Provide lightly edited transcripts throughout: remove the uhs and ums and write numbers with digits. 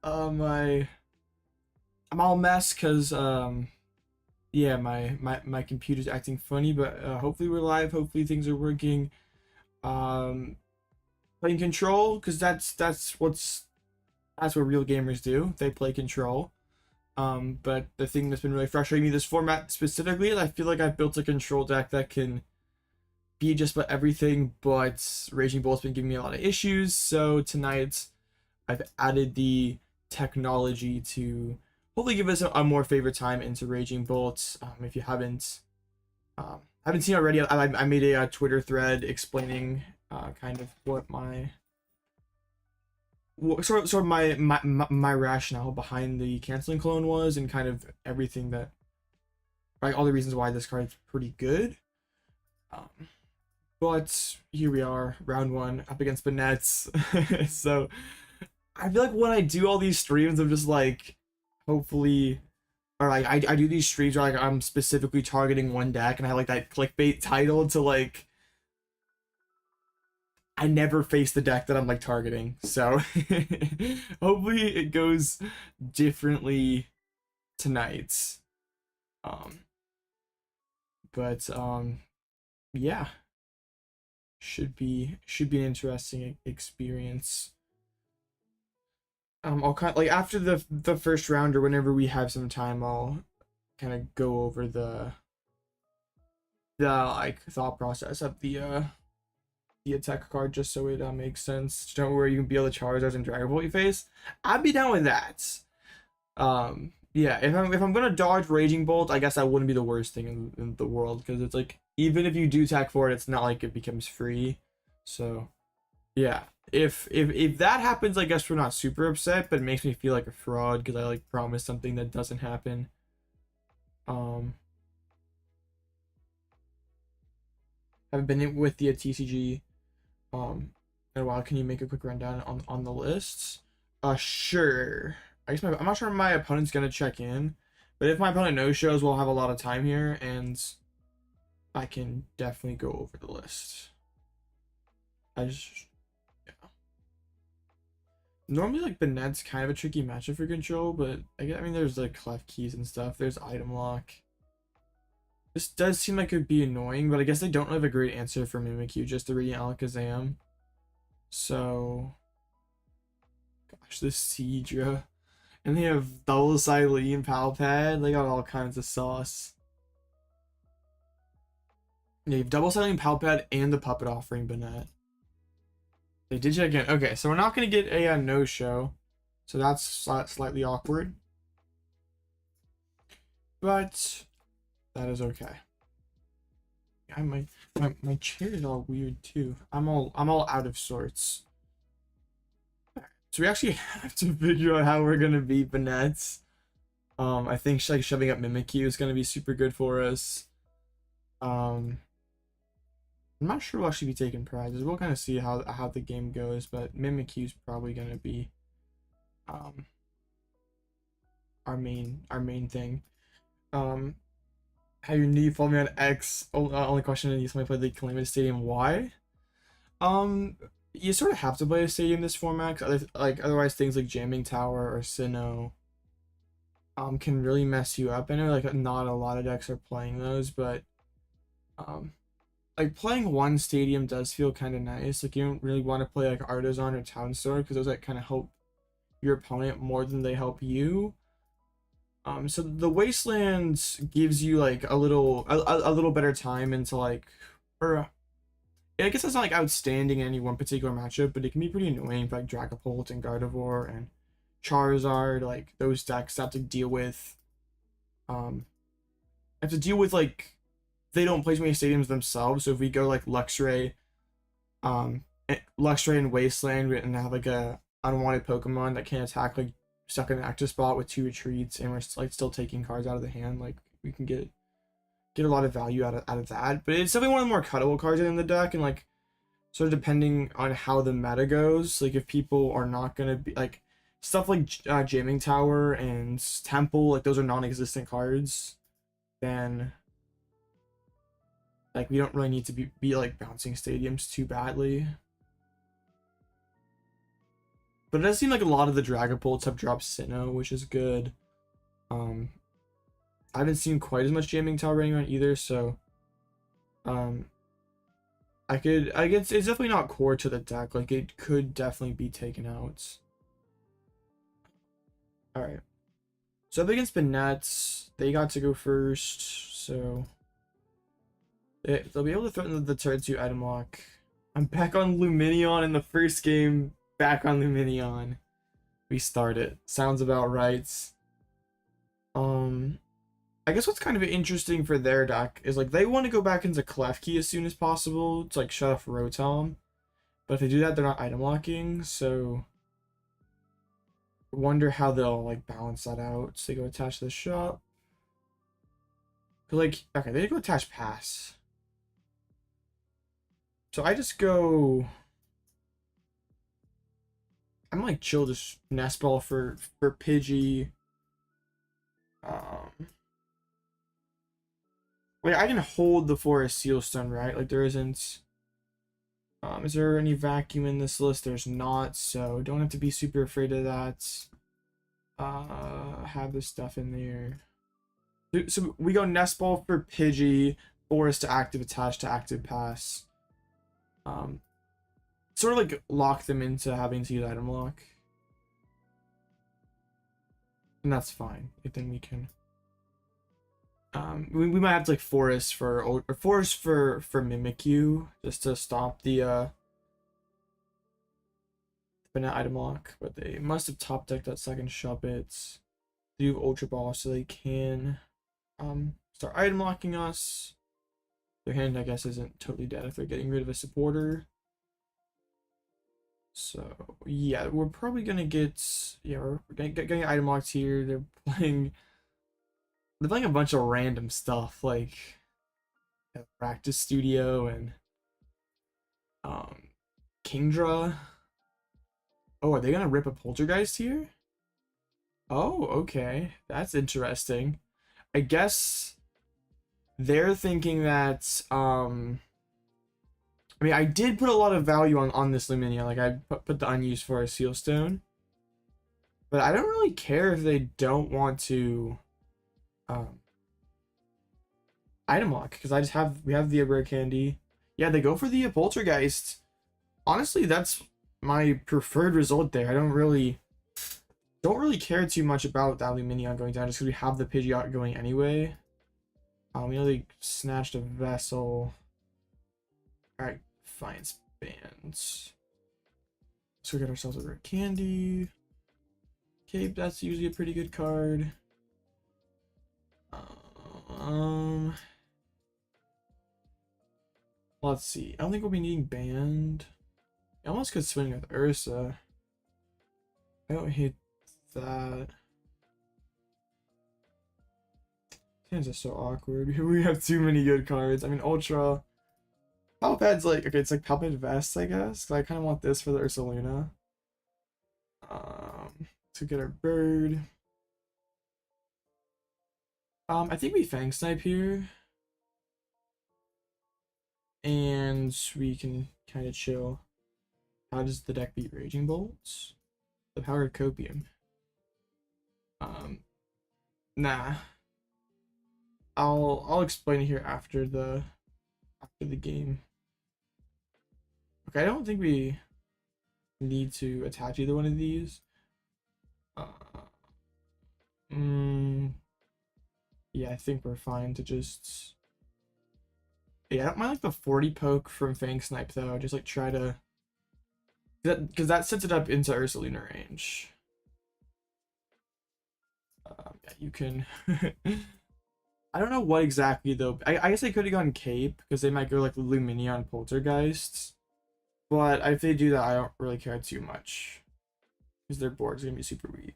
My I'm all mess because yeah, my computer's acting funny, but hopefully we're live. Hopefully things are working. Um, Playing Control because that's what real gamers do. They play Control. But the thing that's been really frustrating me this format specifically is I feel like I've built a Control deck that can be just about everything, but Raging Bull's been giving me a lot of issues. So tonight I've added the technology to hopefully give us a more favorite time into Raging Bolt. If you haven't seen already, I made a Twitter thread explaining kind of what sort of my rationale behind the Canceling Cologne was, and kind of everything that, like, all the reasons why this card's pretty good. Um, but here we are, round one, up against Banetts. So I feel like when I do all these streams, I'm just like, hopefully, or like I do these streams where like I'm specifically targeting one deck, and I like that clickbait title to like I never face the deck that I'm like targeting. So hopefully it goes differently tonight. Um, but yeah, should be an interesting experience. I'll kind of, like, after the first round or whenever we have some time, I'll kind of go over the like thought process of the attack card, just so it makes sense. Don't worry, you can be able to Charizards and Dragon Ball you face. I'd be down with that. Yeah, if I'm gonna dodge Raging Bolt, I guess that wouldn't be the worst thing in the world, because it's like, even if you do attack for it, it's not like it becomes free. So yeah, if that happens, I guess we're not super upset, but it makes me feel like a fraud because I like promised something that doesn't happen. Um, haven't been with the TCG in a while. Can you make a quick rundown on the lists? Sure. I guess I'm not sure my opponent's gonna check in, but if my opponent no shows, we'll have a lot of time here, and I can definitely go over the list. I just yeah. Normally, like, Banet's kind of a tricky matchup for Control, but I mean, there's like Clef Keys and stuff. There's Item Lock. This does seem like it would be annoying, but I guess they don't have a great answer for Mimikyu, just the Radiant Alakazam. So, gosh, this Seadra. And they have double Cyllene Palpad. They got all kinds of sauce. Yeah, you have double Cyllene Palpad and the Puppet Offering Banette. They did check in. Okay, so we're not going to get a no-show. So that's slightly awkward. But that is okay. My chair is all weird too. I'm all out of sorts. So we actually have to figure out how we're gonna beat Banetts. I think like shoving up Mimikyu is gonna be super good for us. I'm not sure we'll actually be taking prizes. We'll kind of see how the game goes, but Mimikyu is probably gonna be our main thing. How you follow me on X? Only question is, somebody played the Calamitous Stadium. Why? You sort of have to play a stadium this format, 'cause otherwise things like Jamming Tower or Sinnoh can really mess you up. I know like not a lot of decks are playing those, but like playing one stadium does feel kind of nice. Like, you don't really want to play like Artisan or Town Store, because those like kind of help your opponent more than they help you. So the Wastelands gives you like a little better time into like, or I guess that's not like outstanding in any one particular matchup, but it can be pretty annoying for like Dragapult and Gardevoir and Charizard. Like, those decks have to deal with like, they don't play too many stadiums themselves. So if we go like Luxray and Wasteland and have like a unwanted Pokemon that can attack, like stuck in an active spot with 2 retreats, and we're like still taking cards out of the hand, like we can get a lot of value out of that. But it's definitely one of the more cuttable cards in the deck, and like, sort of depending on how the meta goes, like if people are not gonna be like stuff like Jamming Tower and Temple, like those are non-existent cards, then like we don't really need to be like bouncing stadiums too badly. But it does seem like a lot of the Dragapults have dropped Sinnoh, which is good. I haven't seen quite as much jamming Towel running around either, so I guess it's definitely not core to the deck. Like, it could definitely be taken out. Alright. So up against Banette, they got to go first, so they'll be able to threaten the turn 2 item lock. I'm back on Lumineon in the first game. Back on Lumineon. We start it. Sounds about right. I guess what's kind of interesting for their deck is like they want to go back into Klefki as soon as possible to like shut off Rotom. But if they do that, they're not item locking, so I wonder how they'll like balance that out. So they go attach the shop. Like, okay, they go attach pass. So I just go. I'm like chill, just nest ball for Pidgey. Wait, I can hold the Forest Sealstone, right? Like there isn't. Is there any vacuum in this list? There's not, so don't have to be super afraid of that. Have this stuff in there. So we go nest ball for Pidgey, Forest to active attach to active pass. Sort of like lock them into having to use item lock. And that's fine. I think we can. We might have to like forest for Mimikyu just to stop the banana item lock, but they must have top decked that second Shuppet. They do Ultra Ball so they can start item locking us. Their hand, I guess, isn't totally dead if they're getting rid of a supporter. So yeah, we're probably gonna get we're getting item locked here. They're playing a bunch of random stuff like Practice Studio and Kingdra. Oh, are they gonna rip a Poltergeist here? Oh, okay, that's interesting. I guess they're thinking that I mean, I did put a lot of value on this Lumineon. Like, I put the unused for a Sealstone. But I don't really care if they don't want to item lock, because we have the rare candy. Yeah, they go for the Poltergeist. Honestly, that's my preferred result there. I don't really care too much about that Lumineon going down, just because we have the Pidgeot going anyway. We know they snatched a Vessel. Alright, Defiance Band. So we got ourselves a rare candy. Cape, that's usually a pretty good card. Let's see. I don't think we'll be needing Band. I almost could swing with Ursa. I don't hate that. Hands are so awkward. We have too many good cards. I mean, Ultra. Palpad's like, okay, it's like Palpad Vest, I guess. So I kind of want this for the Ursaluna. To get our bird. I think we Fang Snipe here. And we can kind of chill. How does the deck beat Raging Bolts? The power of Copium. Nah. I'll explain it here after the game. Okay, I don't think we need to attach either one of these. Yeah, I think we're fine to just. Yeah, I don't mind like the 40 poke from Fang Snipe though. Just like try to. Because that sets it up into Ursaluna range. Yeah, you can. I don't know what exactly though. I guess they could have gone Cape because they might go like Lumineon Poltergeists. But if they do that, I don't really care too much. Because their board's gonna be super weak.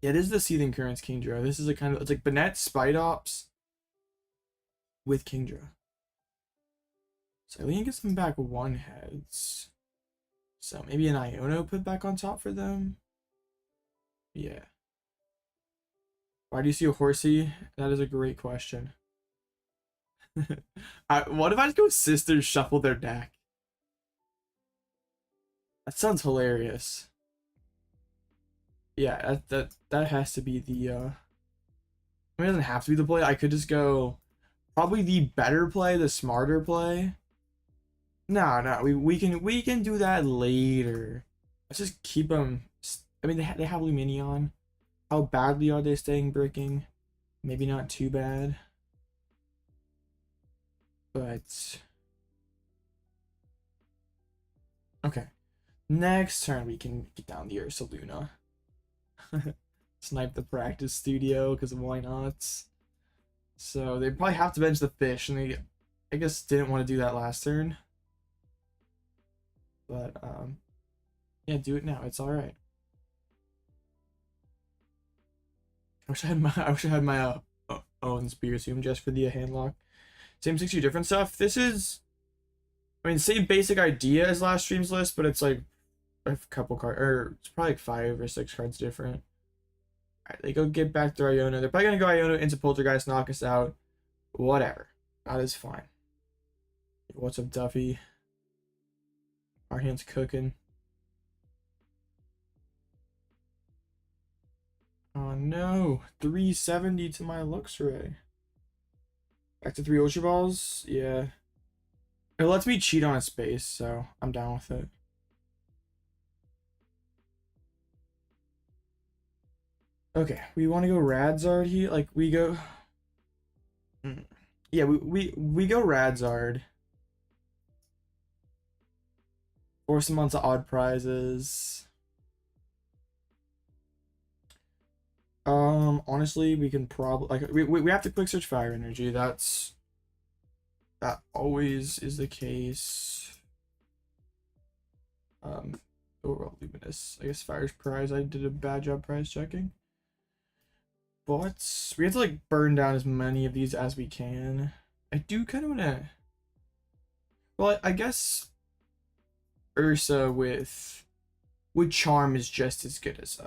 Yeah, it is the Seething Currents Kingdra. This is a kind of, it's like Banette Spidops with Kingdra. Cyllene gets them back one heads. So maybe an Iono put back on top for them. Yeah. Why do you see a horsey? That is a great question. What if I just go Sisters Shuffle their deck? That sounds hilarious. Yeah, that has to be the I mean, it doesn't have to be the play. I could just go probably the better play, the smarter play. No, we can do that later. Let's just keep them. I mean, they have Lumineon. How badly are they staying bricking? Maybe not too bad. But okay. Next turn we can get down the Ursaluna. Snipe the practice studio, because why not? So they probably have to bench the fish, and they, I guess, didn't want to do that last turn. But yeah, do it now. It's all right. I wish I had my own Spear Zoom just for the hand lock. Same 60 different stuff. This is, I mean, same basic idea as last stream's list, but it's like a couple cards, or it's probably like 5 or 6 cards different. Alright, they go get back to Iono. They're probably gonna go Iono into Poltergeist, knock us out. Whatever. That is fine. What's up, Duffy? Our hand's cooking. Oh no. 370 to my Luxray. Back to 3 Ultra Balls? Yeah. It lets me cheat on a space, so I'm down with it. Okay, we want to go Radzard here. Like, we go... Yeah, we go Radzard. Force them onto odd prizes. Honestly, we can probably... Like, we have to quick search Fire Energy. That always is the case. Overall Luminous. I guess Fire's prize. I did a bad job prize checking. But we have to like burn down as many of these as we can. I do kind of want to... Well, I guess Ursa with Charm is just as good as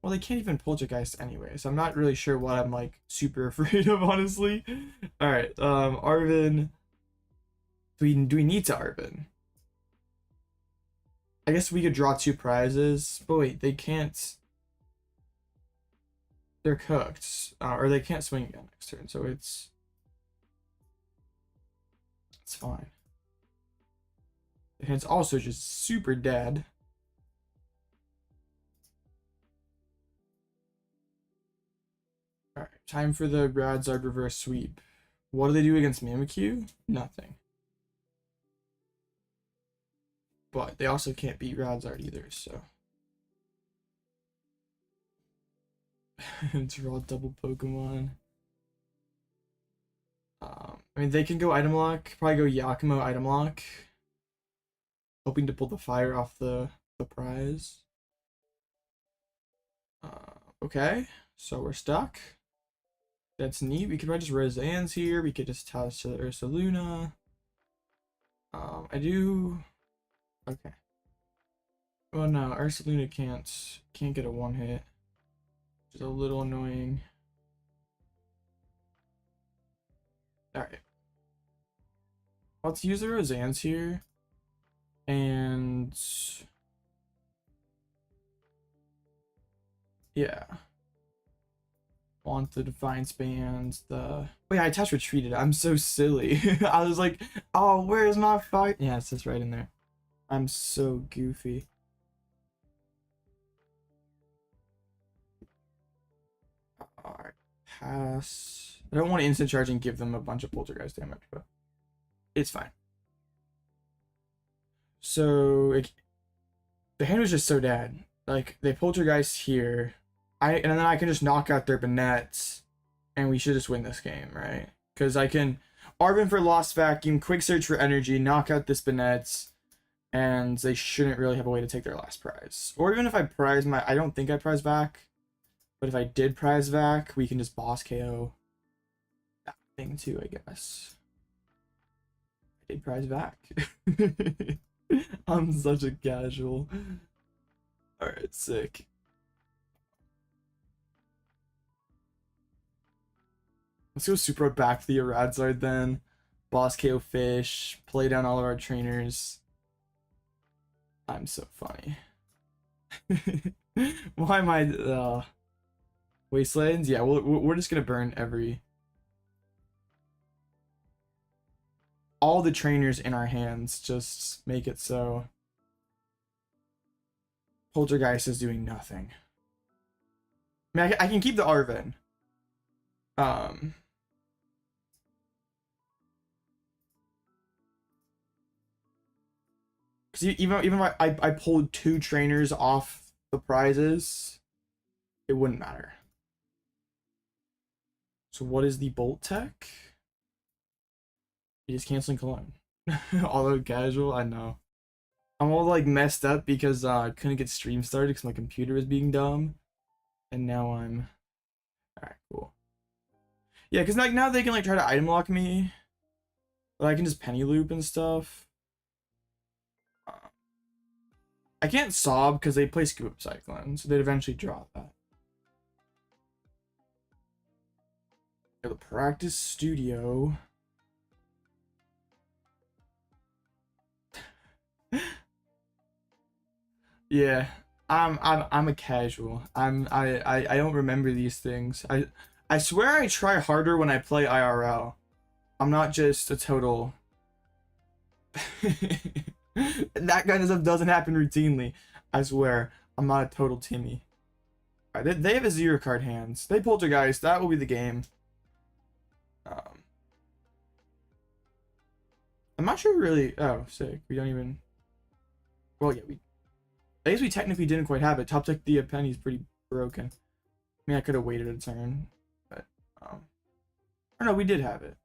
well, they can't even Poltergeist anyway, so I'm not really sure what I'm like super afraid of, honestly. All right, Arven. Do we need to Arven? I guess we could draw 2 prizes, but wait, they can't. They're cooked, or they can't swing again next turn, so it's fine. The hand's also just super dead. Alright, time for the Radzard reverse sweep. What do they do against Mimikyu? Nothing. But they also can't beat Radzard either, so. Draw double Pokemon. I mean, they can go item lock, probably go Yakumo item lock. Hoping to pull the fire off the prize. Okay, so we're stuck. That's neat. We could probably just Roseanne's here. We could just toss to the Ursaluna. I do. Okay. Oh no, Ursaluna can't get a 1-hit. Which is a little annoying. Alright. Let's use the Roseanne's here. And yeah. Want the Defiance Band, wait, I attached retreated. I'm so silly. I was like, oh, where's my fight? Yeah, it's just right in there. I'm so goofy. Alright, pass. I don't want to instant charge and give them a bunch of poltergeist damage, but it's fine. So the hand was just so dead. Like, they poltergeist here. And then I can just knock out their Banette, and we should just win this game, right? Because I can Arven for Lost Vacuum, quick search for energy, knock out this Banette, and they shouldn't really have a way to take their last prize. Or even if I prize I don't think I prize back, but if I did prize back, we can just boss KO that thing too, I guess. I did prize back. I'm such a casual. Alright, sick. Let's go super back to the Radzard then. Boss KO fish, play down all of our trainers. I'm so funny. Why am I Wastelands? Yeah, we're just gonna burn all the trainers in our hands. Just make it so Poltergeist is doing nothing. I mean, I can keep the Arven. Because even if I pulled 2 trainers off the prizes, it wouldn't matter. So what is the Bolt Tech? It is Canceling Cologne. Although casual, I know. I'm all like messed up because I couldn't get stream started because my computer was being dumb. And now I'm... Alright, cool. Yeah, because like now they can like try to item lock me. But I can just penny loop and stuff. I can't sob because they play Scoop Up Cyclone, so they'd eventually draw that. The practice studio. Yeah, I'm a casual. I don't remember these things. I swear I try harder when I play IRL. I'm not just a total. That kind of stuff doesn't happen routinely. I swear, I'm not a total Timmy. Right, they have a 0 card hands. They Poltergeist. That will be the game. I'm not sure really. Oh, sick. We don't even. Well, yeah, I guess we technically didn't quite have it. Top Deck the Penny's pretty broken. I mean, I could have waited a turn, but or no, we did have it.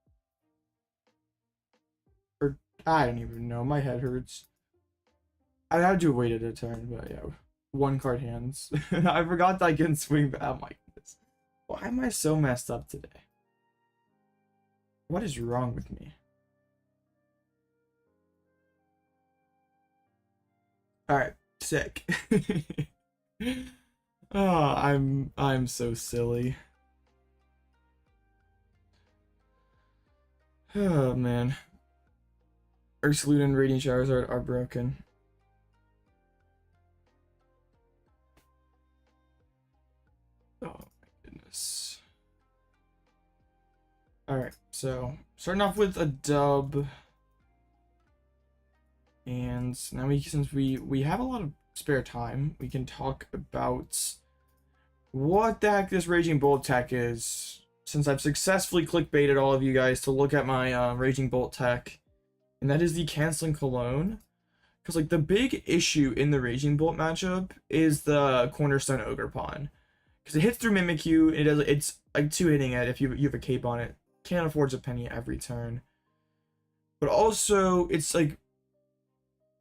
Or I don't even know. My head hurts. I had to wait a turn, but yeah, 1 card hands. I forgot that I can swing back. Oh my goodness. Why am I so messed up today? What is wrong with me? Alright, sick. Oh, I'm so silly. Oh man. Ursaluna and Radiant Charizard are broken. Oh my goodness. Alright, so starting off with a dub. And now since we have a lot of spare time, we can talk about what the heck this Raging Bolt Tech is. Since I've successfully clickbaited all of you guys to look at my Raging Bolt Tech, and that is the Canceling Cologne. Because like the big issue in the Raging Bolt matchup is the Cornerstone Ogerpon. Because it hits through Mimikyu, and it's like 2-hitting it if you have a cape on it. Can't afford a penny every turn. But also it's like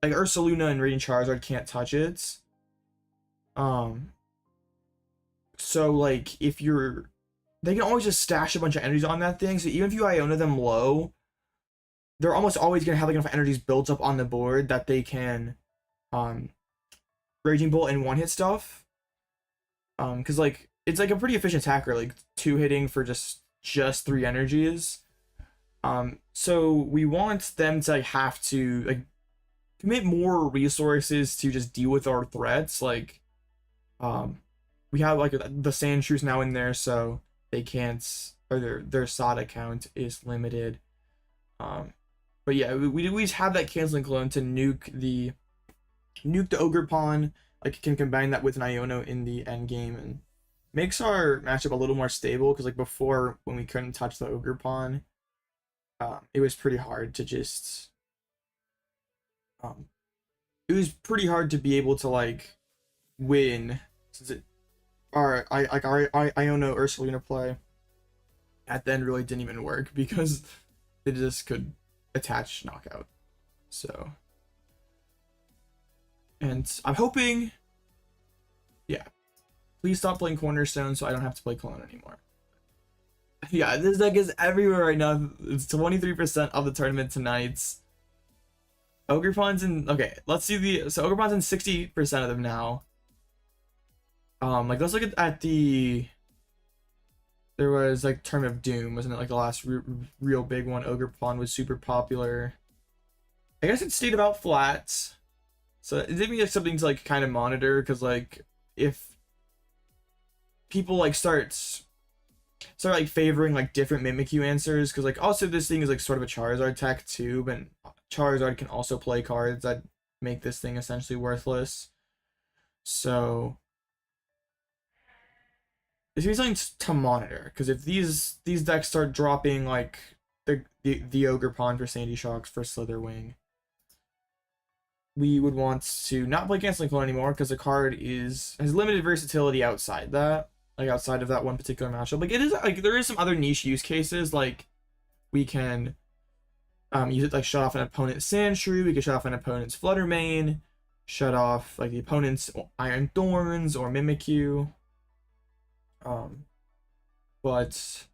Ursaluna and Radiant Charizard can't touch it. So like if they can always just stash a bunch of energies on that thing. So even if you Iono them low, they're almost always gonna have like enough energies built up on the board that they can Raging Bolt and 1-hit stuff. Because like it's like a pretty efficient attacker, like 2-hitting for just 3 energies. So we want them to like have to like commit more resources to just deal with our threats. Like we have like the Sandshrews now in there, so they can't, or their SOTA count is limited. But yeah, we just have that Canceling Cologne to nuke the Ogerpon. Like can combine that with an Iono in the end game and makes our matchup a little more stable. Because like before, when we couldn't touch the Ogerpon, it was pretty hard to just it was pretty hard to be able to like win, since our Iono Ursaluna play at the end really didn't even work because they just could attach knockout. So, and I'm hoping, yeah, please stop playing Cornerstone so I don't have to play Cologne anymore. Yeah, this deck is everywhere right now. It's 23% of the tournament tonight. Ogerpon's in, okay, let's see so Ogerpon's in 60% of them now. Like let's look at there was like Tournament of Doom, wasn't it, like the last real big one? Ogerpon was super popular. I guess it stayed about flat. So it'd be like something to like kind of monitor, because like if people like start like favoring like different Mimikyu answers, because like also this thing is like sort of a Charizard tech too, but Charizard can also play cards that make this thing essentially worthless. So it's be something to monitor, because if these decks start dropping like the Ogerpon for Sandy Shocks for Slitherwing, we would want to not play Canceling Cologne anymore, because the card has limited versatility outside that, like outside of that one particular matchup. Like it is like there is some other niche use cases, like we can use it like shut off an opponent's Sandshrew, we can shut off an opponent's Fluttermane, shut off like the opponent's Iron Thorns or Mimikyu. But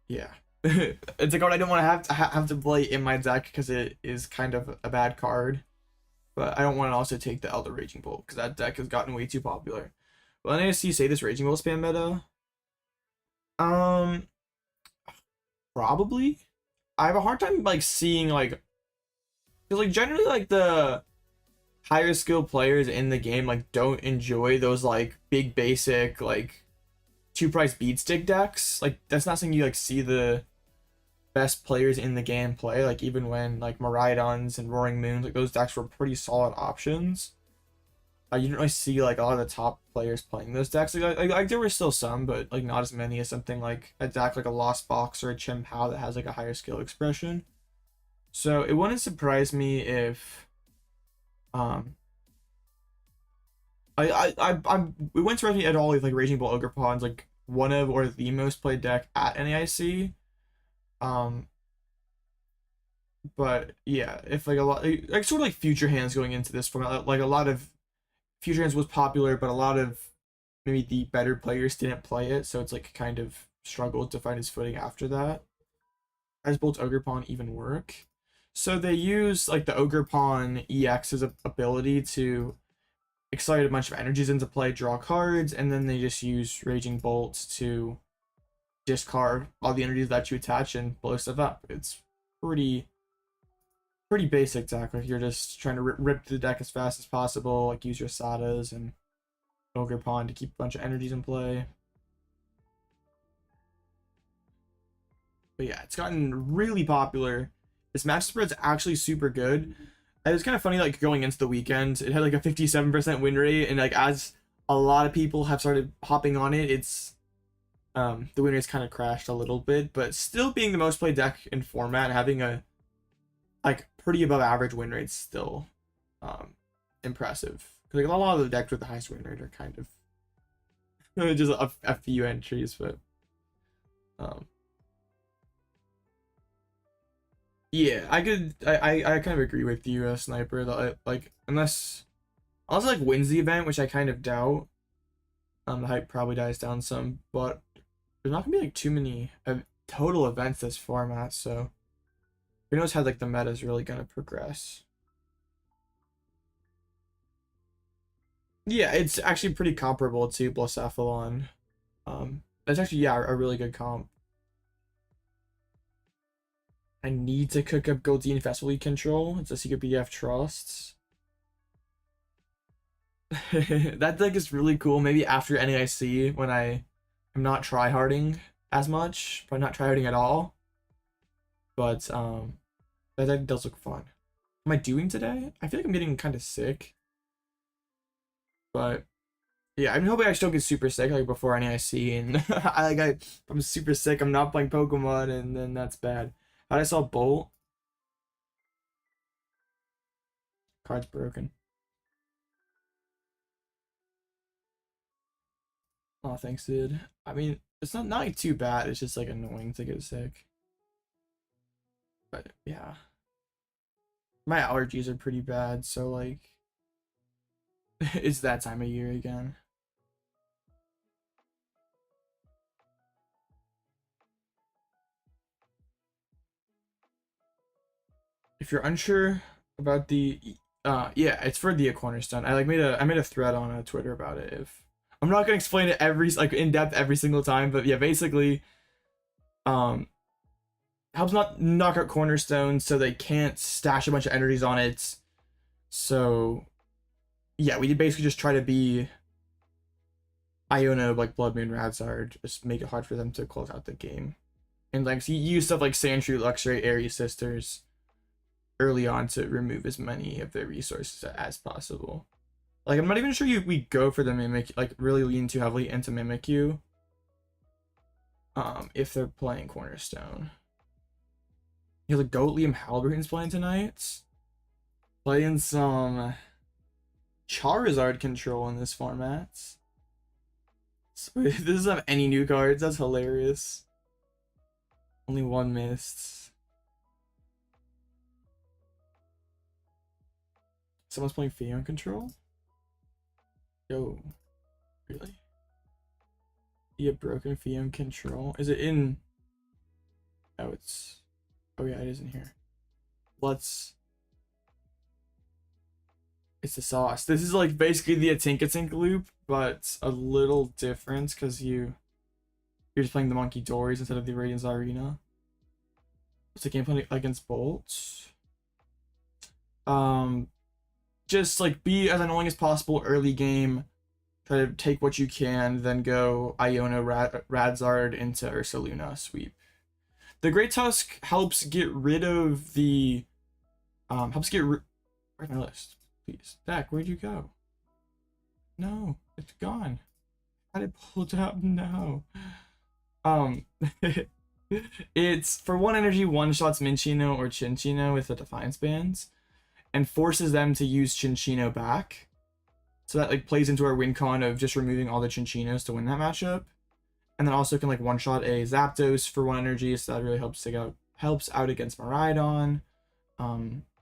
yeah, it's a card I don't want to have to play in my deck, because it is kind of a bad card. But I don't want to also take the Elder Raging Bolt, because that deck has gotten way too popular. Will NASC say this Raging Bolt spam meta? Probably. I have a hard time like seeing like, because like generally like the higher skill players in the game like don't enjoy those like big basic like 2-price beat stick decks. Like that's not something you like see the best players in the game play. Like even when like Miraidons and Roaring Moons, like those decks were pretty solid options. You didn't really see like a lot of the top players playing those decks. Like there were still some, but like not as many as something like a deck like a Lost Box or a Chien-Pao that has like a higher skill expression. So it wouldn't surprise me if it wouldn't surprise me at all if like Raging Bull Ogerpon's like one of or the most played deck at NAIC. But yeah, if like a lot like sort of like Future Hands going into this format, like a lot of Future Hands was popular, but a lot of maybe the better players didn't play it, so it's like kind of struggled to find its footing after that. As Bolt's Ogerpon even work? So they use like the Ogerpon EX's ability to accelerate a bunch of energies into play, draw cards, and then they just use Raging Bolt to discard all the energies that you attach and blow stuff up. It's pretty basic deck. Like you're just trying to rip the deck as fast as possible, like use your Sadas and Ogerpon to keep a bunch of energies in play. But yeah, it's gotten really popular. This match spread's actually super good. It was kind of funny, like going into the weekend, it had like a 57% win rate, and like as a lot of people have started hopping on it, it's the win rate's kind of crashed a little bit, but still being the most played deck in format and having a like pretty above average win rate still impressive. Because like a lot of the decks with the highest win rate are kind of just a few entries, but yeah, I kind of agree with you, Sniper, that like unless like wins the event, which I kind of doubt, the hype probably dies down some, but there's not gonna be like too many total events this format, so who knows how like the meta is really gonna progress. Yeah, it's actually pretty comparable to Blacephalon. That's actually, yeah, a really good comp. I need to cook up Goldeen Festival Control. It's a secret BDF Trusts. That deck is really cool. Maybe after NAIC when I am not tryharding as much, but not tryharding at all. But that deck does look fun. Am I doing today? I feel like I'm getting kind of sick. But yeah, I'm hoping I just don't get super sick like before NAIC, and I'm super sick. I'm not playing Pokemon, and then that's bad. I saw Bolt. Card's broken. Oh, thanks, dude. I mean, it's not like too bad. It's just like annoying to get sick. But yeah, my allergies are pretty bad, so like, it's that time of year again. If you're unsure about the yeah, it's for the Cornerstone. I made a thread on Twitter about it. If I'm not gonna explain it every like in depth every single time, but yeah, basically helps not knock out Cornerstones so they can't stash a bunch of energies on it So yeah, we basically just try to be Iono, like Bloodmoon, Radzard, just make it hard for them to close out the game. And like so you use stuff like Sandshrew, Luxray, Aries Sisters early on to remove as many of their resources as possible. Like I'm not even sure we go for the Mimikyu, like really lean too heavily into Mimikyu. If they're playing Cornerstone. You know, the Goat Liam Halberton's playing tonight. Playing some Charizard control in this format. So this doesn't have any new cards. That's hilarious. Only one missed. Someone's playing Fion control? Yo. Really? Yeah, broken Fion control. Is it in? Oh, it's. Oh yeah, it is in here. It's the sauce. This is like basically the Atinkatink loop, but a little different because you're just playing the Monkey Dories instead of the Radiant Arena. What's the game plan against Bolt? Just like be as annoying as possible early game. Try to take what you can, then go Iono Radzard into Ursaluna sweep. The Great Tusk helps get rid of the where's my list? Please. Dak, where'd you go? No, it's gone. How did it pull it out? No. It's for 1 energy, one-shots Minccino or Cinccino with the Defiance Bands, and forces them to use Cinccino back. So that like plays into our win con of just removing all the Cincinos to win that matchup. And then also can like one-shot a Zapdos for 1 energy, so that really helps out against Miraidon.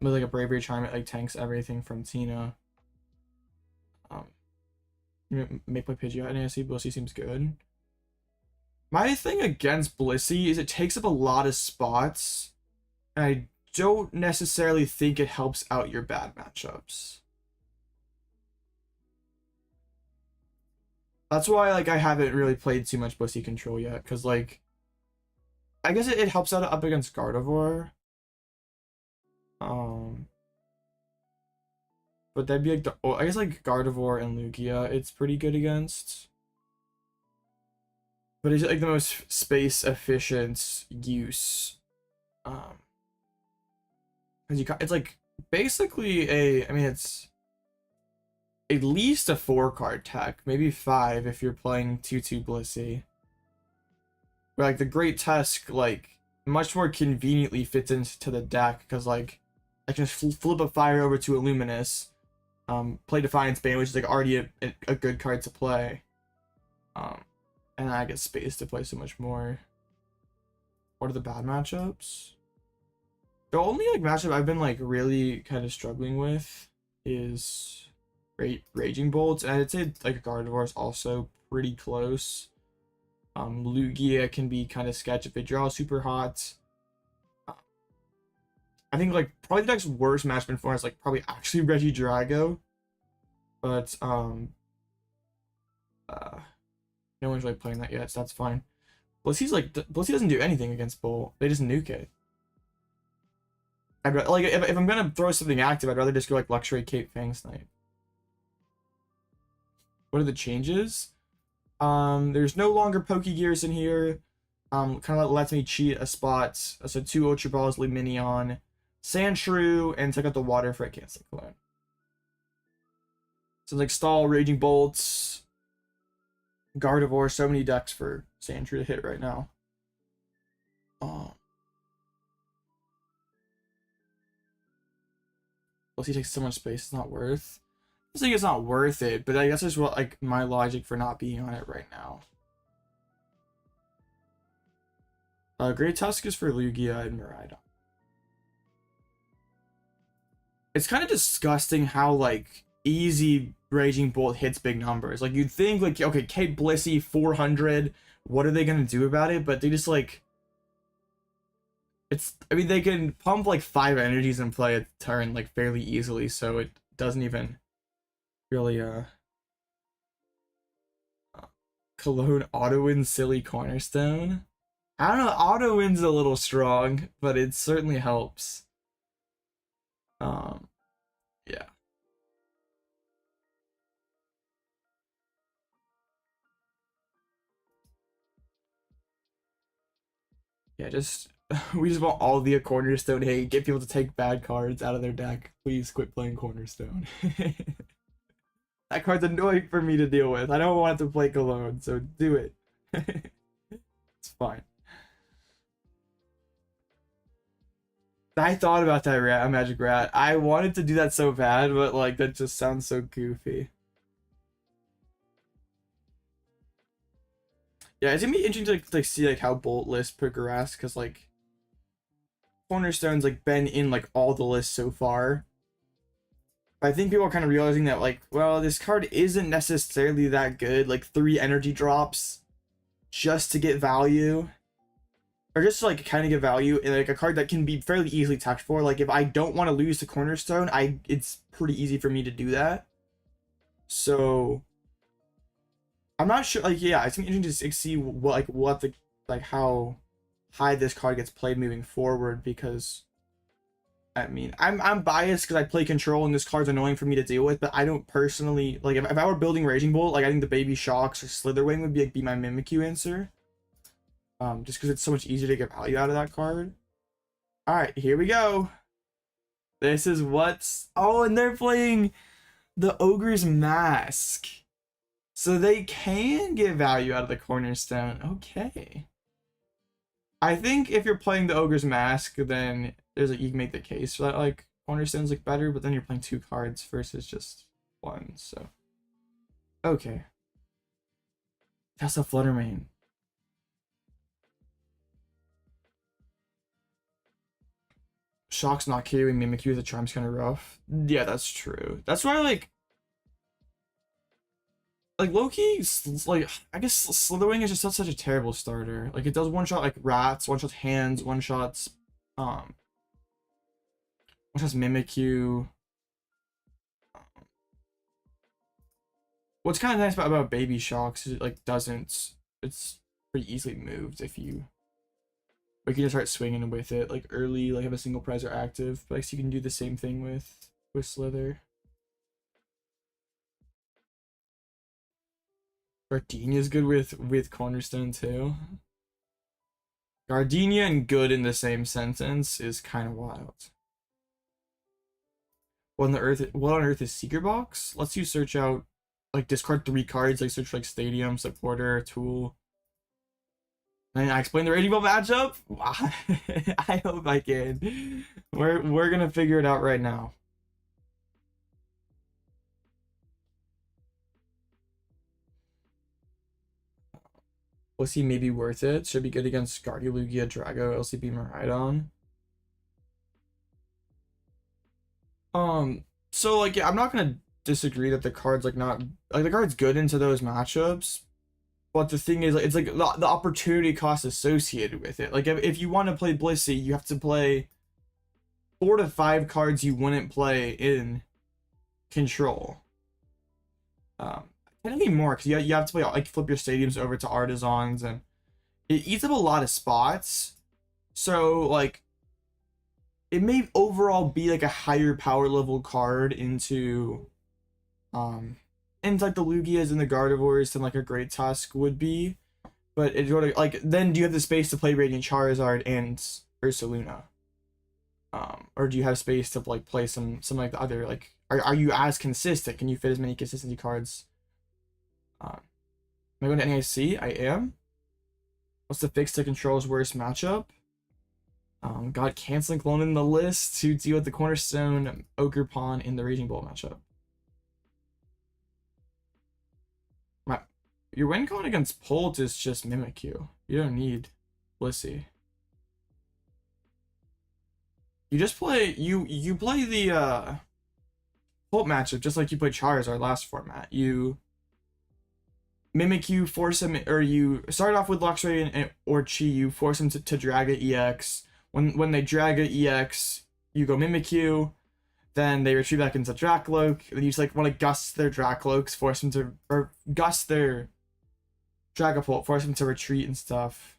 With like a Bravery Charm, it like tanks everything from Tina. Make my Pidgeot and ASC Blissey seems good. My thing against Blissey is it takes up a lot of spots, and I don't necessarily think it helps out your bad matchups. That's why like I haven't really played too much Blissey control yet, because like I guess it helps out up against Gardevoir. But that'd be like I guess like Gardevoir and Lugia it's pretty good against. But it's like the most space efficient use. Because it's like basically I mean it's at least a 4-card tech, maybe 5 if you're playing 2/2 Blissey. But like the Great Tusk like much more conveniently fits into the deck because like I can just flip a fire over to a Luminous, play Defiance Band, which is like already a good card to play, and I get space to play so much more. What are the bad matchups? The only like matchup I've been like really kind of struggling with is Raging Bolts, and I'd say like Gardevoir is also pretty close. Lugia can be kind of sketch if they draw super hot. I think like probably the next worst matchup for is like probably actually Regidrago, but no one's really playing that yet, so that's fine. Blissey doesn't do anything against Bolt. They just nuke it. I'd like if I'm gonna throw something active, I'd rather just go like Luxray Cape Fang Snipe. What are the changes? There's no longer Pokegears in here. Kind of lets me cheat a spot. So 2 Ultra Balls, Lumineon, Sandshrew, and take out the water for a Canceling Cologne. So like stall, Raging Bolts, Gardevoir, so many decks for Sandshrew to hit right now. Plus he takes so much space, it's not worth. I think it's not worth it, but I guess that's what like my logic for not being on it right now. Great Tusk is for Lugia and Miraidon. It's kind of disgusting how like easy Raging Bolt hits big numbers. Like you'd think like okay, Kate Blissey 400, what are they gonna do about it? But they just like I mean they can pump like 5 energies and play a turn like fairly easily, so it doesn't even really Cologne auto win silly Cornerstone. I don't know, auto win's a little strong, but it certainly helps. Yeah. Yeah, just we just want all the Cornerstone hate. Get people to take bad cards out of their deck. Please quit playing Cornerstone. That card's annoying for me to deal with. I don't want to play Cologne, so do it. It's fine. I thought about that Magic Rat. I wanted to do that so bad, but like that just sounds so goofy. Yeah, it's gonna be interesting to like see like how Bolt lists progress, because like Cornerstone's like been in like all the lists so far. I think people are kind of realizing that like, well, this card isn't necessarily that good. Like 3 energy drops just to get value, or just to, like kind of get value in like a card that can be fairly easily tapped for. Like if I don't want to lose to Cornerstone, it's pretty easy for me to do that. So I'm not sure. Like yeah, it's gonna be interesting to see what the how high this card gets played moving forward, because I mean, I'm biased because I play Control and this card's annoying for me to deal with, but I don't personally like if I were building Raging Bolt, like I think the Baby Shocks or Slitherwing would be my Mimikyu answer. Just because it's so much easier to get value out of that card. All right, here we go. This is what's and they're playing the Ogre's Mask, so they can get value out of the Cornerstone. Okay. I think if you're playing the Ogre's Mask, then there's you can make the case for that like Cornerstone's like better, but then you're playing 2 cards versus just 1, so okay. That's a Fluttermane. Shock's not carrying Mimikyu, the Charm's kind of rough. Yeah, that's true. That's why like low-key, like I guess Slitherwing is just such a terrible starter. Like it does one-shot like rats, one-shots hands, one-shots Mimikyu. What's kind of nice about Baby Shocks is it like it's pretty easily moved if you like you just start swinging with it like early, like have a single prize or active. But like you can do the same thing with Slither. Gardenia's good with Cornerstone too. Gardenia and good in the same sentence is kind of wild. What on earth is Secret Box? Lets you search out like discard 3 cards, like search for, like Stadium, Supporter, Tool. And I explain the Raging Ball matchup? I hope I can. We're gonna figure it out right now. Was he maybe worth it? Should be good against Guardia, Lugia, Drago, LCB, Miraidon. So like yeah, I'm not gonna disagree that the card's like not like the card's good into those matchups, but the thing is like it's like the opportunity cost associated with it. Like if you want to play Blissey, you have to play 4 to 5 cards you wouldn't play in Control. Technically more, because you have to play like flip your stadiums over to Artisans, and it eats up a lot of spots. So like it may overall be like a higher power level card into like the Lugias and the Gardevoirs than like a Great Tusk would be. But it's sort of like then do you have the space to play Radiant Charizard and Ursaluna? Or do you have space to like play some like the other like are you as consistent? Can you fit as many consistency cards? Am I going to NAIC? I am. What's the fix to Control's worst matchup? Got Canceling Cologne in the list to deal with the Cornerstone Ogerpon in the Raging Bolt matchup. Your win con against Polt is just Mimikyu. You don't need Blissey. You just play you play the Polt matchup just like you played Charizard last format. You Mimikyu, force him, or you start off with Luxray or Chi, you force him to drag a EX. When they drag a EX, you go Mimikyu, then they retreat back into Dracloak, then you just like want to gust their Dracloaks, force them to, or gust their Dragapult, force them to retreat and stuff.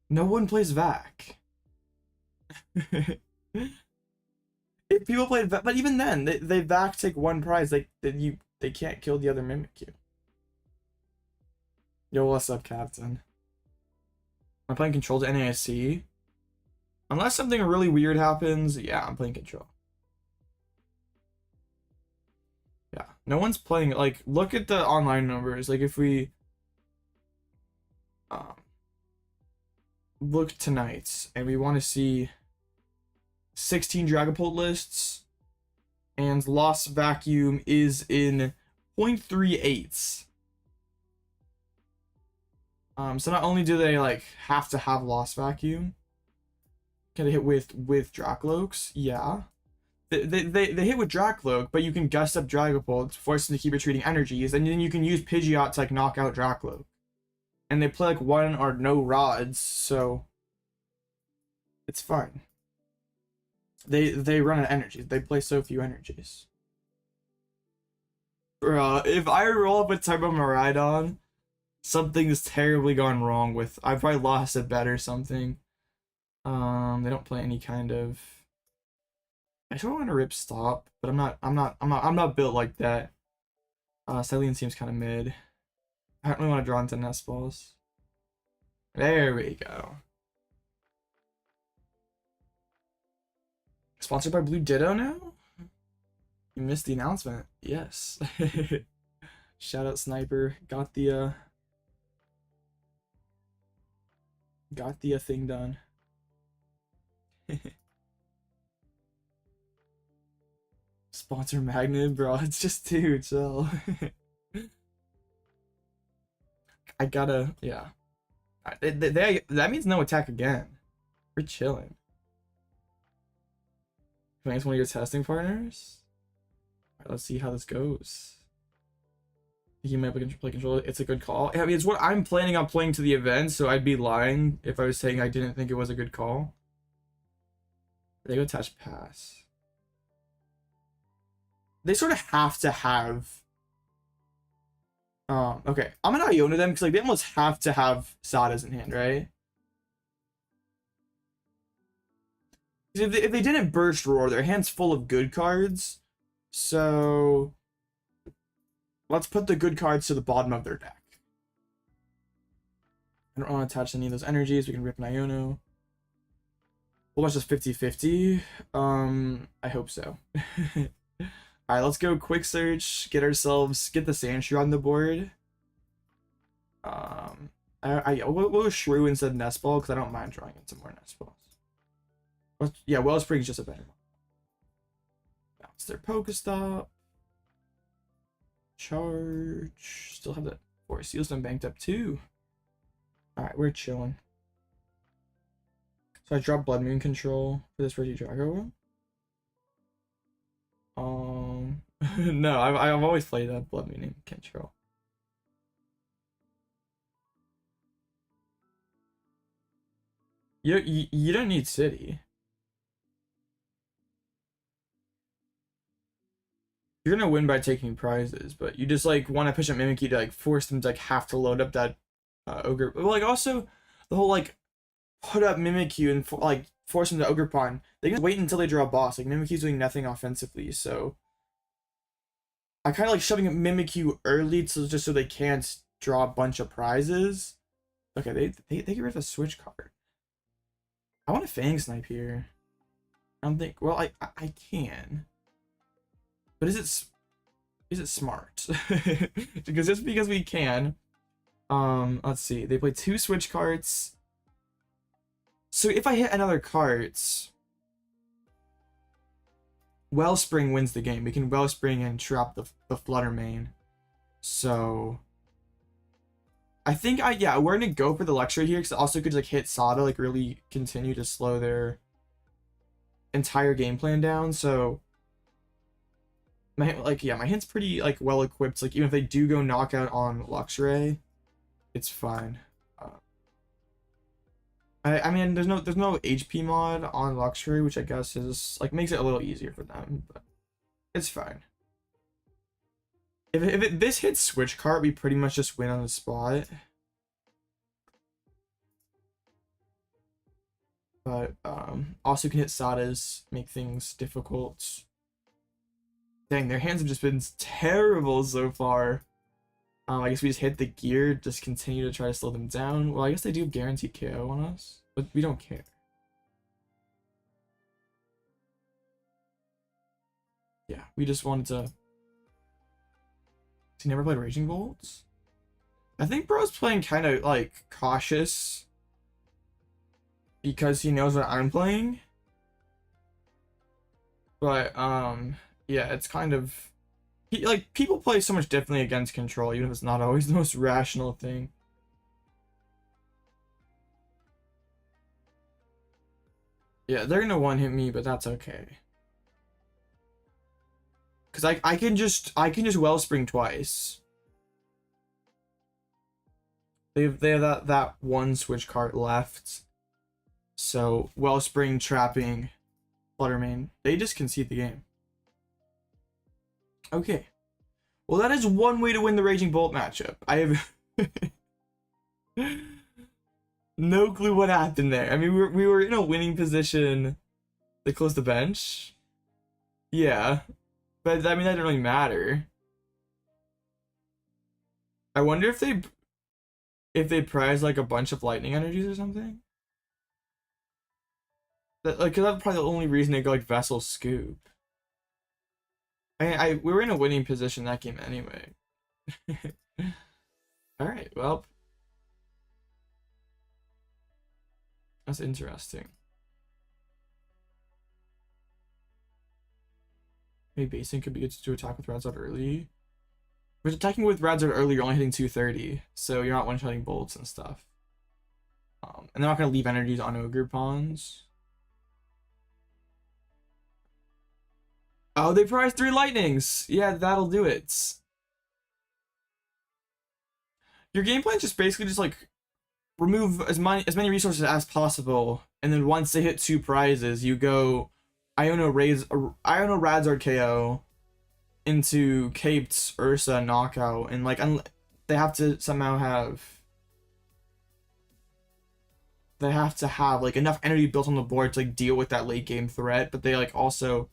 No one plays Vac. If people played Vac, but even then, they Vac take 1 prize, they can't kill the other Mimikyu. Yo, what's up, Captain? I'm playing control to NASC. Unless something really weird happens, yeah, I'm playing control. Yeah, no one's playing, like, look at the online numbers. Like, if we look tonight and we want to see 16 Dragapult lists, and Lost Vacuum is in 0.38. So not only do they like have to have Lost Vacuum, can they hit with Dracloaks? Yeah. They hit with Dracloak, but you can gust up Dragapult, force them to keep retreating energies, and then you can use Pidgeot to like knock out Dracloak. And they play like one or no rods, so it's fine. They run out of energies. They play so few energies. Bro, if I roll up with Turbo Miraidon, something's terribly gone wrong with. I probably lost a bet or something. They don't play any kind of. I don't want to rip stop, but I'm not built like that. Cyllene seems kind of mid. I don't really want to draw into nest balls. There we go. Sponsored by Blue Ditto now? You missed the announcement. Yes. Shout out Sniper. Got the thing done. Sponsor Magnet, bro. It's just dude, so I gotta, yeah. That means no attack again. We're chilling. Playing as one of your testing partners? Alright, let's see how this goes. He might play control. It's a good call. I mean, it's what I'm planning on playing to the event, so I'd be lying if I was saying I didn't think it was a good call. They go attach pass. They sort of have to have. Okay, I'm gonna Iono them because like they almost have to have Sadas in hand, right? If they didn't burst roar, their hand's full of good cards. So let's put the good cards to the bottom of their deck. I don't want to attach any of those energies. We can rip an Iono. Well, that's just 50-50. I hope so. Alright, let's go quick search, get the Sandshrew on the board. We'll Shrew instead of Nest Ball, because I don't mind drawing into more Nest Balls. Yeah, Wellspring is just a better one. Bounce their Pokestop. Charge. Still have that Force Seal Stone banked up too. Alright, we're chilling. So I dropped Bloodmoon control for this Regidrago. No, I've always played that Bloodmoon control. You don't need City. You're gonna win by taking prizes, but you just like want to push up Mimikyu to like force them to like have to load up that Ogre. But like also the whole like put up Mimikyu and like force them to Ogerpon. They can wait until they draw a boss. Like Mimikyu's doing nothing offensively, so I kind of like shoving Mimikyu early just so they can't draw a bunch of prizes. Okay, they get rid of a switch card. I want a Fang Snipe here. I don't think. Well, I can. But is it smart? Because just because we can. Let's see. They play 2 switch cards. So if I hit another cards, Wellspring wins the game. We can Wellspring and trap the Flutter Mane. So I think yeah, we're gonna go for the Luxray here because it also could like hit Sada, like really continue to slow their entire game plan down. So my hand's pretty like well equipped. Like even if they do go knockout on Luxray, it's fine. I mean there's no HP mod on Luxray, which I guess is like makes it a little easier for them, but it's fine. If this hits switch card, we pretty much just win on the spot. But also can hit Sadas, make things difficult. Dang, their hands have just been terrible so far. I guess we just hit the gear, just continue to try to slow them down. Well, I guess they do guaranteed KO on us, but we don't care. Yeah, we just wanted to. He never played Raging Bolts? I think bro's playing kind of like cautious because he knows what I'm playing. But yeah, it's kind of like people play so much differently against control, even if it's not always the most rational thing. Yeah, they're gonna one hit me, but that's okay. Cause I can just Wellspring twice. They have that one switch card left. So Wellspring trapping Fluttermane. They just concede the game. Okay. Well, that is one way to win the Raging Bolt matchup. I have no clue what happened there. I mean, we were in a winning position. They closed the bench. Yeah. But, I mean, that didn't really matter. I wonder if they prize, like, a bunch of lightning energies or something. That, like, cause that's probably the only reason they go, like, Vessel Scoop. We were in a winning position that game anyway. Alright, well. That's interesting. Maybe basing could be good to attack with Radzard early. But attacking with Radzard early, you're only hitting 230, so you're not one-shotting bolts and stuff. And they're not going to leave energies on Ogerpons. Oh, they prized 3 lightnings. Yeah, that'll do it. Your game plan is just basically just like remove as many resources as possible, and then once they hit 2 prizes, you go Iono Radzard KO into Caped Ursa knockout, and like they have to somehow have like enough energy built on the board to like deal with that late game threat, but they like also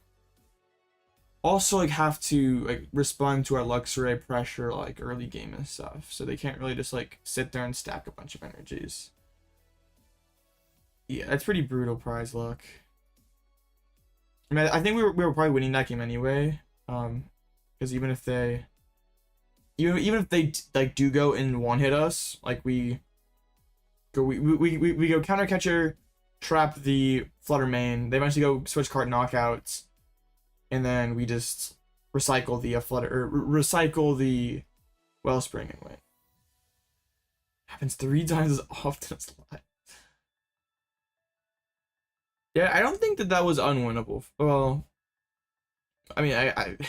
like have to like respond to our Luxray pressure like early game and stuff, so they can't really just like sit there and stack a bunch of energies. Yeah, that's pretty brutal prize luck. I mean, I think we were probably winning that game anyway, because even if they like do go and one hit us, like we go counter catcher, trap the Fluttermane, they eventually go switch card knockouts, and then we just recycle the recycle the Wellspring and win. Happens 3 times as often as live. Yeah, I don't think that was unwinnable. Well, I mean,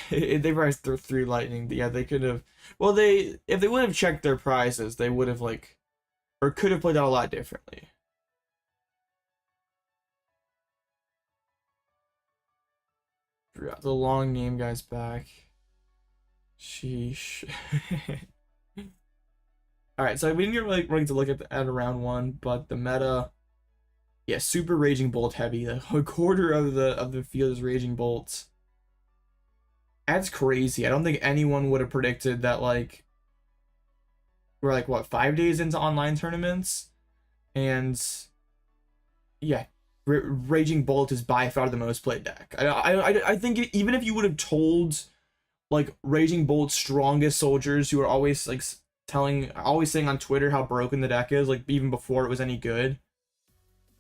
they prized 3 lightning. Yeah, they could have. Well, if they would have checked their prizes, they would have like, or could have played out a lot differently. The long name guy's back. Sheesh. Alright, so we didn't get really ready to look at round 1, but the meta, yeah, super Raging Bolt heavy. A quarter of the field is Raging Bolts. That's crazy. I don't think anyone would have predicted that, like, we're like what, 5 days into online tournaments, and yeah, Raging Bolt is by far the most played deck. I think even if you would have told like Raging Bolt's strongest soldiers who are always like always saying on Twitter how broken the deck is, like even before it was any good,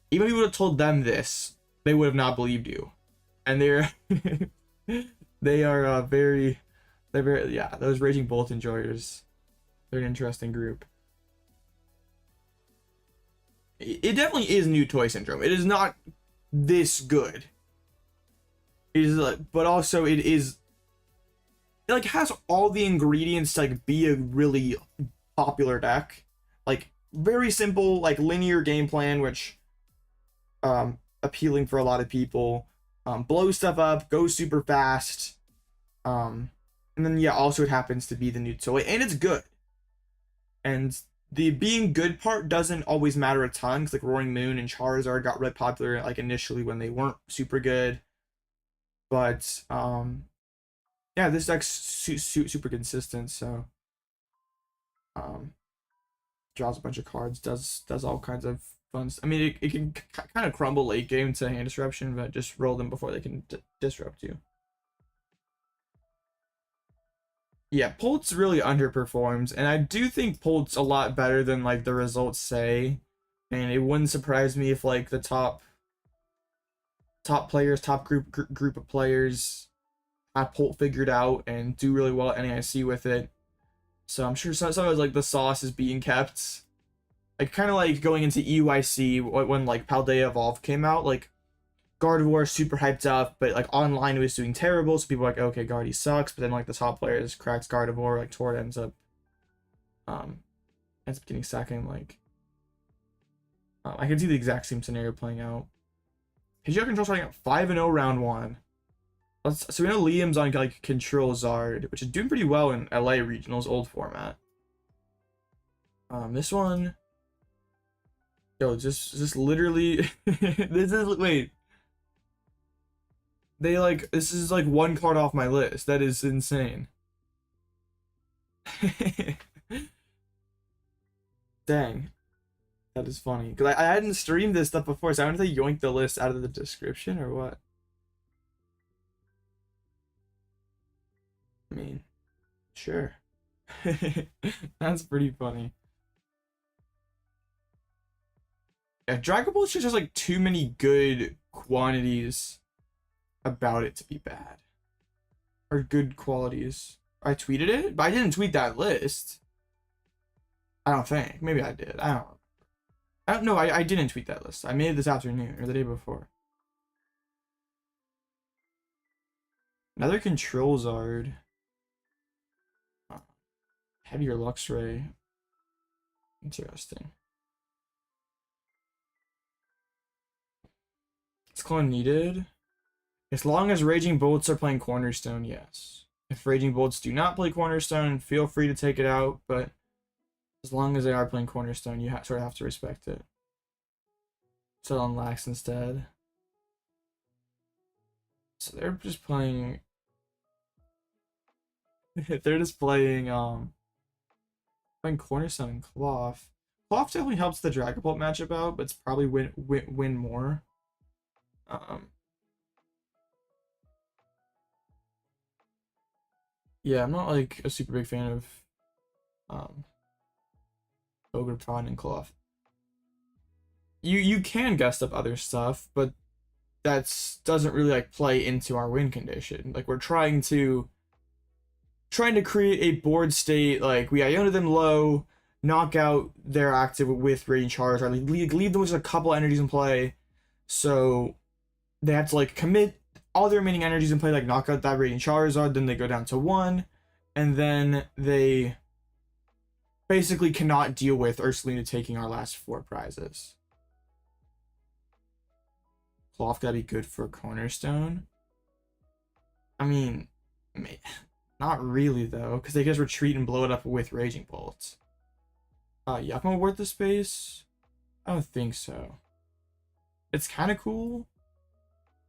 even if you would have told them this, they would have not believed you. And they're they're very, yeah, those Raging Bolt enjoyers, they're an interesting group. It definitely is new toy syndrome. It is not this good. It is like, but also it like has all the ingredients to like be a really popular deck. Like very simple, like linear game plan, which appealing for a lot of people. Blow stuff up, goes super fast. And then yeah, also it happens to be the new toy, and it's good. And the being good part doesn't always matter a ton, because like Roaring Moon and Charizard got really popular like initially when they weren't super good. But yeah, this deck's super consistent, so Draws a bunch of cards, does all kinds of fun stuff. I mean, it can kind of crumble late game to hand disruption, but just roll them before they can disrupt you. Yeah, Polt's really underperforms, and I do think Polt's a lot better than like the results say. And it wouldn't surprise me if like the top players, top group of players have Polt figured out and do really well at NAIC with it. So I'm sure some of like the sauce is being kept. Like kind of like going into EUIC when like Paldea Evolved came out, like Gardevoir super hyped up, but like online it was doing terrible, so people were like, okay, Guardy sucks, but then like the top players cracks Gardevoir, like Tord ends up getting second. Like I can see the exact same scenario playing out. Pidgeot control starting at 5-0 round 1. So we know Liam's on like Control Zard, which is doing pretty well in LA Regionals old format. This one, yo, just literally, this is wait. They like this is like one card off my list. That is insane. Dang. That is funny. Because I hadn't streamed this stuff before, so I wanted to yoink the list out of the description or what? I mean, sure. That's pretty funny. Yeah, Dragon Ball just has like too many good quantities about it to be bad. Or good qualities. I tweeted it, but I didn't tweet that list. I don't think. Maybe I did. I don't know. I didn't tweet that list. I made it this afternoon or the day before. Another Control Zard. Heavier Luxray. Interesting. Is clone needed? As long as Raging Bolts are playing Cornerstone, yes. If Raging Bolts do not play Cornerstone, feel free to take it out, but as long as they are playing Cornerstone, you sort of have to respect it. So on Lax instead. So they're just playing... they're just playing Cornerstone and Cloth. Cloth definitely helps the Dragon Ball matchup out, but it's probably win more. Yeah, I'm not like a super big fan of Ogerpon and Cloth. You can guess up other stuff, but doesn't really like play into our win condition. Like we're trying to create a board state, like we Iono them low, knock out their active with Raging Charizard, like leave them with a couple energies in play, so they have to like commit all their remaining energies in play, like knock out that Raging Charizard, then they go down to 1, and then they basically cannot deal with Ursaluna taking our last 4 prizes. Cloth gotta be good for Cornerstone. I mean, not really though, because they just retreat and blow it up with Raging Bolts. Yapmo worth the space? I don't think so. It's kind of cool,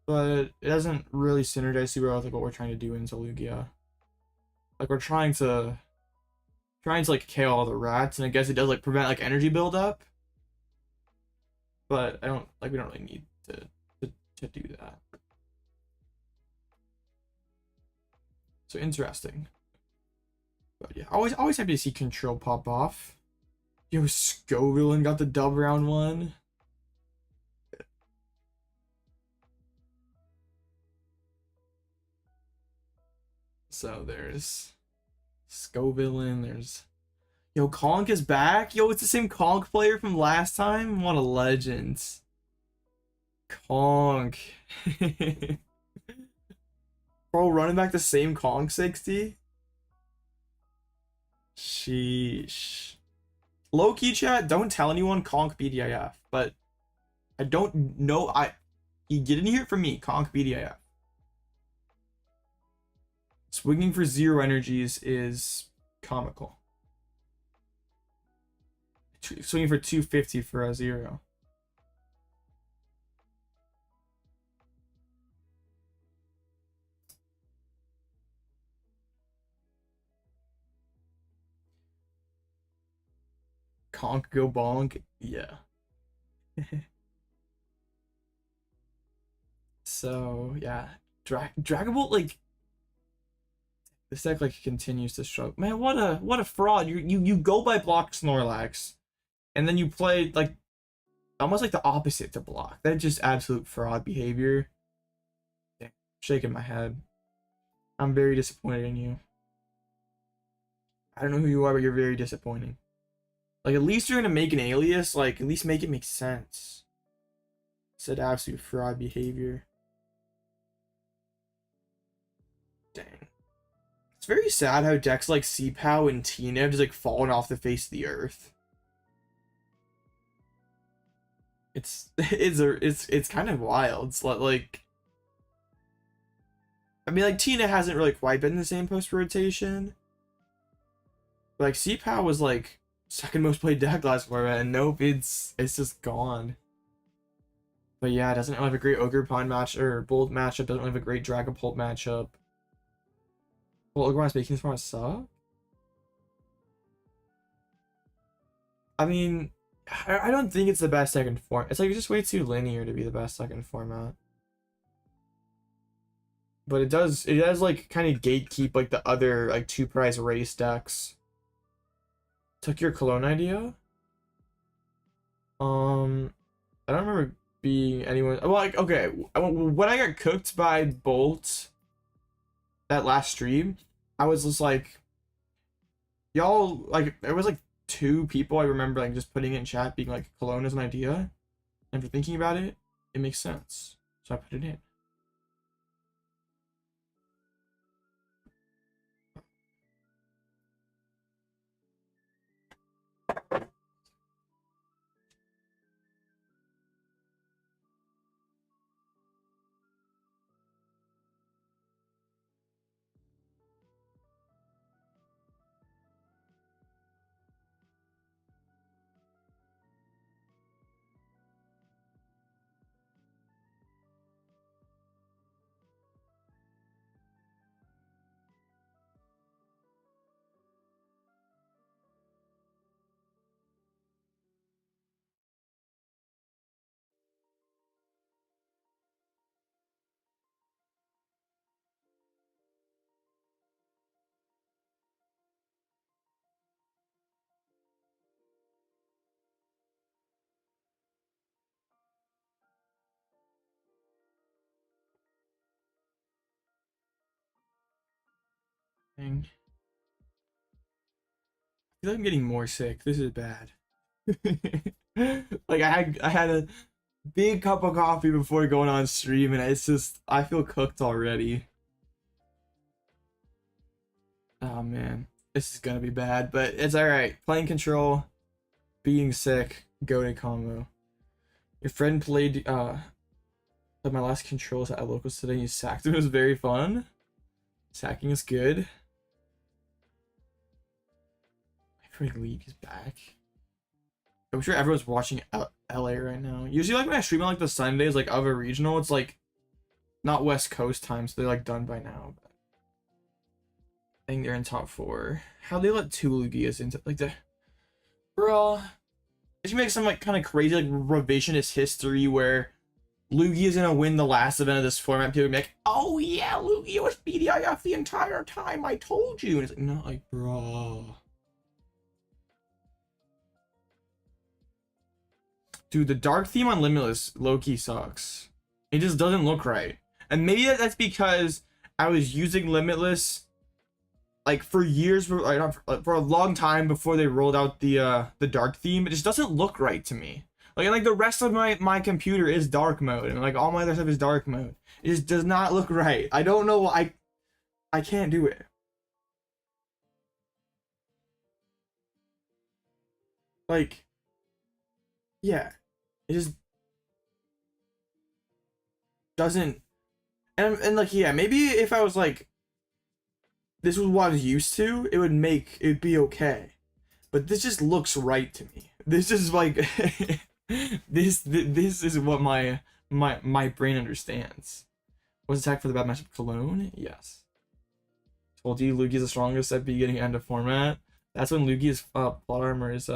but it doesn't really synergize super well with like what we're trying to do in Lugia. Like we're trying to like KO all the rats, and I guess it does like prevent like energy buildup. But we don't really need to do that. So interesting. But yeah, always happy to see Control pop off. Yo, Scovillain got the dub round 1. So there's Scovillain, there's... Yo, Conk is back? Yo, it's the same Conk player from last time? What a legend. Conk. Bro, running back the same Conk 60? Sheesh. Low-key chat, don't tell anyone Conk BDIF, but I don't know, you didn't hear it from me, Conk BDIF. Swinging for 0 energies is comical. Swinging for 250 for a 0. conk, go bonk. Yeah. So yeah, Dragon Ball, like, this deck like continues to struggle. Man, what a fraud! You go by block Snorlax, and then you play like almost like the opposite to block. That's just absolute fraud behavior. Damn, shaking my head. I'm very disappointed in you. I don't know who you are, but you're very disappointing. Like, at least you're gonna make an alias. Like, at least make it make sense. Said absolute fraud behavior. Dang. It's very sad how decks like C-Pow and Tina have just like fallen off the face of the earth. It's kind of wild. It's like, I mean, like, Tina hasn't really quite been the same post rotation. But like, C-Pow was like second most played deck last format, and nope, it's just gone. But yeah, it doesn't have a great Ogerpon match or Bolt matchup. Doesn't have a great Dragapult matchup. Well, Ogerpon's making this format suck. I mean, I don't think it's the best second form. It's like just way too linear to be the best second format. But it does like kind of gatekeep like the other like 2-prize race decks. Took your Cologne idea? I don't remember being anyone. Well, like, okay, when I got cooked by Bolt that last stream, I was just like, y'all, like, there was like 2 people I remember like just putting it in chat being like, Cologne is an idea, and for thinking about it, it makes sense, so I put it in. Dang. I feel like I'm getting more sick. This is bad. Like, I had a big cup of coffee before going on stream, and it's just, I feel cooked already. Oh man, this is gonna be bad, but it's alright. Playing control, being sick, goated combo. Your friend played my last controls at locals today. You sacked him. It was very fun. Sacking is good. My friend League is back. I'm sure everyone's watching LA right now. Usually, like, when I stream on like the Sundays, like, of a regional, it's like not West Coast time, so they're like done by now. But I think they're in top 4. How they let 2 Lugias into like the, bro? It should make some like kind of crazy like revisionist history where Lugia's gonna win the last event of this format. People be like, "Oh yeah, Lugia was BDIF the entire time. I told you." And it's like, no, like, bro. Dude, the dark theme on Limitless low-key sucks. It just doesn't look right. And maybe that's because I was using Limitless like for years, for a long time before they rolled out the dark theme. It just doesn't look right to me. Like, and like the rest of my computer is dark mode, and like all my other stuff is dark mode. It just does not look right. I don't know why I can't do it. Like, yeah. It just doesn't, and like, yeah, maybe if I was like, this was what I was used to, it'd be okay. But this just looks right to me. This is like this is what my brain understands. Was attack for the bad matchup Cologne? Yes. Told you Lugia's the strongest at beginning end of format. That's when Lugia's plot armor is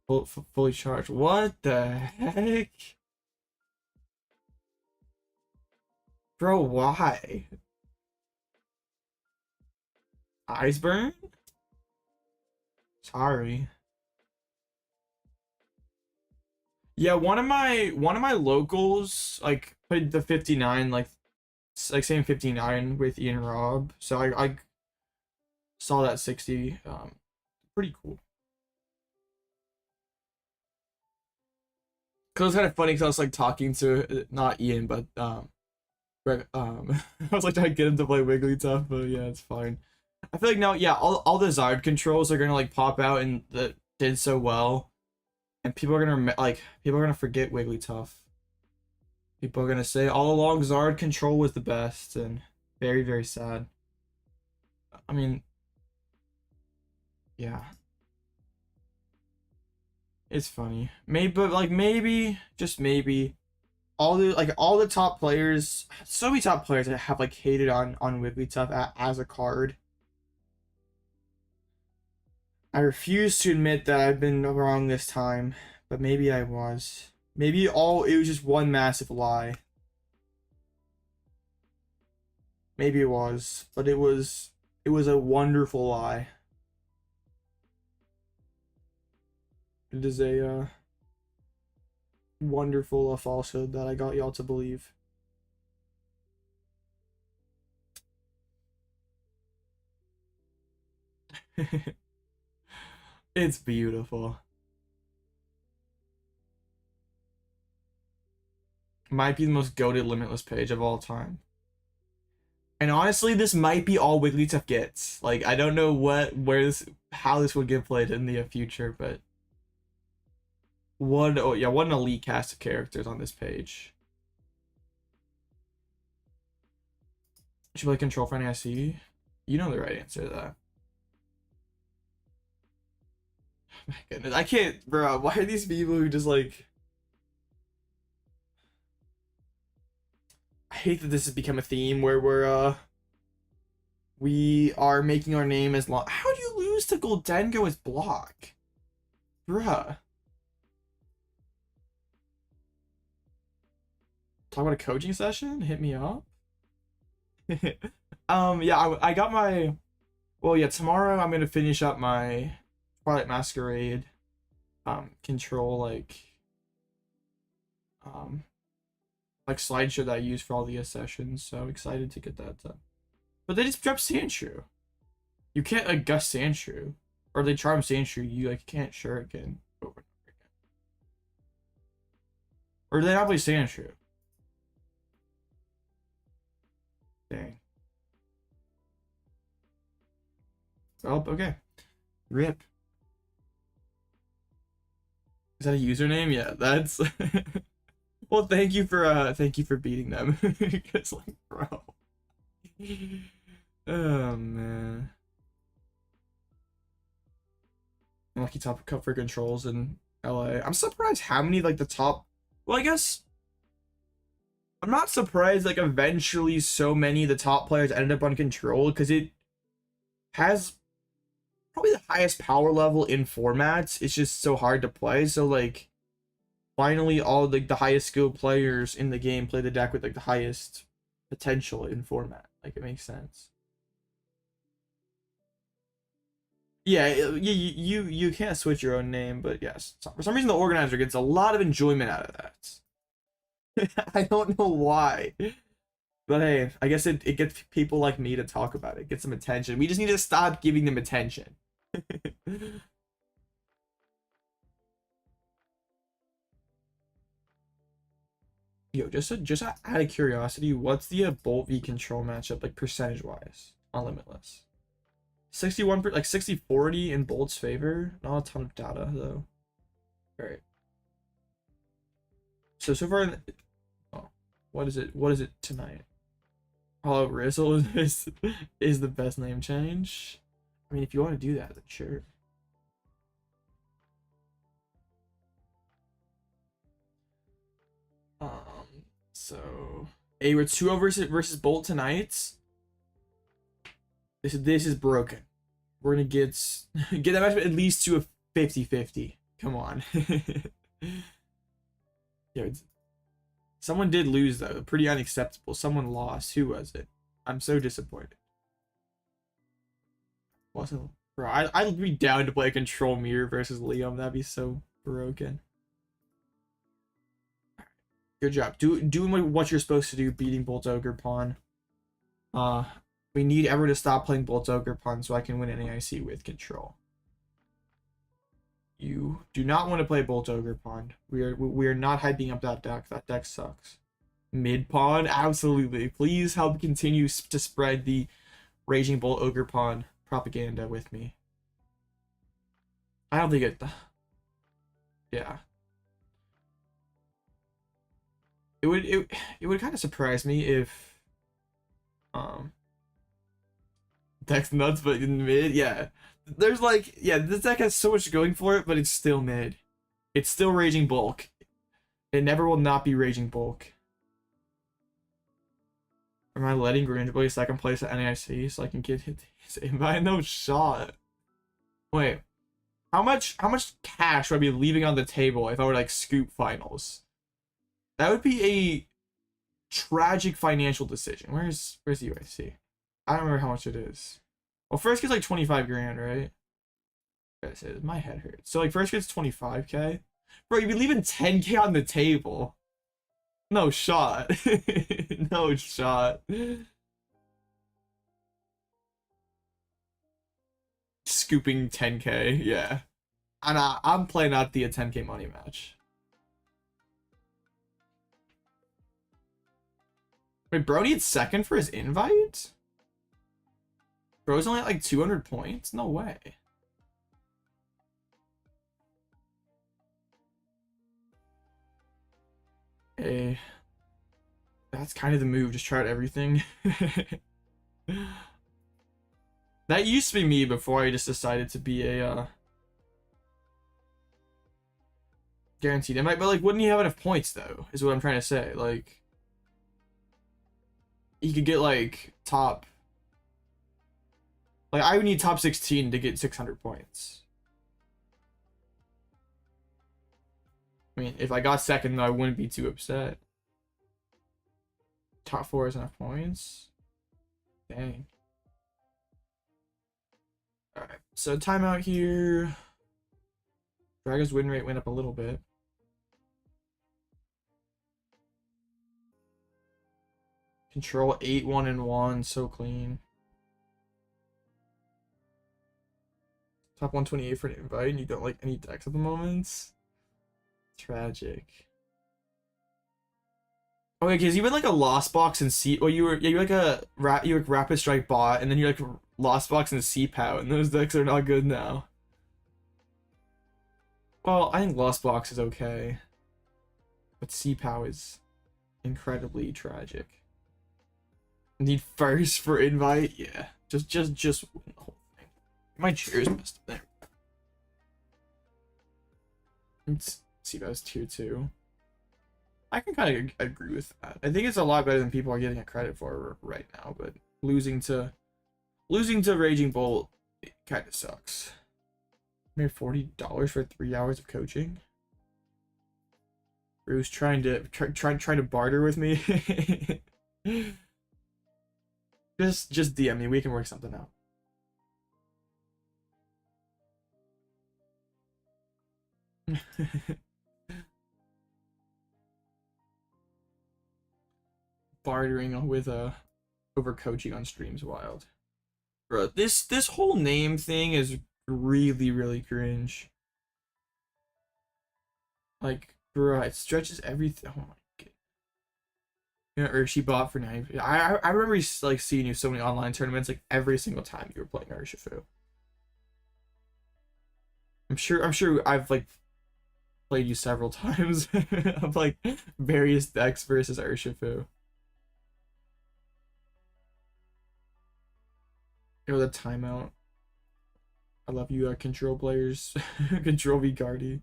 Fully charged. What the heck? Bro, why? Eyes burn? Sorry. Yeah, one of my locals like played the 59 like same 59 with Ian Robb. So I saw that 60. Pretty cool. Cause it was kind of funny because I was like talking to not Ian but I was like trying to get him to play Wigglytuff, but yeah, it's fine. I feel like now, yeah, all the Zard controls are gonna like pop out and that did so well, and people are gonna forget Wigglytuff. People are gonna say all along Zard control was the best, and very very sad. I mean, yeah, it's funny. Maybe, but like maybe just maybe all the top players, so many top players that have like hated on Wigglytuff as a card. I refuse to admit that I've been wrong this time, but maybe I was. Maybe it was just one massive lie. Maybe it was, but it was a wonderful lie. It is a wonderful falsehood that I got y'all to believe. It's beautiful. Might be the most goated Limitless page of all time. And honestly, this might be all Wigglytuff gets. Like, I don't know how this would get played in the future, but what an elite cast of characters on this page. Should play Control Friendly IC? You know the right answer to that. Oh my goodness, I can't, bro. Why are these people who just like? I hate that this has become a theme where we are making our name as long. How do you lose to Goldengo as block, bruh? Talk about a coaching session? Hit me up. Yeah, I got my. Well, yeah, tomorrow I'm gonna finish up my Twilight Masquerade control like slideshow that I use for all the sessions, so I'm excited to get that done. But they just dropped Sandshrew. You can't like gust Sandshrew, or they charm Sandshrew. You like can't Shuriken over and over again. Or do they not play Sandshrew? Dang. Oh, okay. RIP. Is that a username? Yeah, that's. Well, thank you for beating them. Because like, bro. Oh man. Lucky top cup for controls in LA. I'm surprised how many like the top. Well, I guess I'm not surprised like eventually so many of the top players ended up on control because it has probably the highest power level in formats. It's just so hard to play. So like finally all like the highest skilled players in the game play the deck with like the highest potential in format. Like it makes sense. Yeah, you can't switch your own name, but yes, for some reason the organizer gets a lot of enjoyment out of that. I don't know why. But hey, I guess it gets people like me to talk about it, get some attention. We just need to stop giving them attention. Yo, just out of curiosity, what's the Bolt V control matchup like percentage wise on Limitless? 61 like 60-40 in Bolt's favor. Not a ton of data though. All right. So far, oh, what is it tonight? Oh, Rizzle is the best name change. I mean, if you want to do that, then sure. So A2 versus Bolt tonight. This is broken. We're gonna get that match at least to a 50-50. Come on. Yeah, someone did lose though. Pretty unacceptable. Someone lost. Who was it? I'm so disappointed. Wasn't bro? I'd be down to play Control Mirror versus Liam. That'd be so broken. Good job. Doing what you're supposed to do, beating Bolt Ogerpon. We need everyone to stop playing Bolt Ogerpon so I can win NAIC with Control. You do not want to play Bolt Ogerpon. We are not hyping up that deck. That deck sucks. Mid pawn, absolutely. Please help continue to spread the Raging Bolt Ogerpon propaganda with me. I don't think it. Yeah. It would kind of surprise me if deck's nuts, but in mid, yeah. There's like, yeah, this deck has so much going for it, but it's still mid. It's still Raging Bulk. It never will not be Raging Bulk. Am I letting Greninja play second place at NAIC so I can get his invite? No shot. Wait, how much cash would I be leaving on the table if I were like scoop finals? That would be a tragic financial decision. Where's the UIC? I don't remember how much it is. Well, first kid's like 25 grand, right? My head hurts. So like first kid's 25k. Bro, you'd be leaving 10k on the table. No shot. No shot. Scooping 10k, yeah. And I'm playing out the 10k money match. Wait, bro needs second for his invite? Bro's only at like 200 points? No way. Hey, that's kind of the move. Just try out everything. That used to be me before I just decided to be a guaranteed invite. But like, wouldn't he have enough points though? Is what I'm trying to say. Like, he could get like top. Like, I would need top 16 to get 600 points. I mean, if I got second, though, I wouldn't be too upset. Top 4 is enough points. Dang. Alright, so timeout here. Dragon's win rate went up a little bit. Control 8-1-1, so clean. Top 128 for an invite, and you don't like any decks at the moment. Tragic. Okay, because you went like a Lost Box and C. Well, you're like a Rapid Strike bot, and then you're like Lost Box and C-Pow, and those decks are not good now. Well, I think Lost Box is okay, but C-Pow is incredibly tragic. Need first for invite, yeah. Just win the whole thing. My chair's messed up there. Let's see, that was tier 2. I can kind of agree with that. I think it's a lot better than people are getting it credit for right now, but losing to Raging Bolt, it kind of sucks. Made $40 for 3 hours of coaching. Bruce trying to barter with me. just DM me. We can work something out. Bartering with over coaching on streams wild. Bro, this whole name thing is really cringe. Like, bro, it stretches everything. Oh my god. You know, Urshi bought for 9. I remember like seeing you so many online tournaments, like every single time you were playing Urshifu. I'm sure I've like played you several times of like various decks versus Urshifu. You know, the timeout. I love you, control players. Control V Guardy.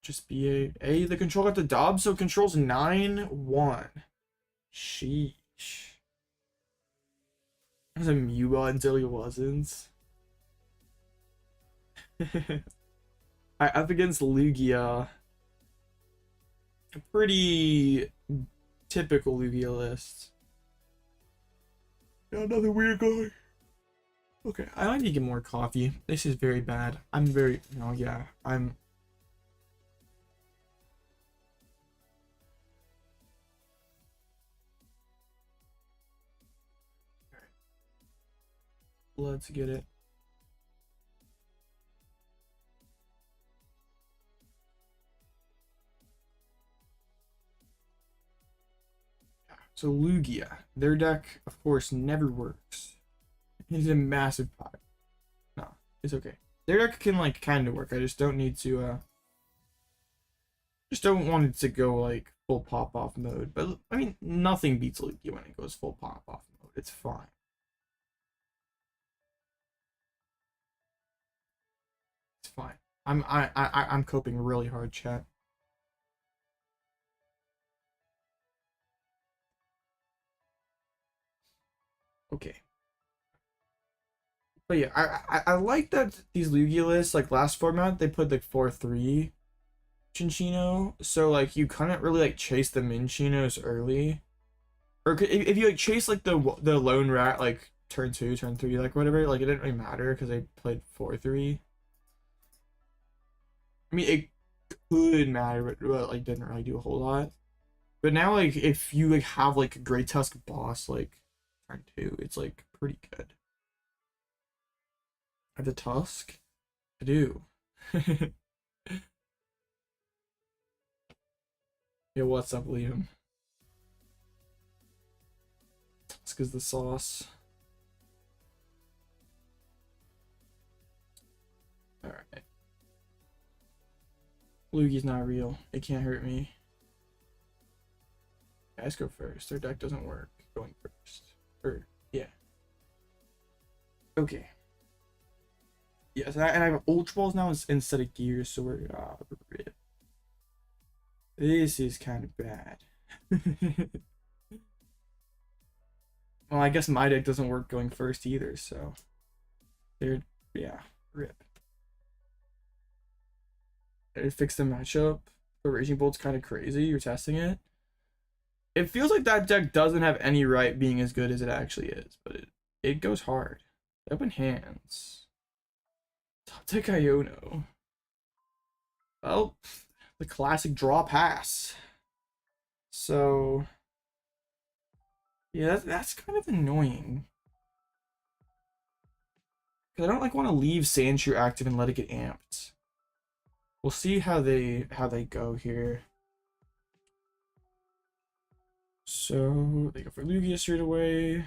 Just be a the control got the dob, so control's 9-1. Sheesh. I was a Mewbot until he wasn't. Up against Lugia. A pretty typical Lugia list. Got another weird guy. Okay, I need to get more coffee. This is very bad. I'm very... Oh, yeah. I'm... Let's get it. So Lugia, their deck, of course, never works. It's a massive pot. No, it's okay. Their deck can, like, kind of work. I just don't need to, just don't want it to go, like, full pop-off mode. But, I mean, nothing beats Lugia when it goes full pop-off mode. It's fine. It's fine. I'm coping really hard, chat. Okay. But yeah, I like that these Lugia lists, like last format, they put like 4-3 Chinchino, so like you couldn't really like chase the Minchinos early, or if you like chase like the lone rat like turn 2, turn 3, like whatever, like it didn't really matter because they played 4-3. I mean, it could matter, but like didn't really do a whole lot. But now like if you like have like a Great Tusk boss like turn 2, it's like pretty good. I have the Tusk? I do. Yeah, what's up, Liam? Tusk is the sauce. Alright. Lugi's not real. It can't hurt me. Guys go first. Their deck doesn't work going first. Or, yeah. Okay. Yes, and I have Ultra Balls now instead of Gears, so we're rip. This is kind of bad. Well, I guess my deck doesn't work going first either, so they're, yeah, rip. It fixed the matchup. The Raging Bolt's kind of crazy. You're testing it. It feels like that deck doesn't have any right being as good as it actually is, but it goes hard. Open hands. Top deck Iono. Well, the classic draw pass. So yeah, that's kind of annoying. Cause I don't like want to leave Sandshrew active and let it get amped. We'll see how they go here. So they go for Lugia straight away.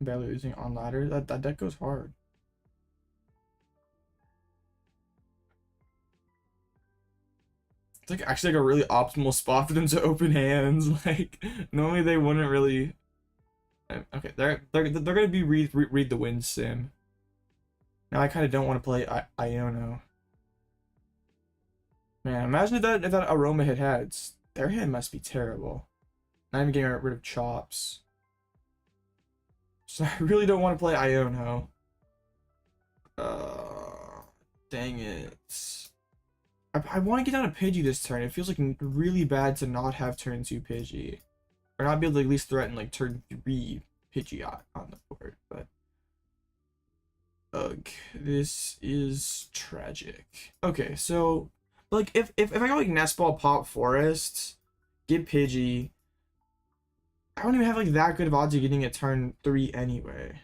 Barely losing on ladder. That deck goes hard. It's like actually like a really optimal spot for them to open hands. Like normally they wouldn't really. Okay, they're gonna be read the wind sim. Now I kind of don't want to play Iono. Man, imagine if that Aroma hit heads. Their hand must be terrible. Not even getting rid of chops. So I really don't want to play Iono. Dang it. I want to get down a Pidgey this turn. It feels like really bad to not have turn 2 Pidgey. Or not be able to at least threaten like turn 3 Pidgey on the board. But ugh, this is tragic. Okay, so like if I go like Nest Ball, Pop Forest, get Pidgey, I don't even have like that good of odds of getting it turn 3 anyway.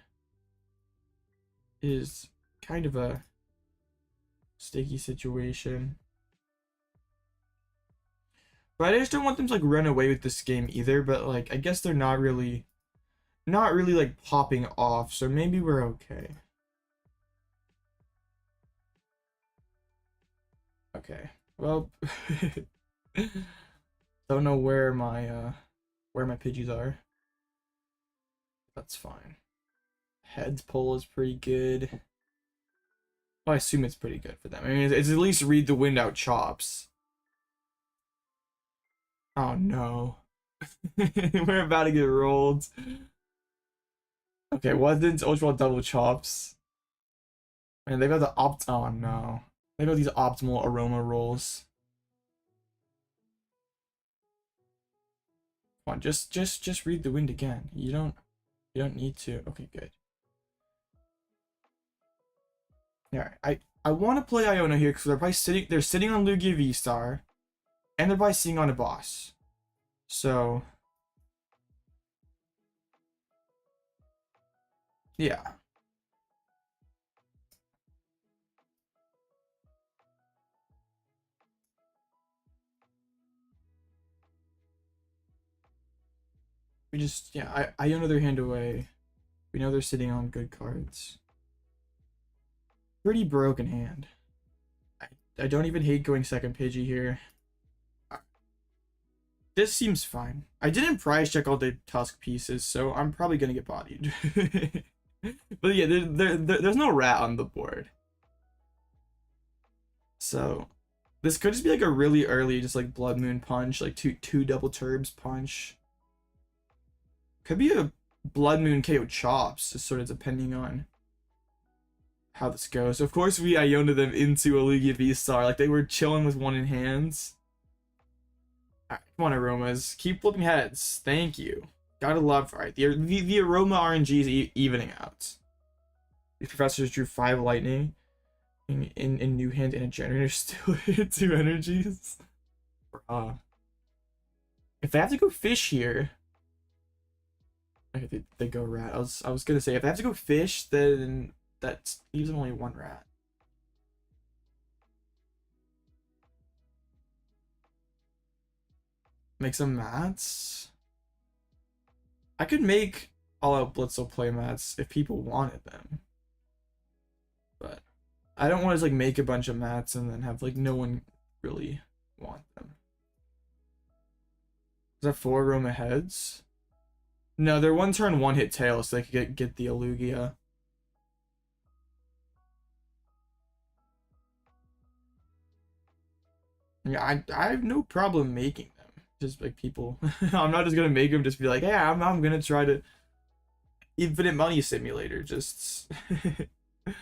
It is kind of a sticky situation. But I just don't want them to like run away with this game either, but like I guess they're not really like popping off, so maybe we're okay. Okay. Well, don't know where my Pidgeys are. That's fine. Heads pull is pretty good. Well, I assume it's pretty good for them. I mean, it's at least read the wind out chops. Oh no. We're about to get rolled. Okay, wasn't Ultra Ball double chops? Man, they got the oh no. They got these optimal aroma rolls. Come on, just read the wind again. You don't need to. Okay, good. Alright, I want to play Iono here because they're sitting on Lugia V Star, and they're probably sitting on a boss. So yeah. We just I know their hand away. We know they're sitting on good cards. Pretty broken hand. I don't even hate going second Pidgey here. This seems fine. I didn't prize check all the Tusk pieces, so I'm probably gonna get bodied. But yeah, there's no rat on the board. So this could just be like a really early, just like Bloodmoon punch, like two double turbs punch. Could be a Bloodmoon KO chops, just sort of depending on how this goes. Of course, we Iono them into a Lugia V-Star, like they were chilling with one in hands. Alright, come on, Aromas. Keep flipping heads. Thank you. Gotta love, right? The Aroma RNG is evening out. These professors drew 5 lightning in new hand and a generator still hit 2 energies. If they have to go fish here. Okay, they go rat. I was gonna say if they have to go fish, then that leaves them only 1 rat. Make some mats. I could make Alloutblitzle play mats if people wanted them, but I don't want to like make a bunch of mats and then have like no one really want them. Is that 4 Roma heads? No, they're 1 turn 1 hit tail, so they could get the Lugia. Yeah, I have no problem making them. Just like people, I'm not just gonna make them just be like, yeah, I'm gonna try to infinite money simulator. Just all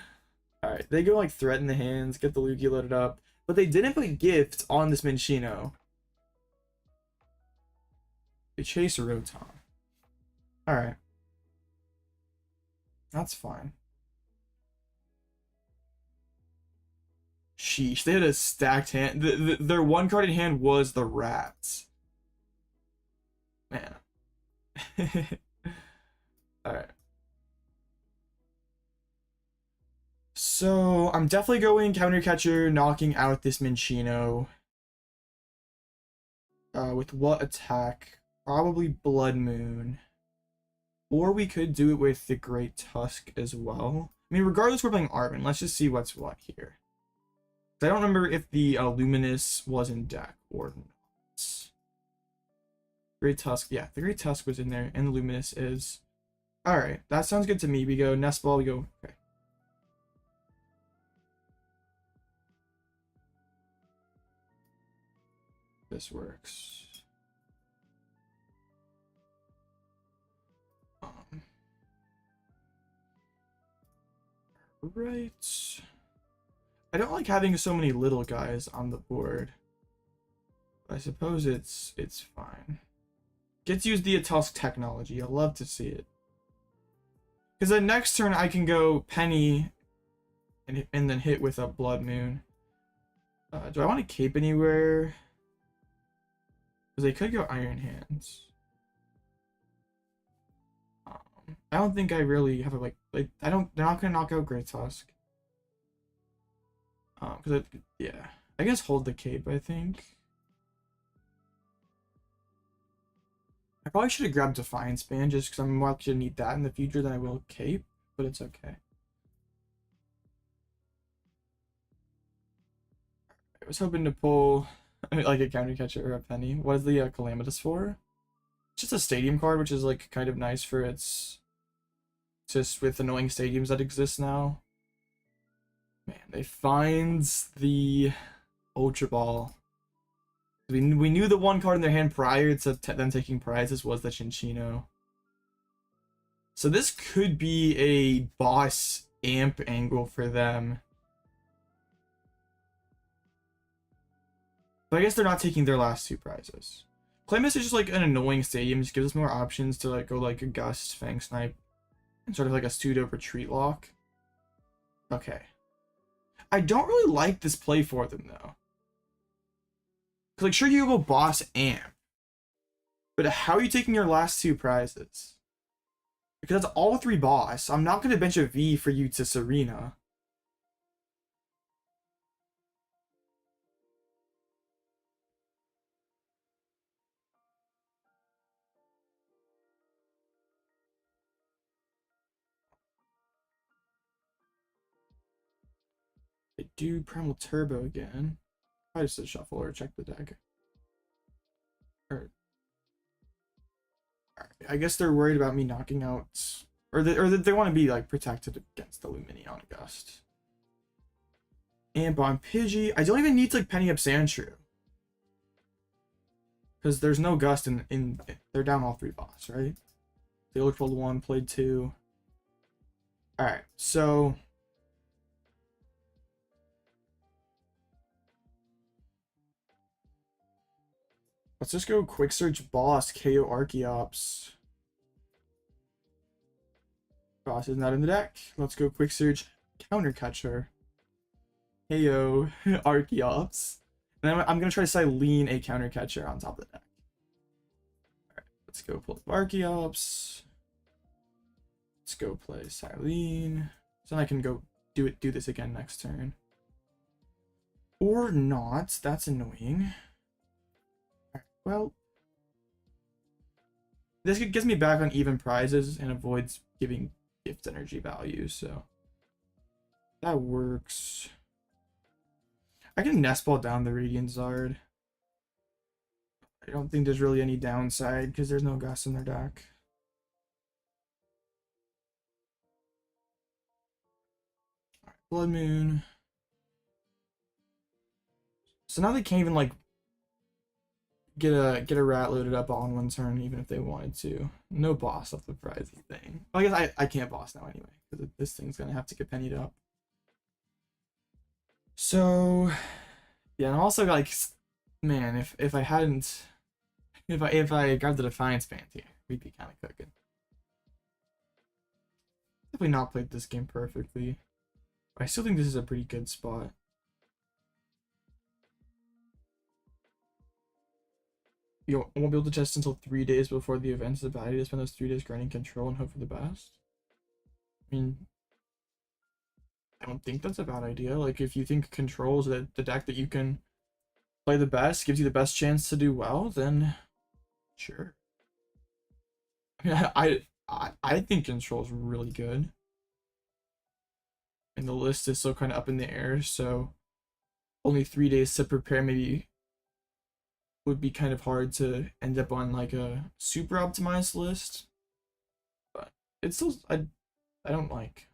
right. They go like threaten the hands, get the Lugia loaded up, but they didn't put gift on this Minccino. They chase a Rotom. All right, that's fine. Sheesh, they had a stacked hand. Their 1 card in hand was the rats. Man. Alright. So, I'm definitely going counter catcher, knocking out this Minccino. With what attack? Probably Bloodmoon. Or we could do it with the Great Tusk as well. I mean, regardless, we're playing Arven. Let's just see what's what here. I don't remember if the Luminous was in deck or not. Great Tusk, yeah, the Great Tusk was in there, and the Luminous is. Alright, that sounds good to me. We go Nest Ball, we go, okay. This works. Right. I don't like having so many little guys on the board. I suppose it's fine. Gets used the Tusk technology. I love to see it. Because then next turn I can go Penny and then hit with a Bloodmoon. Do I want to cape anywhere? Because they could go Iron Hands. I don't think I really have a like I don't. They're not gonna knock out Great Tusk. Because yeah, I guess hold the cape. I think I probably should have grabbed Defiance Band just because I'm more likely to need that in the future than I will cape, but it's okay. I was hoping to pull like a counter catcher or a penny. What is the Calamitous for? It's just a stadium card, which is like kind of nice for its. Just with annoying stadiums that exist now. Man, they find the Ultra Ball. We knew the one card in their hand prior to them taking prizes was the Chinchino. So this could be a boss amp angle for them. But I guess they're not taking their last 2 prizes. Claymus is just like an annoying stadium. Just gives us more options to like go like a Gust, Fang Snipe, and sort of like a pseudo retreat lock. Okay. I don't really like this play for them though. Cause like sure you go boss amp, but how are you taking your last 2 prizes? Because that's all 3 boss. I'm not gonna bench a V for you to Serena. I do Primal Turbo again. I just shuffle or check the deck. Or I guess they're worried about me knocking out, or they want to be like protected against the Lumineon Gust. Amp on Pidgey. I don't even need to like penny up Sandshrew, because there's no Gust in they're down all 3 boss, right? They looked for 1, played 2. All right, so let's just go Quick Search Boss, KO Archeops. Boss is not in the deck. Let's go Quick Search Counter Catcher. KO Archeops. And then I'm going to try to Cyllene a Counter Catcher on top of the deck. Alright, let's go pull the Archeops. Let's go play Cyllene. So then I can go do this again next turn. Or not. That's annoying. Well, this gets me back on even prizes and avoids giving gift energy value, so that works. I can nest ball down the Radiant Zard. I don't think there's really any downside because there's no Gust in their deck. All right, Bloodmoon. So now they can't even like get a rat loaded up all in 1 turn, even if they wanted to. No boss off the prizes thing. Well, I guess I can't boss now anyway, because this thing's gonna have to get pennied up. So yeah, and also like, man, if I hadn't, if I grabbed the Defiance Band here, we'd be kind of cooking. Definitely not played this game perfectly, but I still think this is a pretty good spot. You won't be able to test until 3 days before the event. It's a bad idea to spend those 3 days grinding control and hope for the best. I mean, I don't think that's a bad idea. Like, if you think control is the deck that you can play the best, gives you the best chance to do well, then sure. I mean, I think control is really good. And the list is still kind of up in the air, so only 3 days to prepare maybe would be kind of hard to end up on like a super optimized list, but it's still I don't like.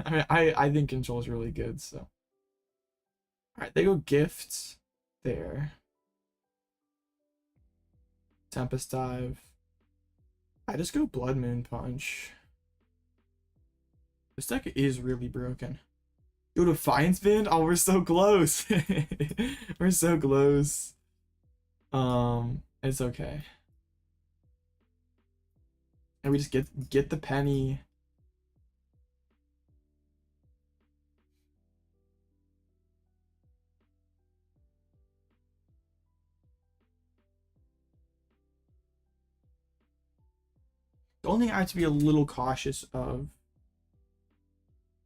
I mean, I think control is really good. So all right, they go gifts there. Tempest Dive. I just go Bloodmoon Punch. This deck is really broken. Yo, Defiance Band. Oh, we're so close. We're so close. It's okay. And we just get the penny. The only thing I have to be a little cautious of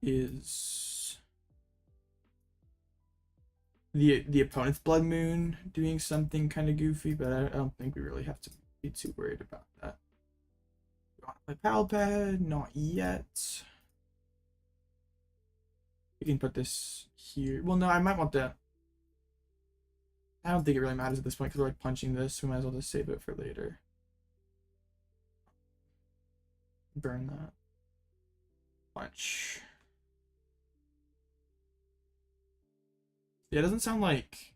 is the opponent's Bloodmoon doing something kind of goofy, but I don't think we really have to be too worried about that. My Pal Pad, not yet. We can put this here. Well, no, I might want that. I don't think it really matters at this point because we're like punching this. We might as well just save it for later. Burn that. Punch. Yeah, it doesn't sound like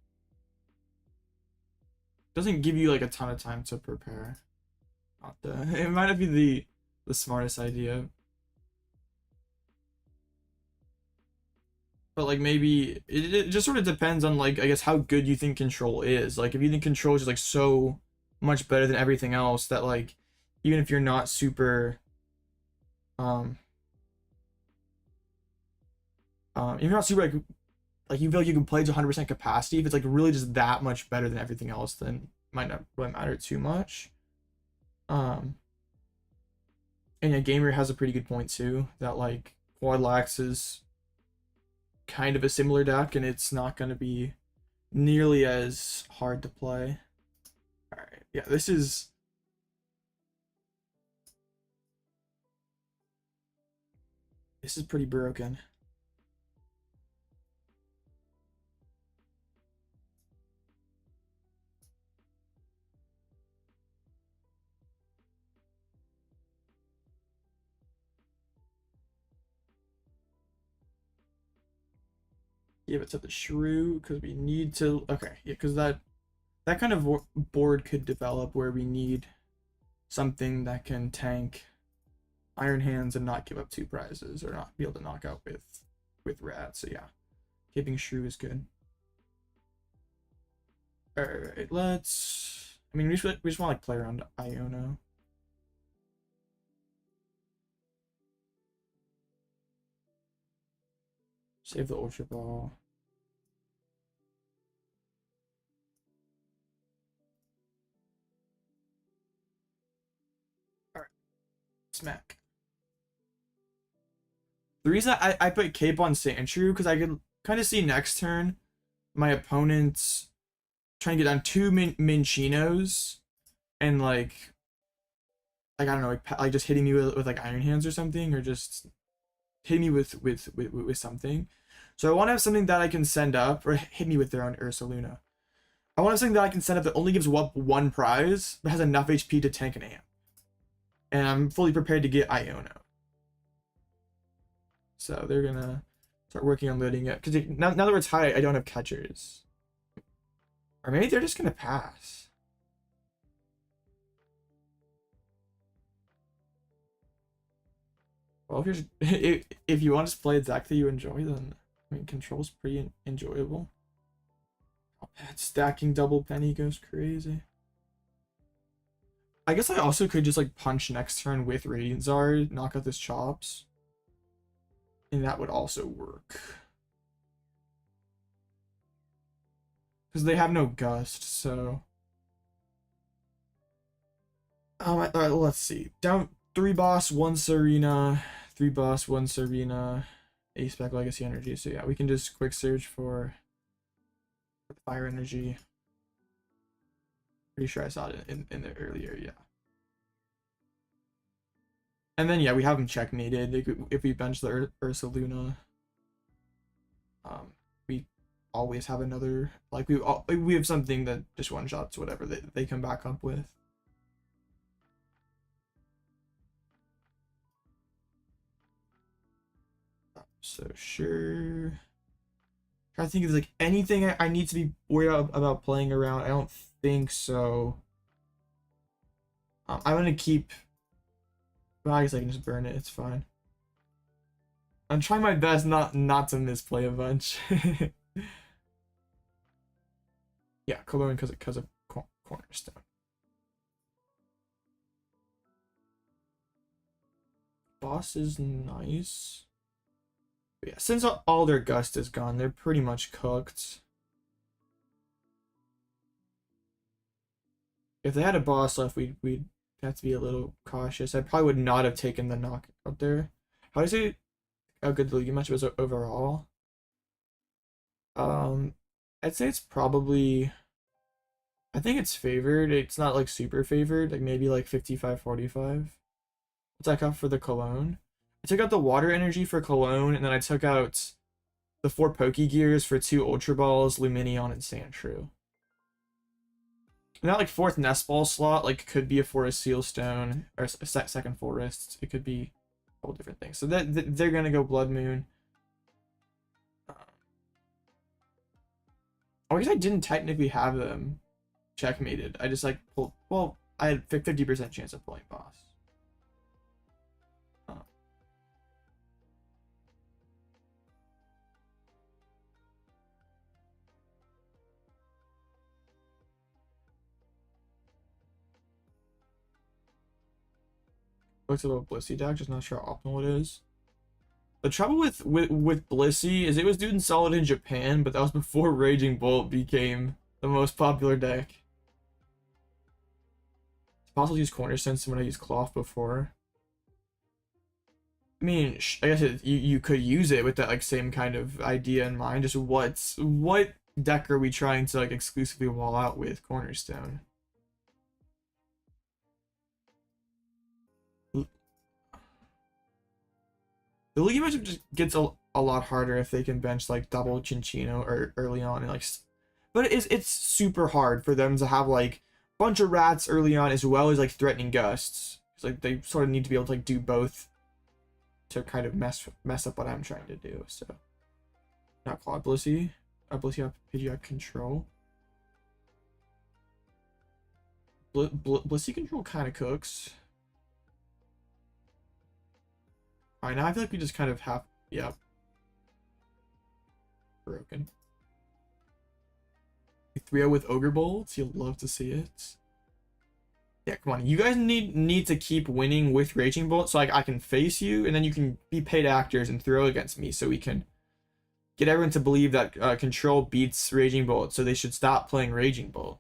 doesn't give you like a ton of time to prepare. Not the it might not be the smartest idea. But like maybe it just sort of depends on like I guess how good you think control is. Like if you think control is like so much better than everything else that like even if you're not super if you're not super like you feel like you can play to 100% capacity, if it's like really just that much better than everything else, then it might not really matter too much. And yeah, Gamer has a pretty good point too, that like Quadlax is kind of a similar deck and it's not going to be nearly as hard to play. All right, yeah, this is pretty broken. Give it to the Shrew because we need to. Okay, yeah, because that kind of board could develop where we need something that can tank Iron Hands and not give up 2 prizes or not be able to knock out with Rat. So yeah, keeping Shrew is good. All right, let's. I mean, we just want to like play around Iono. Save the Ultra Ball. Alright. Smack. The reason I put Cape on Sandshrew because I could kind of see next turn my opponent's trying to get down 2 Minchinos and like I don't know, like just hitting me with like Iron Hands or something, or just hitting me with something. So I want to have something that I can send up, or hit me with their own Ursaluna. I want to have something that I can send up that only gives up 1 prize, but has enough HP to tank an amp. And I'm fully prepared to get Iono. So they're gonna start working on loading it. Because now that we're tied, I don't have catchers. Or maybe they're just gonna pass. Well, if you want to play a deck that you enjoy, then I mean, control's pretty enjoyable. Oh, that stacking double penny goes crazy. I guess I also could just like punch next turn with Radiant Zard, knock out this Chops, and that would also work. Because they have no Gust, so. Alright, let's see. Down 3 boss, 1 Serena, 3 boss, 1 Serena, A-Spec Legacy Energy. So yeah, we can just quick search for Fire Energy. Pretty sure I saw it in there earlier, yeah. And then yeah, we have him checkmated. If we bench the Ursaluna, we always have another, like we have something that just one shots whatever they come back up with. So sure. Trying to think of like anything I need to be worried about playing around. I don't think so. I'm gonna keep. Well, I guess I can just burn it. It's fine. I'm trying my best not to misplay a bunch. Yeah, Cologne because of Cornerstone. Boss is nice. But yeah, since all their Gust is gone, they're pretty much cooked. If they had a boss left, we'd have to be a little cautious. I probably would not have taken the knockout there. How do I say how good the league match was overall? I'd say it's probably. I think it's favored. It's not like super favored, like maybe like 55-45. What's that got for the Cologne? I took out the water energy for Cologne, and then I took out the 4 Pokegears for 2 Ultra Balls, Lumineon, and Sandshrew. And that like 4th Nest Ball slot like could be a Forest Sealstone or a second Forest. It could be a couple different things. So they're gonna go Bloodmoon. I guess I didn't technically have them checkmated. I just like pulled. Well, I had 50% chance of pulling boss. Looks about Blissey deck, just not sure how optimal it is. The trouble with Blissey is it was doing solid in Japan, but that was before Raging Bolt became the most popular deck. It's possible to use Cornerstone when I used Cloth before. I mean, I guess you could use it with that like same kind of idea in mind. Just what deck are we trying to like exclusively wall out with Cornerstone? The league matchup just gets a lot harder if they can bench like double Chinchino or early on and like, but it's super hard for them to have like a bunch of rats early on as well as like threatening gusts. It's like they sort of need to be able to like do both to kind of mess up what I'm trying to do. So not Claude Blissey. Blissey have Pidgeot control. Blissey control kind of cooks. Alright, now I feel like we just kind of have, yeah. Broken. 3-0 with Ogre Bolts, you'll love to see it. Yeah, come on. You guys need to keep winning with Raging Bolt so like I can face you, and then you can be paid actors and throw against me so we can get everyone to believe that Control beats Raging Bolt, so they should stop playing Raging Bolt.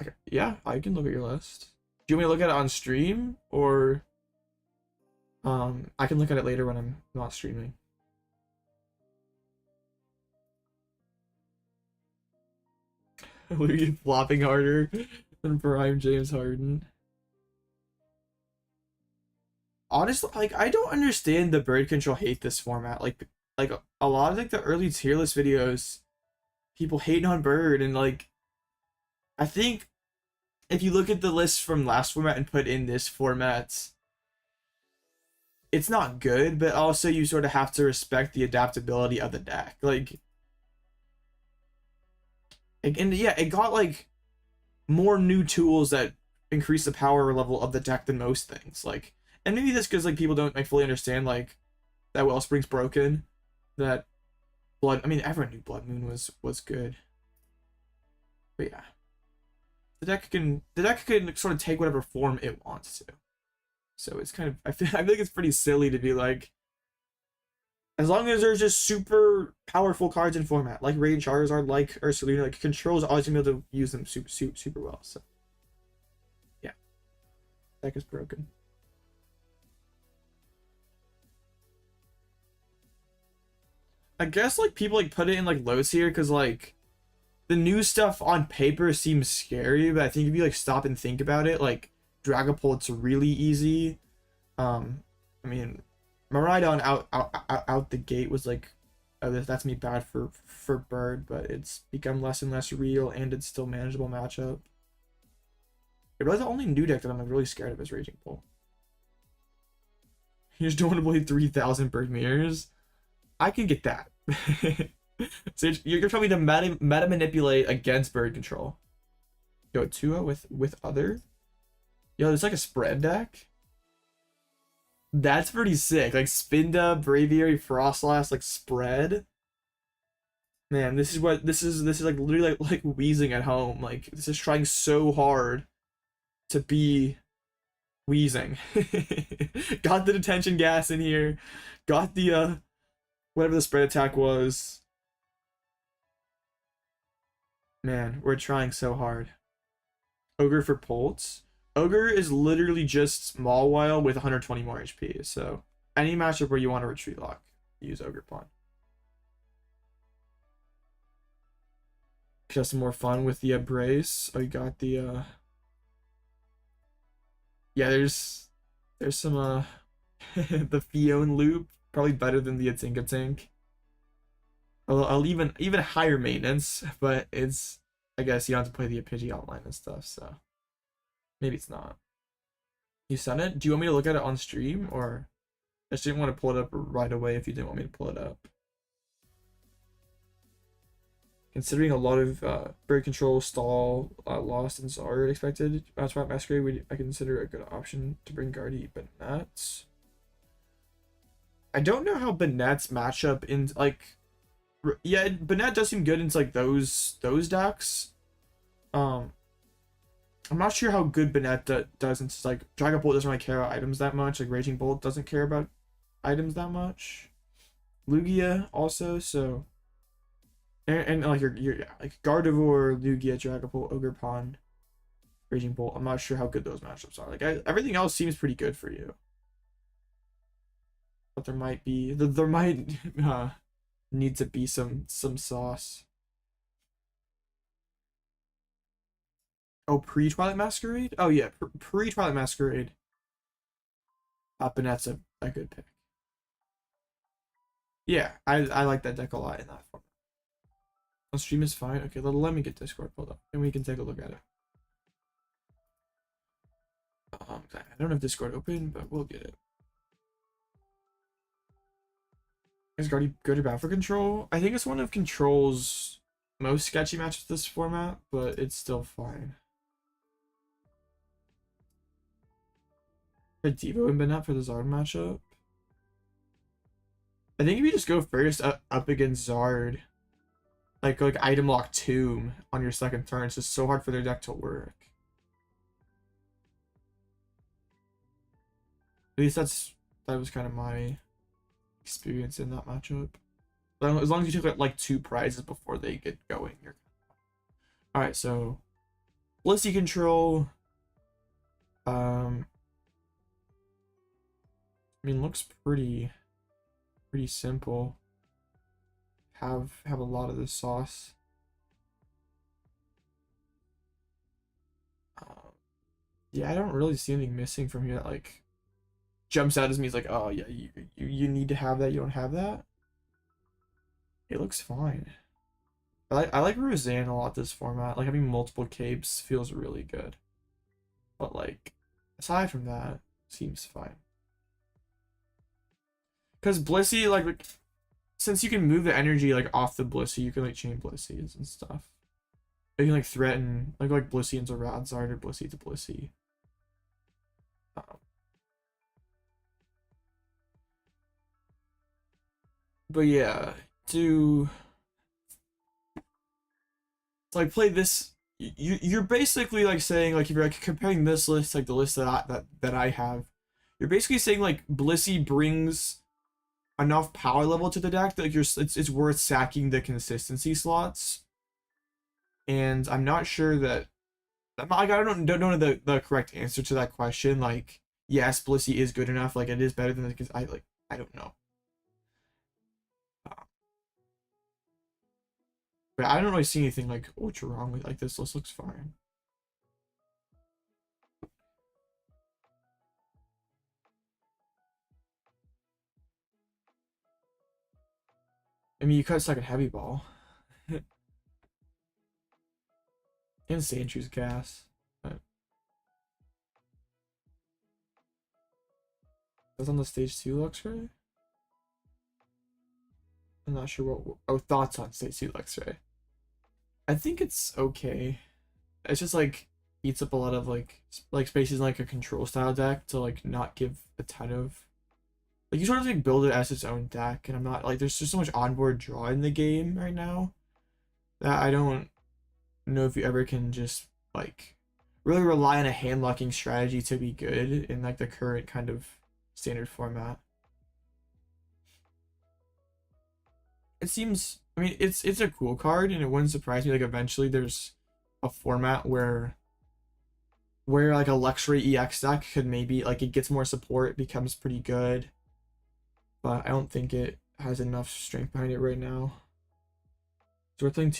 Okay, yeah, I can look at your list. Do you want me to look at it on stream, or I can look at it later when I'm not streaming? Louis flopping harder than Prime James Harden. Honestly, like I don't understand the bird control hate this format. Like a lot of like the early tier list videos, people hating on bird, and like I think if you look at the list from last format and put in this format, it's not good, but also you sort of have to respect the adaptability of the deck. Like, and yeah, it got like more new tools that increase the power level of the deck than most things. Like, and maybe this because like people don't like fully understand like that Wellspring's broken, that I mean everyone knew Bloodmoon was good, but yeah. The deck can sort of take whatever form it wants to. So it's kind of I feel like it's pretty silly to be like, as long as there's just super powerful cards in format, like Raid Charizard, like Ursaluna, like Control's always gonna be able to use them super well. So yeah. Deck is broken. I guess like people like put it in like low tier because like the new stuff on paper seems scary, but I think if you like stop and think about it, like Dragapult's really easy. I mean, Miraidon out the gate was like, oh, that's me bad for bird, but it's become less and less real, and it's still manageable matchup. It was the only new deck that I'm like, really scared of is Raging Bolt. You just don't want to play 3,000 bird mirrors. I can get that. So you're telling me to meta manipulate against bird control. Yo, 2-0 with other. Yo, it's like a spread deck. That's pretty sick. Like Spinda, Braviary, Frostlass, like spread. Man, this is like literally like wheezing at home. Like this is trying so hard to be wheezing. Got the detention gas in here. Got the whatever the spread attack was. Man, we're trying so hard. Ogre for Pulse. Ogre is literally just Mawile with 120 more HP, so any matchup where you want to retreat lock, use Ogerpon. Just some more fun with the Brace. Oh, you got the yeah, there's some the Fion loop, probably better than the Tinkatank. I'll even higher maintenance, but it's, I guess you don't have to play the Pidgey online and stuff, so maybe it's not. You sent it? Do you want me to look at it on stream, or I just didn't want to pull it up right away if you didn't want me to pull it up? considering a lot of bird control, stall, lost, and Zard expected. That's why Masquerade I consider a good option to bring Guardy, but Nats. I don't know how Banette's matchup in like, yeah, Banette does seem good into like those decks. I'm not sure how good Banette does into like Dragon Bolt doesn't really care about items that much. Like Raging Bolt doesn't care about items that much. Lugia also, so and like your yeah, like Gardevoir, Lugia, Dragapult, Ogerpon, Raging Bolt. I'm not sure how good those matchups are. Like everything else seems pretty good for you, but there might need to be some sauce. Oh, pre-Twilight Masquerade? Oh yeah, pre-Twilight Masquerade. Banette's a good pick. Yeah, I like that deck a lot in that form. The stream is fine. Okay, let me get Discord pulled up and we can take a look at it. I don't have Discord open, but we'll get it. Is Guardy good or bad for Control? I think it's one of Control's most sketchy matches this format, but it's still fine. For Devo and Banette for the Zard matchup. I think if you just go first up against Zard, like item lock Tomb on your second turn, it's just so hard for their deck to work. At least that was kind of my experience in that matchup. But as long as you took like 2 prizes before they get going, you're all right. So Blissey control. I mean, looks pretty simple. Have a lot of the sauce. Yeah, I don't really see anything missing from here that like jumps out as me. It's like, oh yeah, you need to have that. You don't have that. It looks fine. I like Roseanne a lot this format. Like having multiple capes feels really good. But like aside from that, seems fine. Because Blissey, like since you can move the energy like off the Blissey, you can like chain Blissey's and stuff. You can like threaten like Blissey into Radzard or Blissey to Blissey. But yeah, to like play this, you're basically like saying like if you're like comparing this list like the list that I have, you're basically saying like Blissey brings enough power level to the deck that it's worth sacking the consistency slots. And I'm not sure that I don't know the correct answer to that question. Like, yes, Blissey is good enough. Like, it is better than because I don't know. But I don't really see anything like ultra wrong with like this list looks fine. I mean, you cut second heavy ball. And Sandshrews gas. But that's on the stage 2 Luxray? I'm not sure what. Oh, thoughts on stage 2 Luxray. I think it's okay. It's just like eats up a lot of like spaces in like a control style deck to like not give a ton of like you sort of like build it as its own deck, and I'm not like there's just so much onboard draw in the game right now that I don't know if you ever can just like really rely on a hand locking strategy to be good in like the current kind of standard format. It seems, I mean, it's a cool card, and it wouldn't surprise me like eventually there's a format where like a Luxray EX deck could maybe like it gets more support, it becomes pretty good, but I don't think it has enough strength behind it right now. So we're playing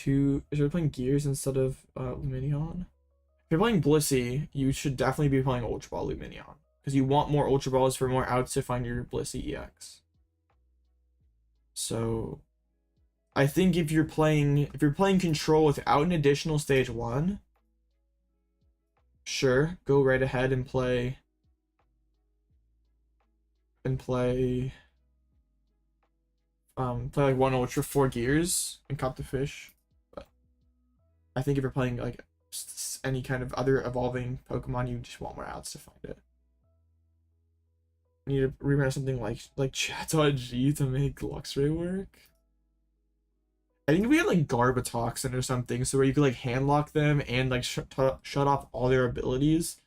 playing Gears instead of Lumineon. If you're playing Blissey, you should definitely be playing Ultra Ball Lumineon because you want more Ultra Balls for more outs to find your Blissey EX. So I think if you're playing Control without an additional stage 1, sure, go right ahead and play like 1 Ultra 4 Gears and cop the fish. But I think if you're playing like any kind of other evolving Pokemon, you just want more outs to find it. You need to remember something like Chat.g to make Luxray work. I think we had like Garbatoxin or something, so where you could like handlock them and like shut off all their abilities.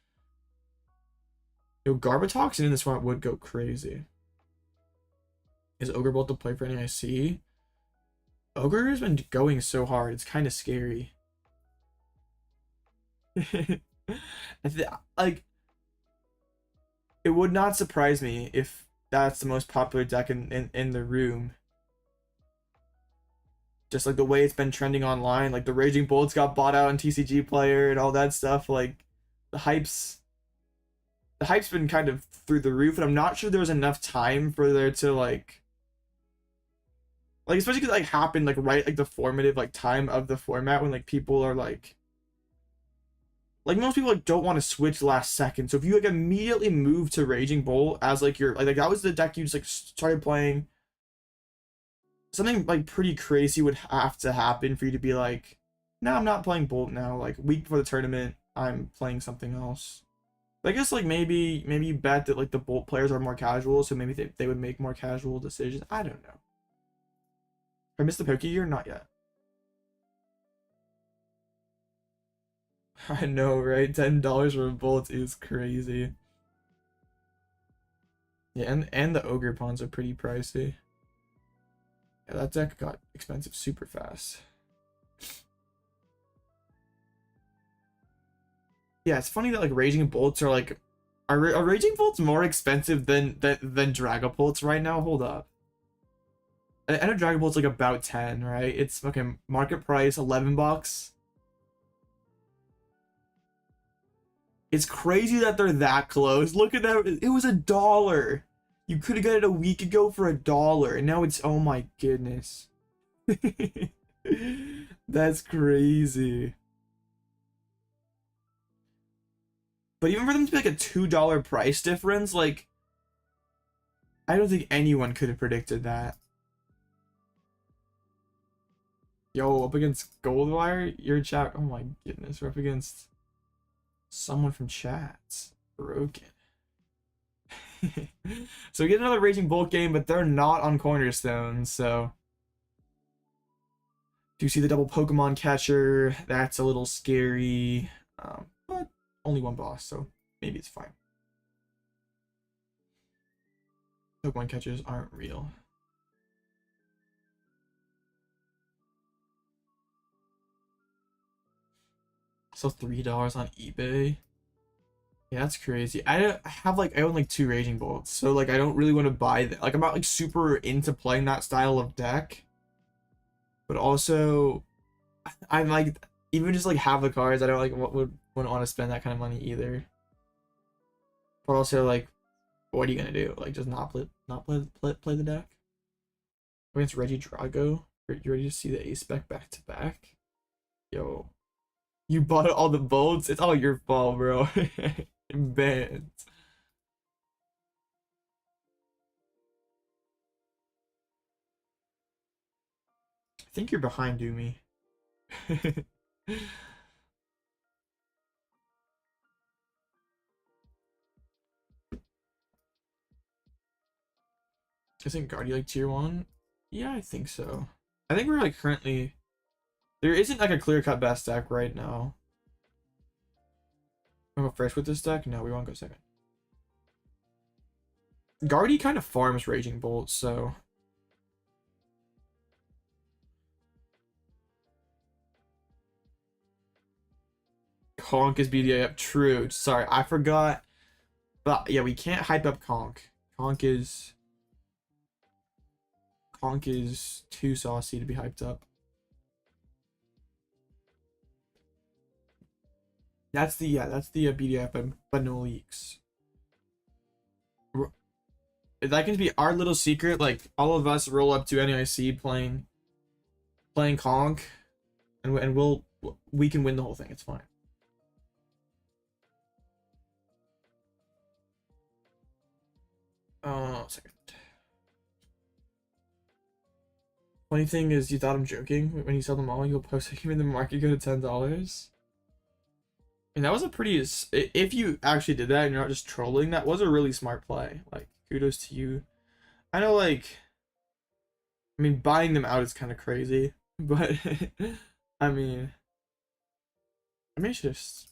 Yo, Garbatoxin in this one would go crazy. Is Ogerbolt to play for any IC? Ogre has been going so hard, it's kind of scary. Like, it would not surprise me if that's the most popular deck in the room. Just like the way it's been trending online, like the Raging Bolts got bought out in TCG Player and all that stuff. Like the hype's been kind of through the roof, and I'm not sure there was enough time for there to like especially because like happened like right like the formative like time of the format when like people are like most people like don't want to switch last second. So if you like immediately move to Raging Bolt as like your like that was the deck you just like started playing, something like pretty crazy would have to happen for you to be like, no, I'm not playing Bolt now. Like week before the tournament, I'm playing something else. But I guess like maybe you bet that like the Bolt players are more casual, so maybe they would make more casual decisions. I don't know. I missed the Poke year? Not yet. I know, right? $10 for a Bolt is crazy. Yeah, and the Ogerpons are pretty pricey. Yeah, that deck got expensive super fast. Yeah, it's funny that like Raging Bolts are like are Raging Bolts more expensive than Dragapults right now? Hold up. I know Dragapult's like about 10, right? It's fucking market price 11 bucks. It's crazy that they're that close. Look at that. It was $1. You could have got it a week ago for $1, and now it's, oh my goodness. That's crazy. But even for them to be like a $2 price difference, like, I don't think anyone could have predicted that. Yo, up against Goldwire, your chat. Oh my goodness, we're up against someone from chat. Broken. So we get another Raging Bolt game, but they're not on Cornerstone, so. Do you see the double Pokemon catcher? That's a little scary. But only one boss, so maybe it's fine. Pokemon catchers aren't real. So $3 on eBay. Yeah, that's crazy. I own like 2 Raging Bolts, so like I don't really want to buy that. Like I'm not like super into playing that style of deck. But also I'm like even just like have the cards, I don't like wouldn't want to spend that kind of money either. But also like what are you gonna do? Like just not play the deck? Against Reggie Drago? You ready to see the ace spec back to back? Yo. You bought all the bolts? It's all your fault, bro. Banned. I think you're behind Doomy. Isn't Guardy like tier 1? Yeah, I think so. I think we're like currently there isn't like a clear-cut best deck right now. Want to go first with this deck? No, we want to go second. Guardy kind of farms Raging Bolt, so Conk is BDA up. True. Sorry, I forgot. But yeah, we can't hype up Conk. Conk is too saucy to be hyped up. That's the BDF, but no leaks. That can be our little secret. Like all of us roll up to NIC playing Conk, and we can win the whole thing. It's fine. Second. Funny thing is, you thought I'm joking when you sell them all. You'll post it in the market go to $10. And that was a pretty. If you actually did that and you're not just trolling, that was a really smart play. Like, kudos to you. I know, like, I mean, buying them out is kind of crazy, but I mean, it's just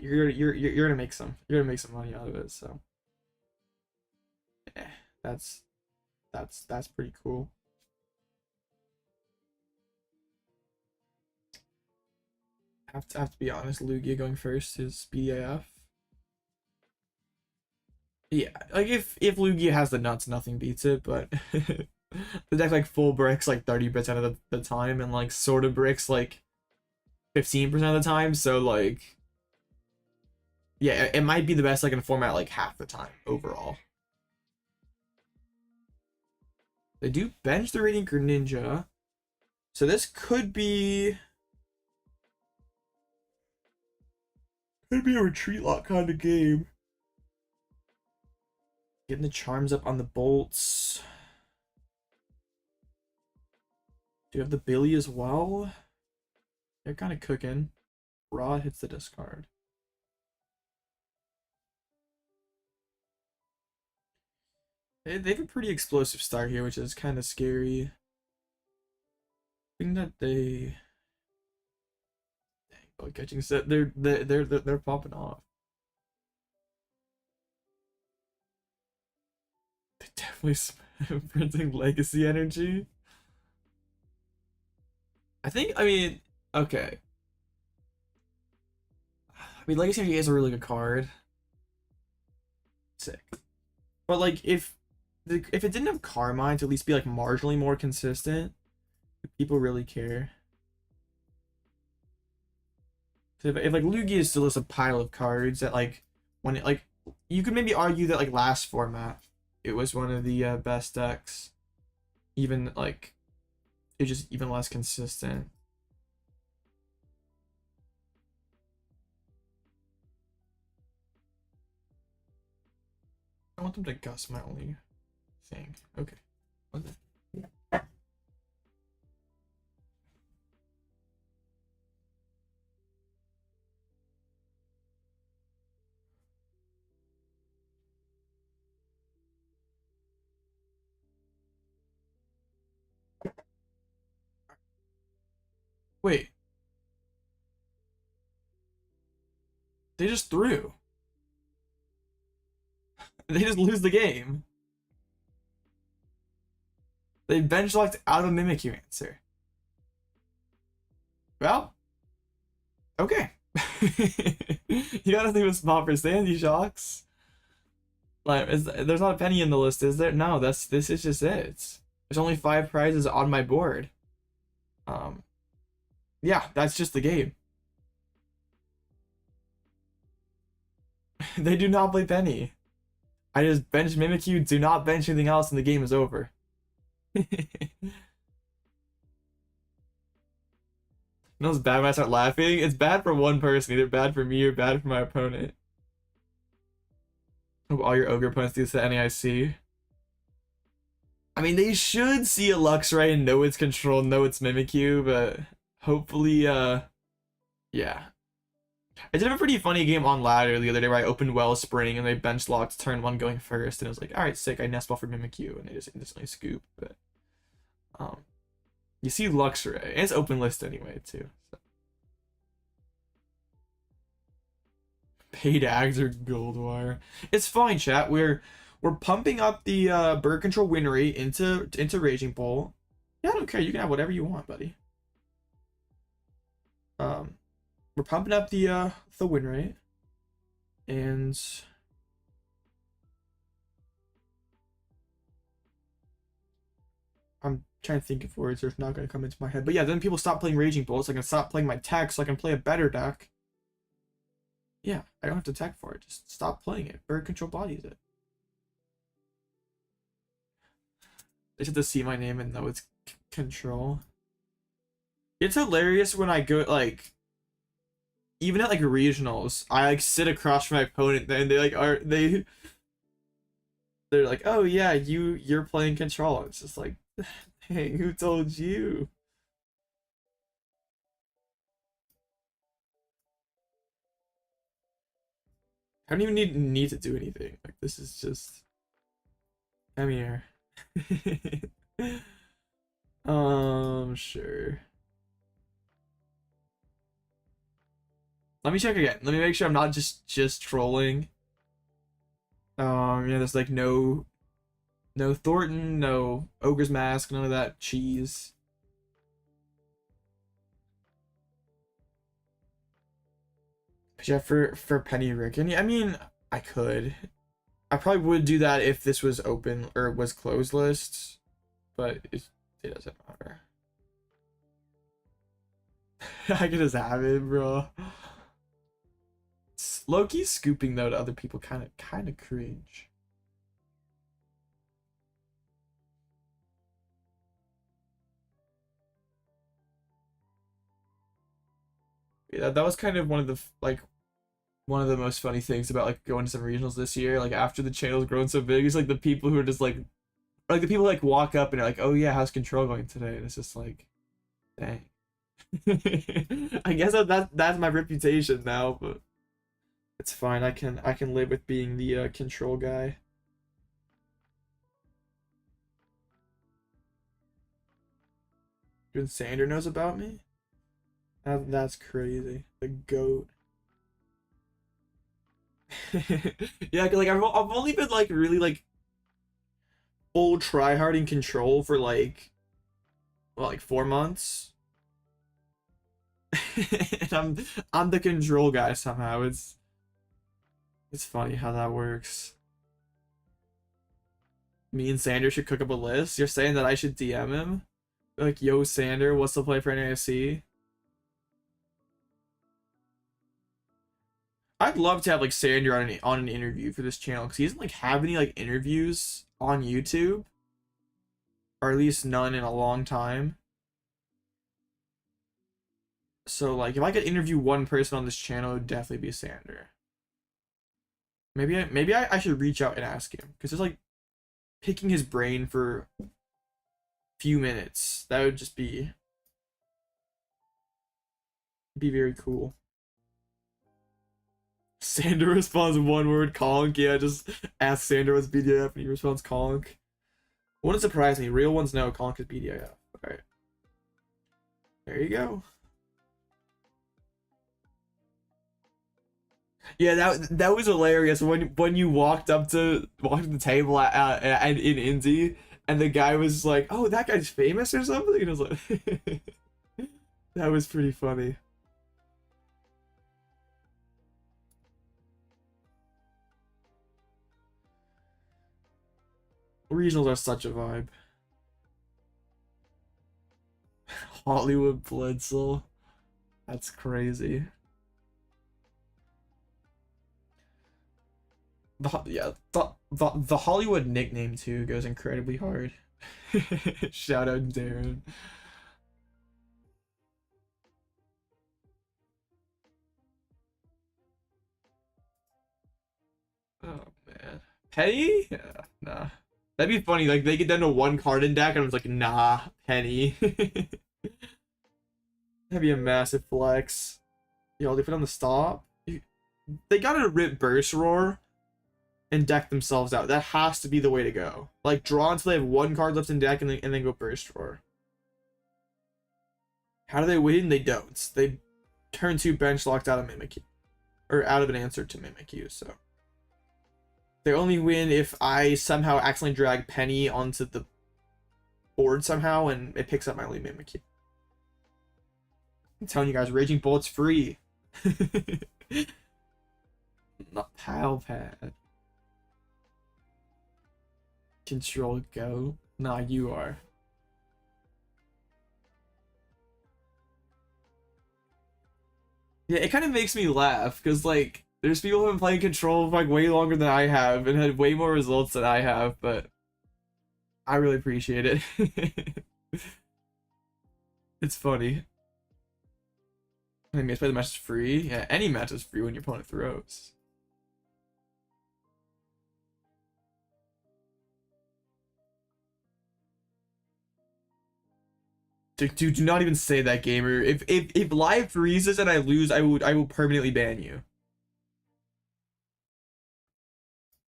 you're gonna make some money out of it. So, yeah, that's pretty cool. Have to be honest, Lugia going first is BAF. Yeah, like if Lugia has the nuts, nothing beats it, but the deck like full bricks like 30% of the time, and like sort of bricks like 15% of the time, so like yeah, it might be the best like in format like half the time overall. They do bench the Radiant Greninja, so this could be a retreat lock kind of game. Getting the charms up on the bolts. Do you have the Billy as well? They're kind of cooking. Raw hits the discard. They have a pretty explosive start here, which is kind of scary. I think that they catching set. They're popping off. They definitely printing legacy energy. I mean, okay. I mean, legacy energy is a really good card. Sick. But like, if it didn't have Carmine to at least be like marginally more consistent, people really care. If like Lugia is still just a pile of cards that like when it like you could maybe argue that like last format it was one of the best decks, even like it's just even less consistent. I want them to gust my only thing. Okay. Okay. Wait. They just threw. They just lose the game. They bench locked out of Mimikyu answer. Well, okay. You gotta think of a spot for Sandy Shocks. Like, there's not a penny in the list, is there? No, this is just it. There's only 5 prizes on my board. Yeah, that's just the game. They do not play penny. I just bench Mimikyu, do not bench anything else, and the game is over. You know it's bad when I start laughing? It's bad for one person, either bad for me or bad for my opponent. Hope all your ogre opponents do the NAIC. I mean, they should see a Luxray and know its control, know its Mimikyu, but hopefully, yeah. I did have a pretty funny game on ladder the other day where I opened Wellspring and they bench locked turn 1 going first, and it was like, alright, sick, I nest ball for Mimikyu, and they just instantly scoop, but you see Luxray, and it's open list anyway too. So. Paid ags or gold wire. It's fine, chat. We're pumping up the bird control win rate into Raging Bolt. Yeah, I don't care. You can have whatever you want, buddy. We're pumping up the win rate, and I'm trying to think of words that are not going to come into my head. But yeah, then people stop playing Raging Bolt, so I can stop playing my tech, so I can play a better deck. Yeah, I don't have to tech for it. Just stop playing it. Bird control bodies it. They just have to see my name and know it's control. It's hilarious when I go like, even at like regionals, I like sit across from my opponent and they like they're like, oh yeah, you're playing control. It's just like Hey, who told you? I don't even need to do anything. Like this is just come here. Sure. Let me check again. Let me make sure I'm not just trolling. Yeah, there's like no Thornton, no Ogre's Mask, none of that cheese. But yeah, for Penny Ricken, yeah, I mean, I could. I probably would do that if this was open or was closed lists, but it doesn't matter. I could just have it, bro. Low-key scooping though to other people kind of cringe. Yeah, that was kind of one of the one of the most funny things about like going to some regionals this year. Like after the channel's grown so big, it's like the people who are just like the people like walk up and are like, "Oh yeah, how's Control going today?" And it's just like, dang. I guess that's my reputation now, but it's fine. I can live with being the Control guy. Even Sander knows about me. That's crazy. The goat. Yeah, like I've only been like really like full tryharding Control for like well, like 4 months. And I'm the Control guy somehow. It's funny how that works. Me and Sander should cook up a list. You're saying that I should DM him? Like, yo, Sander, what's the play for NASC? I'd love to have like Sander on an interview for this channel because he doesn't like have any like interviews on YouTube, or at least none in a long time. So like, if I could interview one person on this channel, it would definitely be Sander. Maybe I should reach out and ask him because it's like picking his brain for a few minutes. That would just be very cool. Sander responds one word, conk. Yeah, just ask Sander what's BDF and he responds conk. Wouldn't surprise me. Real ones know conk is BDF. Alright. There you go. Yeah, that was hilarious when you walked to the table at in Indy and the guy was like, "Oh, that guy's famous or something," and I was like, that was pretty funny. Regionals are such a vibe. Hollywood Blitzle, that's crazy. The Hollywood nickname too goes incredibly hard. Shout out Darren. Oh man, Penny? Yeah, nah. That'd be funny. Like they get down to one card in deck, and I was like, nah, Penny. That'd be a massive flex. Yo, they put on the stop. They gotta rip Burst Roar and deck themselves out. That has to be the way to go. Like draw until they have one card left in deck and then go Burst Roar. How do they win? They don't. They turn 2 bench locked out of Mimikyu. Or out of an answer to Mimikyu, so. They only win if I somehow accidentally drag Penny onto the board somehow and it picks up my lead Mimikyu. I'm telling you guys, Raging Bullet's free. Not Pal Pad. Control go. Nah, you are. Yeah, it kind of makes me laugh because like there's people who have been playing Control for like way longer than I have and had way more results than I have, but I really appreciate it. It's funny. I mean, play the match is free. Yeah, any match is free when your opponent throws. Dude, do not even say that, gamer. If live freezes and I lose, I will permanently ban you.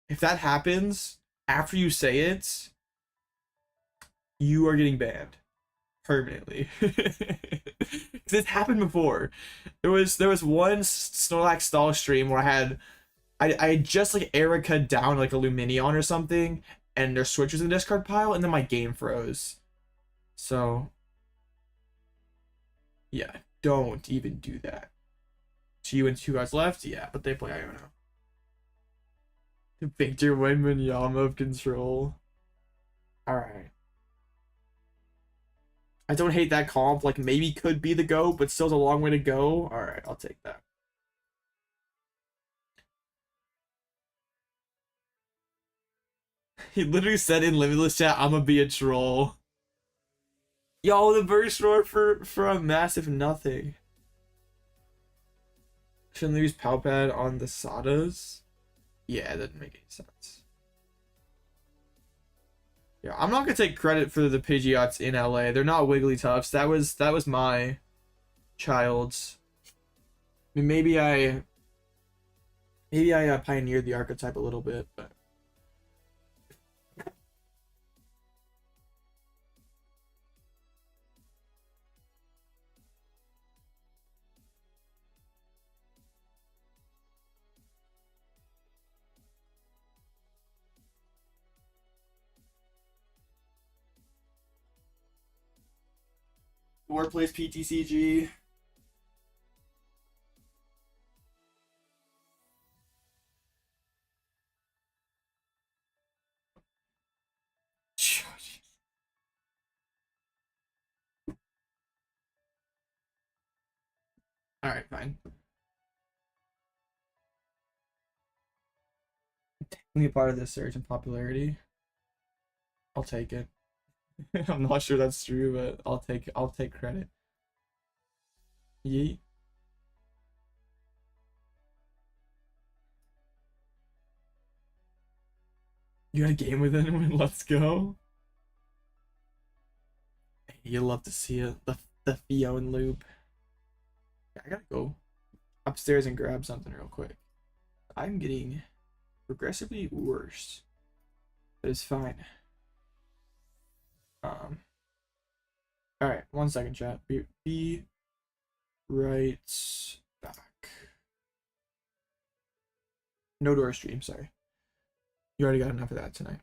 If that happens after you say it, you are getting banned permanently. Because it's happened before. There was one Snorlax stall stream where I just like Erica down like a Lumineon or something, and their switch was in the discard pile, and then my game froze. So yeah, don't even do that. So you and 2 guys left, yeah, but they play Iono. Victor Wembanyama of control. Alright. I don't hate that comp. Like, maybe could be the GOAT, but still's a long way to go. Alright, I'll take that. He literally said in Limitless chat, I'm gonna be a troll. Yo, the burst roar for a massive nothing. Shouldn't they use Palpad on the Sadas? Yeah, it doesn't make any sense. Yeah, I'm not gonna take credit for the Pidgeots in LA. They're not Wigglytuffs. That was my child's. I mean, maybe I pioneered the archetype a little bit, but Workplace PTCG. All right, fine. Be a part of this surge in popularity. I'll take it. I'm not sure that's true, but I'll take credit. Yeet. You got a game with anyone? Let's go. You love to see it. The Fion loop. Yeah, I gotta go upstairs and grab something real quick. I'm getting progressively worse, but it's fine. All right, 1 second, chat. Be right back. No door stream, sorry. You already got enough of that tonight.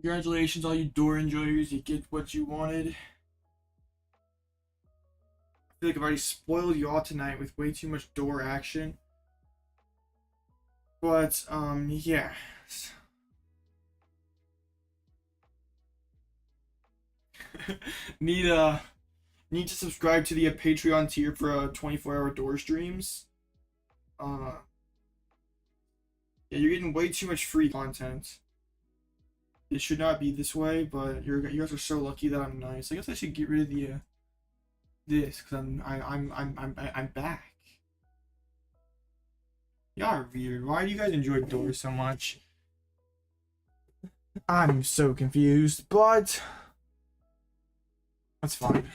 Congratulations, all you door enjoyers. You get what you wanted. I feel like I've already spoiled you all tonight with way too much door action. But, yeah. Need to subscribe to the Patreon tier for 24-hour door streams. Yeah, you're getting way too much free content. It should not be this way, but you guys are so lucky that I'm nice. I guess I should get rid of the this because I'm back. Y'all are weird. Why do you guys enjoy doors so much? I'm so confused, but that's fine.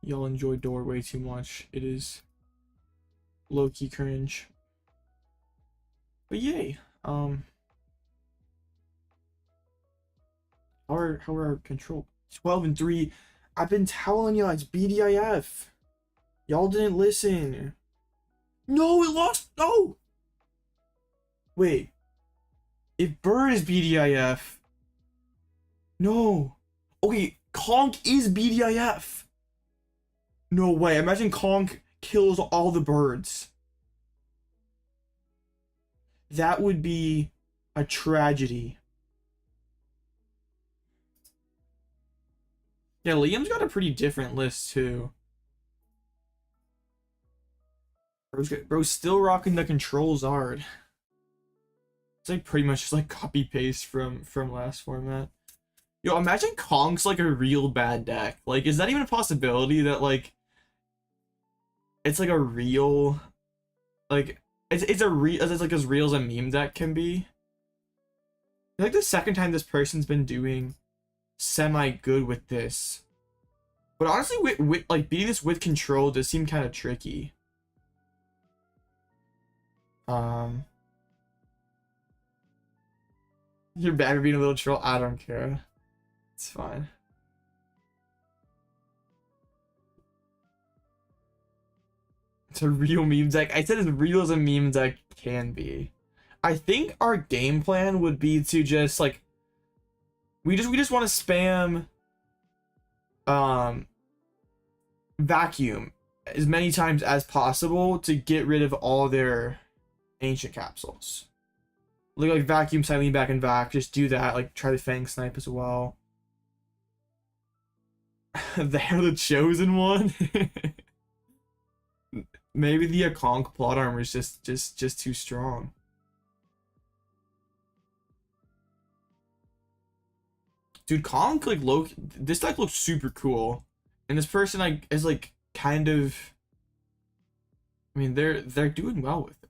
Y'all enjoy door way too much. It is low-key cringe. But yay. How are our control? 12-3. I've been telling y'all it's BDIF. Y'all didn't listen. No, it lost. No. Wait. If Bird is BDIF. No. Okay, Conk is BDIF. No way. Imagine Conk kills all the birds. That would be a tragedy. Yeah, Liam's got a pretty different list too. Bro's still rocking the Control Zard. It's like pretty much just like copy paste from last format. Yo, imagine Konk's like a real bad deck. Like, is that even a possibility that like it's like a real like it's like as real as a meme deck can be? It's like the second time this person's been doing semi good with this. But honestly, with like beating this with control does seem kind of tricky. You're bad for being a little troll. I don't care. It's fine. It's a real meme deck. I said as real as a meme deck can be. I think our game plan would be to just like we just want to spam vacuum as many times as possible to get rid of all their ancient capsules. Like vacuum Cyllene back and back, just do that, like try the Fang Snipe as well. They're the chosen one. Maybe the Conk plot armor is just too strong. Dude, Conk like this deck looks super cool. And this person like is like kind of I mean they're doing well with it.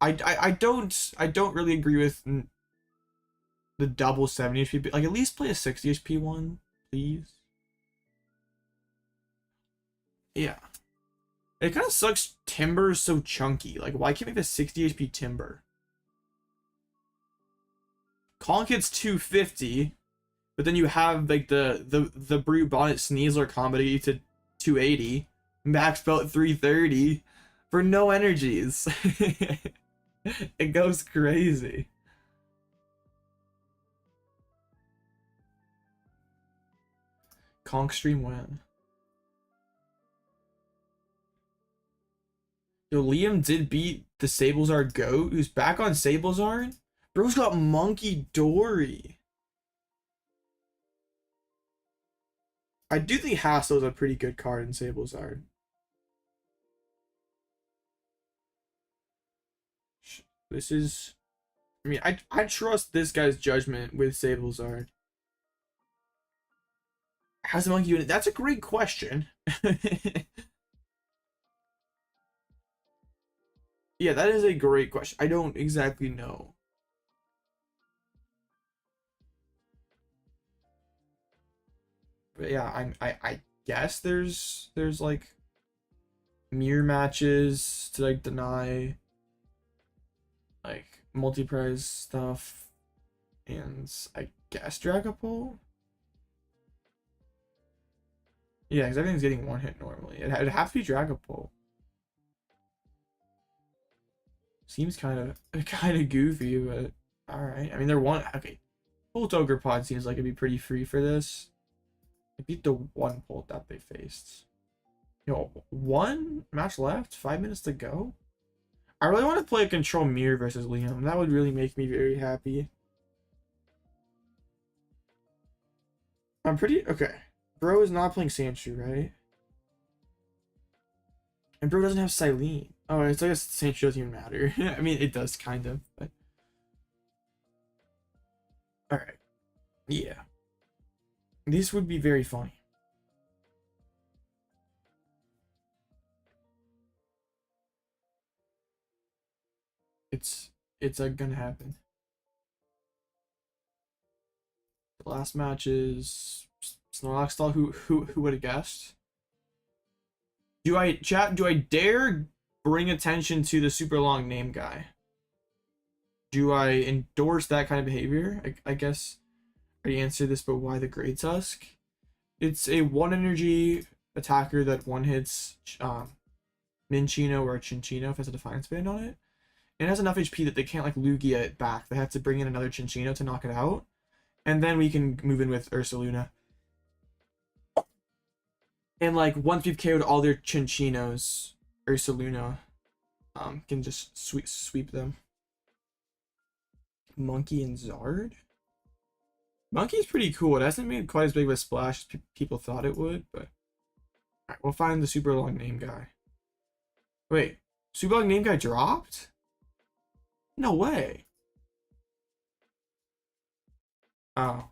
I don't really agree with the double 70 HP. Like at least play a 60 HP one, please. Yeah. It kind of sucks Timber is so chunky. Like why can't we make a 60 HP Timber? Conk hits 250, but then you have like the Brute Bonnet Sneasler comedy to 280, max belt 330 for no energies. It goes crazy. Conk stream win. Yo, Liam did beat the Sablezard Goat, who's back on Sablezard. Bro's got Monkey Dory. I do think Hassle's a pretty good card in Sablezard. This is... I mean, I trust this guy's judgment with Sablezard. How's the monkey unit? That's a great question. Yeah, that is a great question. I don't exactly know. But yeah, I guess there's like mirror matches to like deny like multi-prize stuff, and I guess Dragapult. Yeah, because everything's getting one hit normally. It'd have to be Dragapult. seems kind of goofy, but all right. I mean, they're one. Okay, Bolt Ogerpon seems like it'd be pretty free for this. It beat the one Bolt that they faced. Yo, one match left, 5 minutes to go. I really want to play a Control Mirror versus Liam. That would really make me very happy. I'm pretty okay. Bro is not playing Sandshrew, right? And bro doesn't have Cyllene. Oh, it's I guess Sandshrew doesn't even matter. I mean, it does kind of, but all right. Yeah, this would be very funny. It's gonna happen. The last match is Snorlax stall. Who would have guessed? Do I dare bring attention to the super long name guy? Do I endorse that kind of behavior? I guess I already answered this, but why the Great Tusk? It's a 1 energy attacker that one hits Minchino or Chinchino if it has a Defiance Band on it. And it has enough HP that they can't like Lugia it back. They have to bring in another Chinchino to knock it out. And then we can move in with Ursaluna. And like once we've KO'd all their Chinchinos, Ursaluna can just sweep them. Monkey and Zard? Monkey's pretty cool. It hasn't made quite as big of a splash as people thought it would, but alright, we'll find the super long name guy. Wait, super long name guy dropped? No way. Oh.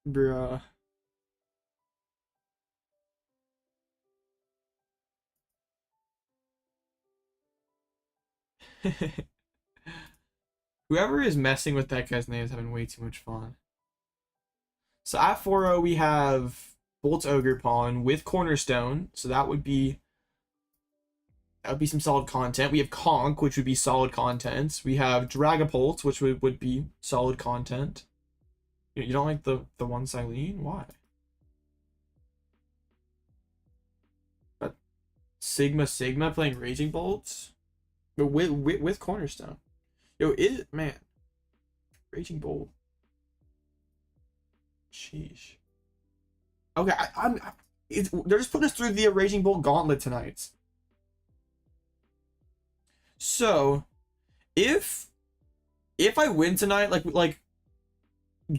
Bruh. Whoever is messing with that guy's name is having way too much fun. So at 4-0 we have Bolt Ogerpon with Cornerstone, so that would be some solid content. We have Conk, which would be solid content. We have Dragapult, which would be solid content. You don't like the one Cyllene? Why? But Sigma playing Raging Bolts, but with Cornerstone. Yo, man, Raging Bolt. Sheesh. Okay, they're just putting us through the Raging Bolt gauntlet tonight. So, if I win tonight, like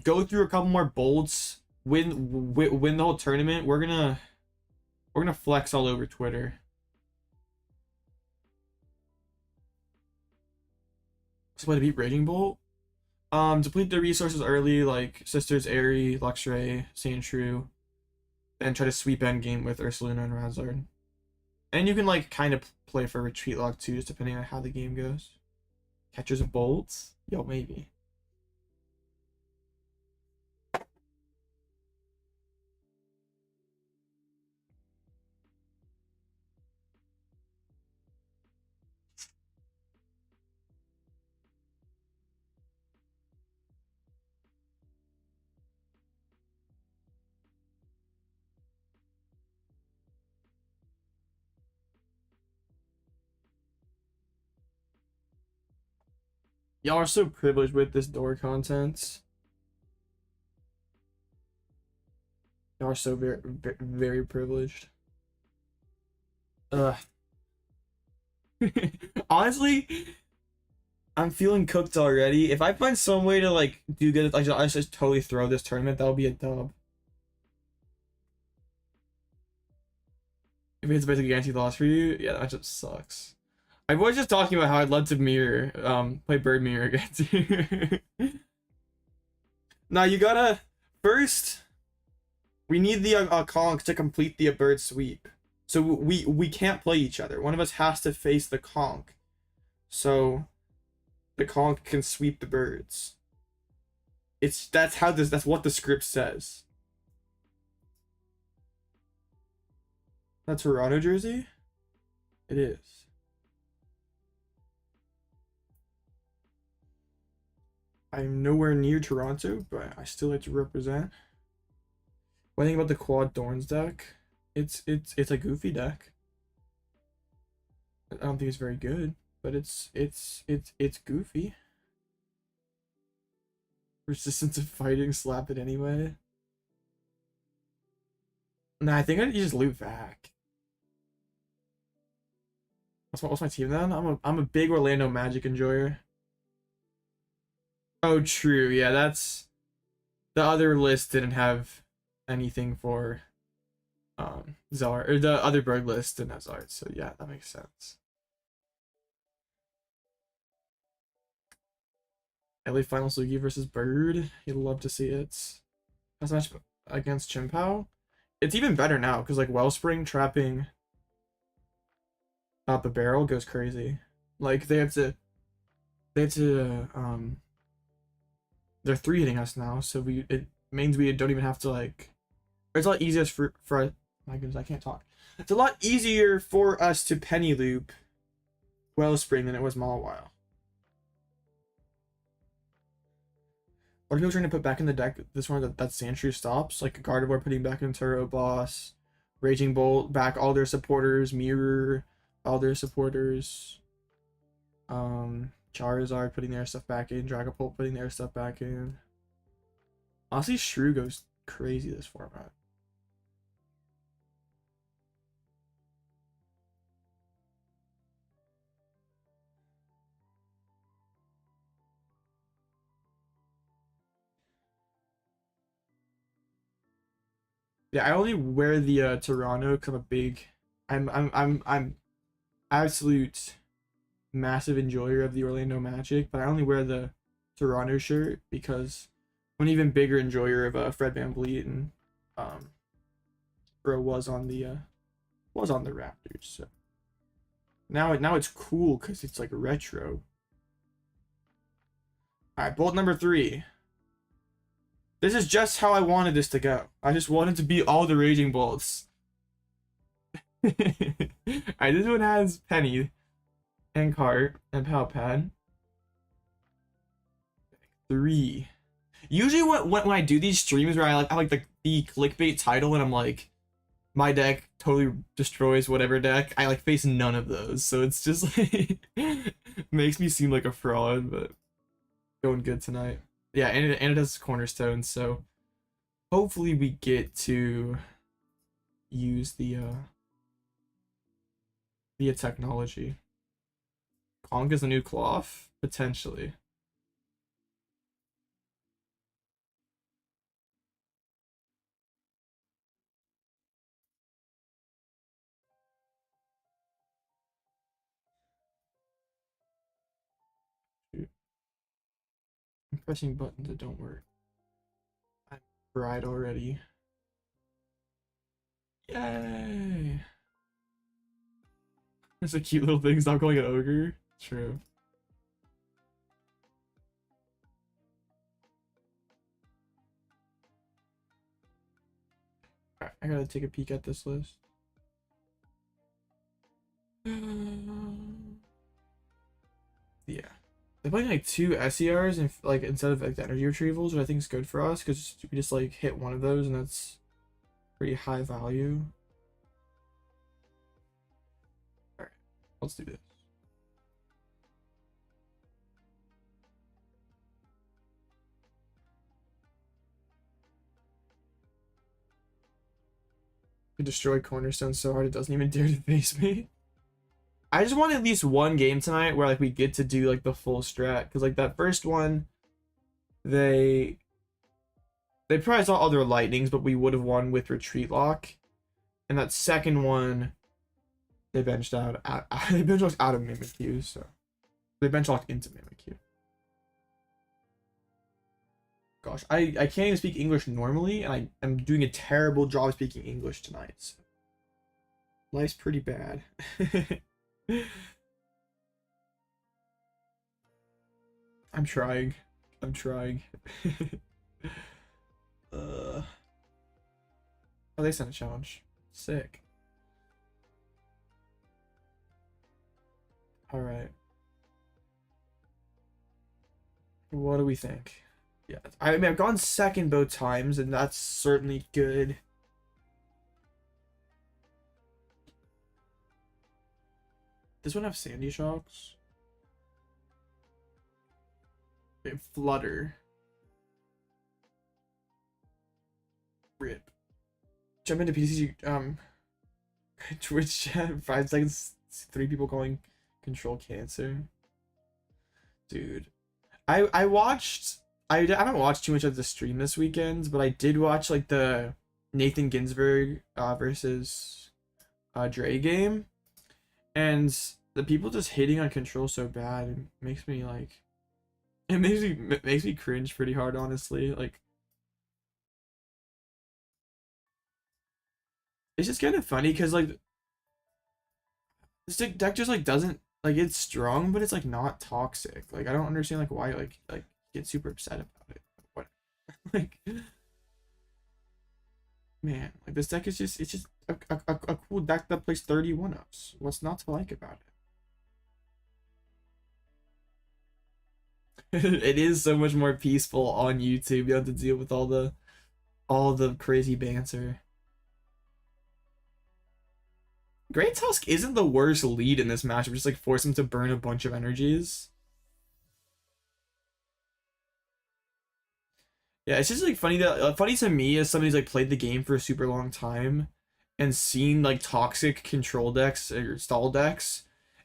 go through a couple more bolts, win the whole tournament, we're gonna flex all over Twitter. So way to beat Raging Bolt. Deplete the resources early, like Sisters Airy, Luxray, Sandshrew, and try to sweep endgame with Ursaluna and Charizard. And you can like kind of play for retreat lock too, just depending on how the game goes. Catchers of bolts? Yo, maybe. Y'all are so privileged with this door content. Y'all are so very, very privileged. Honestly, I'm feeling cooked already. If I find some way to like do good, I just totally throw this tournament. That'll be a dub. If it's basically guaranteed loss for you, yeah, that just sucks. I was just talking about how I'd love to play Bird Mirror again. Now you gotta first. We need the Conk to complete the bird sweep. So we can't play each other. One of us has to face the Conk. So the Conk can sweep the birds. That's what the script says. That's Toronto jersey? It is. I'm nowhere near Toronto, but I still like to represent. What do you think about the Quad Thorns deck? It's a goofy deck. I don't think it's very good, but it's goofy. Resistance of fighting, slap it anyway. Nah, I think I just loot back. What's my team then? I'm a big Orlando Magic enjoyer. Oh, true. Yeah, that's the other list didn't have anything for Zard, or the other bird list didn't have Zard, so yeah, that makes sense. LA Final Sugi versus Bird. You'd love to see it. That's a match against Chimpao. It's even better now because like Wellspring trapping out the barrel goes crazy. Like they have to they're 3-hitting us now, so it means we don't even have to like, it's a lot easier for my goodness, I can't talk. It's a lot easier for us to penny loop Wellspring than it was Mawile. What are people trying to put back in the deck this one that Sandshrew stops? Like Gardevoir putting back in Turbo Boss, Raging Bolt back all their supporters, Mirror all their supporters, Charizard putting their stuff back in, Dragapult putting their stuff back in. Honestly, Shrew goes crazy this format. Yeah, I only wear the Toronto because I'm absolute massive enjoyer of the Orlando Magic, but I only wear the Toronto shirt because I'm an even bigger enjoyer of Fred VanVleet, and bro was on the Raptors. So now it's cool because it's like retro. All right, bolt number 3. This is just how I wanted this to go. I just wanted to be all the Raging Bolts. Alright, this one has Penny and Cart and Palpad. 3. Usually when I do these streams where I like the clickbait title and I'm like, my deck totally destroys whatever deck, I like face none of those. So it's just like makes me seem like a fraud, but going good tonight. Yeah, and it has cornerstones, so hopefully we get to use the technology. Kong is a new cloth? Potentially. Shoot. I'm pressing buttons that don't work. I'm fried already. Yay! There's a cute little thing. Stop calling it ogre. True. Alright, I gotta take a peek at this list. Yeah. They're playing like 2 SERs and like instead of like the energy retrievals, which I think is good for us because we just like hit one of those and that's pretty high value. Alright, let's do this. We destroy Cornerstone so hard it doesn't even dare to face me. I just want at least one game tonight where like we get to do like the full strat, because like that first one, they probably saw other lightnings, but we would have won with retreat lock, and that second one, they benched out they bench locked out of Mimikyu, so they bench locked into Mimikyu. Gosh, I can't even speak English normally, and I'm doing a terrible job speaking English tonight. So. Life's pretty bad. I'm trying. I'm trying. Oh, they sent a challenge. Sick. Alright. What do we think? Yeah, I mean, I've gone second both times, and that's certainly good. This one have Sandy Shocks. Okay, Flutter. Rip. Jump into PCC. Twitch chat. 5 seconds. 3 people calling control cancer. Dude, I watched. I haven't watched too much of the stream this weekend, but I did watch like the Nathan Ginsburg versus Dre game, and the people just hating on control so bad, it makes me like, it makes me cringe pretty hard, honestly. Like, it's just kind of funny because like this deck just like doesn't, like, it's strong, but it's like not toxic. Like, I don't understand like why like get super upset about it. What, like, man, like this deck is just, it's just a cool deck that plays 31 ups. What's not to like about it? It is so much more peaceful on YouTube. You have to deal with all the crazy banter. Great Tusk isn't the worst lead in this matchup. Just like force him to burn a bunch of energies. Yeah, it's just like funny that funny to me as somebody who's like played the game for a super long time and seen like toxic control decks or stall decks,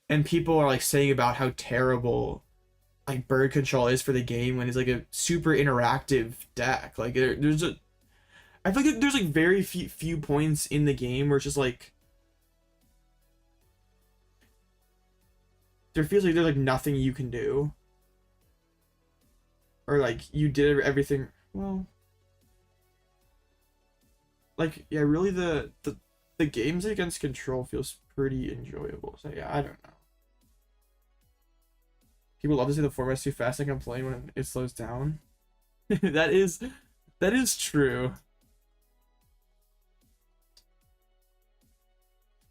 and people are like saying about how terrible like bird control is for the game when it's like a super interactive deck. Like there's a, I feel like there's like very few points in the game where it's just like there feels like there's like nothing you can do, or like you did everything well. Like, yeah, really the games against control feels pretty enjoyable. So yeah, I don't know. People love to say the format's too fast and complain when it slows down. that is true.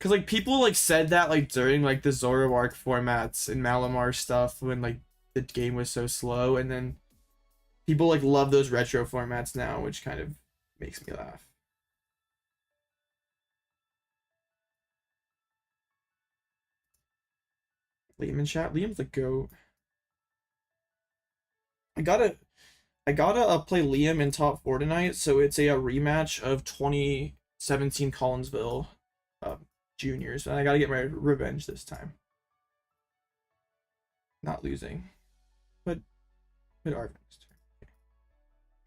Cause like people like said that like during like the Zoroark formats and Malamar stuff when like the game was so slow, and then people like love those retro formats now, which kind of makes me laugh. Liam in chat. Liam's the GOAT. I gotta play Liam in top 4 tonight, so it's a rematch of 2017 Collinsville juniors, and I gotta get my revenge this time. Not losing, but Arven's turn.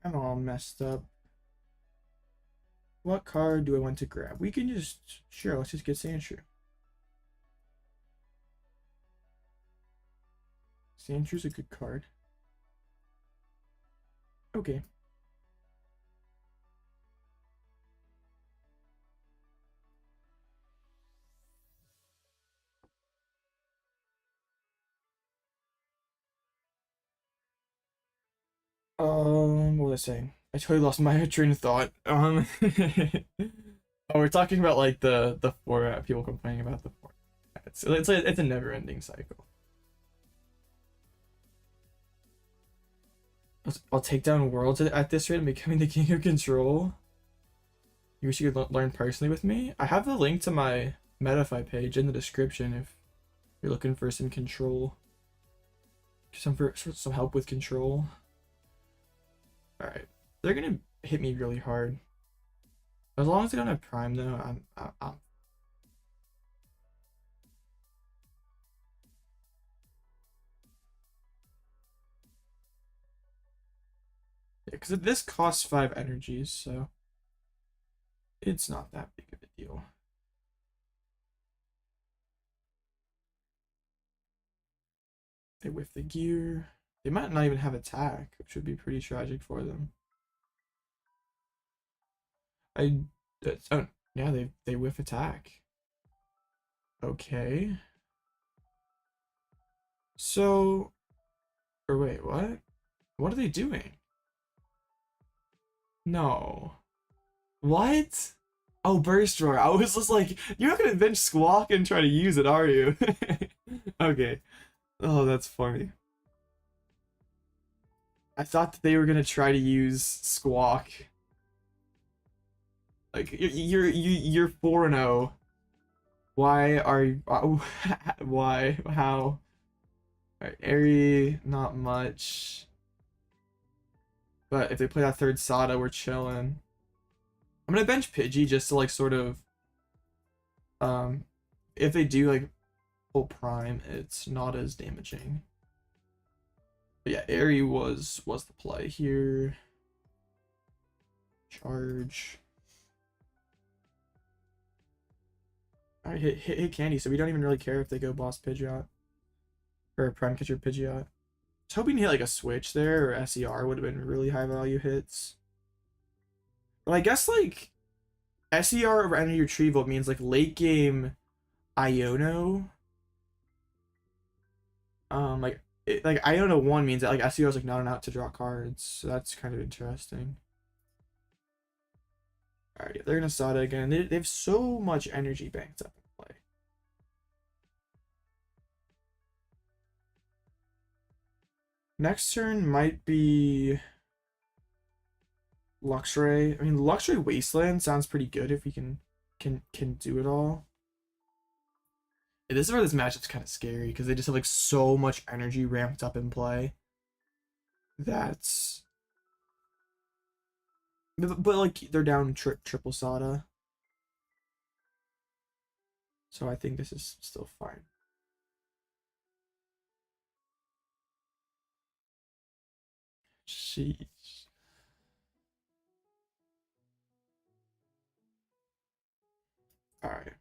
I'm all messed up. What card do I want to grab? We can just, sure, let's just get Sandshrew. Sandshrew's a good card. Okay. What was I saying? I totally lost my train of thought. Oh, we're talking about like the format. People complaining about the format. It's a never-ending cycle. I'll take down worlds at this rate. I'm becoming the king of control. You wish you could learn personally with me? I have the link to my Metafy page in the description if you're looking for some control. Some help with control. Alright. They're gonna hit me really hard. As long as they don't have Prime though, I'm yeah, because this costs 5 energies, so it's not that big of a deal. They whiff the gear. They might not even have attack, which would be pretty tragic for them. Oh yeah, they whiff attack. Okay. So, or wait, what? What are they doing? No. What? Oh, Burst Roar. I was just like, you're not gonna bench Squawk and try to use it, are you? Okay. Oh, that's funny. I thought that they were gonna try to use Squawk. Like you're 4-0. Why are you, why, how? Alright, Airy, not much. But if they play that third Sada, we're chilling. I'm gonna bench Pidgey just to like sort of, if they do like full prime, it's not as damaging. But yeah, Airy was the play here. Charge. Alright, hit Candy, so we don't even really care if they go boss Pidgeot. Or prime catcher Pidgeot. I was hoping to hit like a switch there, or SER would have been really high value hits. But I guess like SER over energy retrieval means like late game Iono. Like Iono 1 means that like SER is like not an out to draw cards, so that's kind of interesting. Alright, yeah, they're gonna Sada again. They have so much energy banked up in play. Next turn might be Luxray. I mean, Luxray Wasteland sounds pretty good if we can do it all. Yeah, this is where this matchup's kind of scary because they just have like so much energy ramped up in play. That's, but like they're down triple Sada, so I think this is still fine. Sheesh. All right.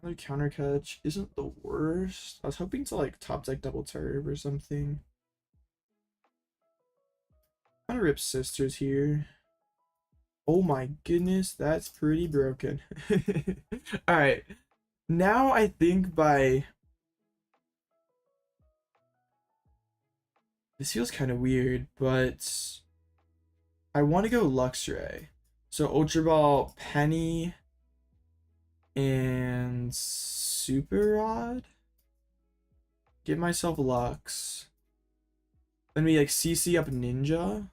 Another counter catch isn't the worst. I was hoping to like top deck double turb or something. I'm gonna rip sisters here. Oh my goodness, that's pretty broken. All right, now I think by this feels kind of weird, but I want to go Luxray. So Ultra Ball, Penny, and Super Rod. Give myself Lux. Then we like CC up Ninja.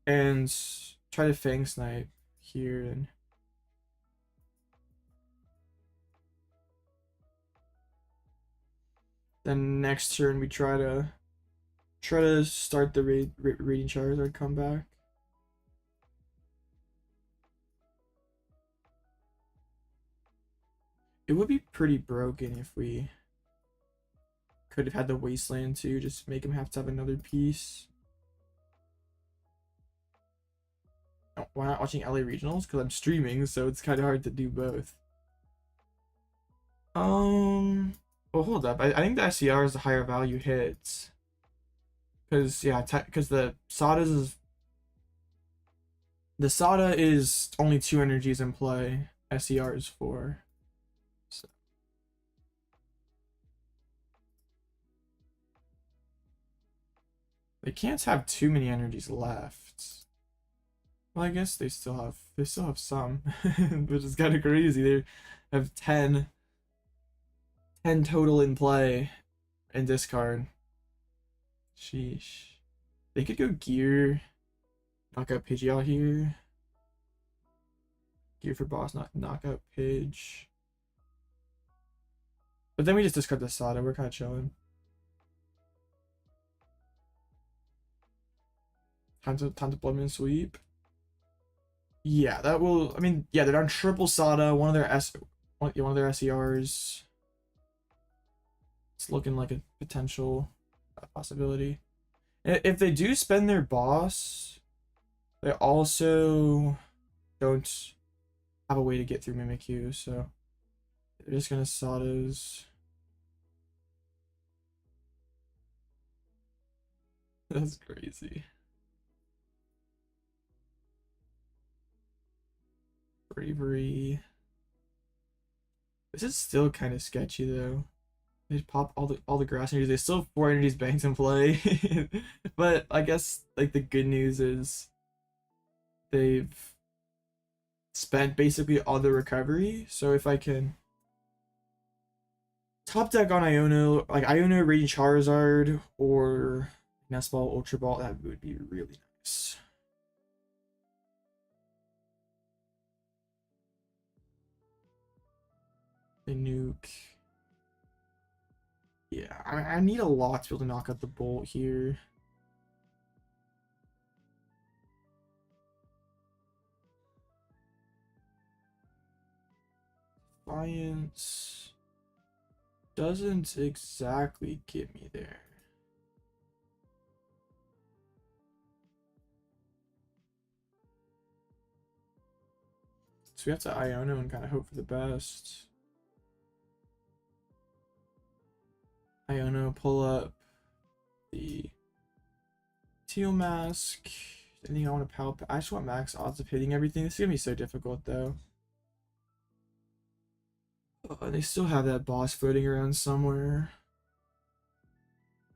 And try to Fang Snipe here. And then next turn we try to start the Radiant Charizard comeback. It would be pretty broken if we could have had the Wasteland too, just make him have to have another piece. Oh, why not watching LA Regionals? Because I'm streaming, so it's kind of hard to do both. Well, hold up. I think the SCR is a higher value hit. Because, yeah, because the Sada is only 2 energies in play. SCR is 4. So. They can't have too many energies left. Well, I guess they still have some, which is kind of crazy. They have 10 total in play and discard. Sheesh. They could go Gear, knock out Pidgeot here. Gear for boss, knock out Pidge. But then we just discard the Sada. We're kind of chilling. Time to Bloodmoon sweep. Yeah, that will. I mean, yeah, they're on triple Sada. One of their SERs. It's looking like a potential possibility. If they do spend their boss, they also don't have a way to get through Mimikyu, so they're just gonna Sadas. That's crazy. Bravery. This is still kind of sketchy though. They pop all the grass energies. They still have 4 energies banked in play. But I guess like the good news is they've spent basically all the recovery. So if I can top deck on Iono, like Iono Radiant Charizard or Nest Ball, Ultra Ball, that would be really nice. They nuke. Yeah, I need a lot to be able to knock out the bolt here. Defiance doesn't exactly get me there. So we have to Iono and kind of hope for the best. Iono, pull up the Teal Mask. Anything I want to power? I just want max odds of hitting everything. This is gonna be so difficult though. They still have that boss floating around somewhere.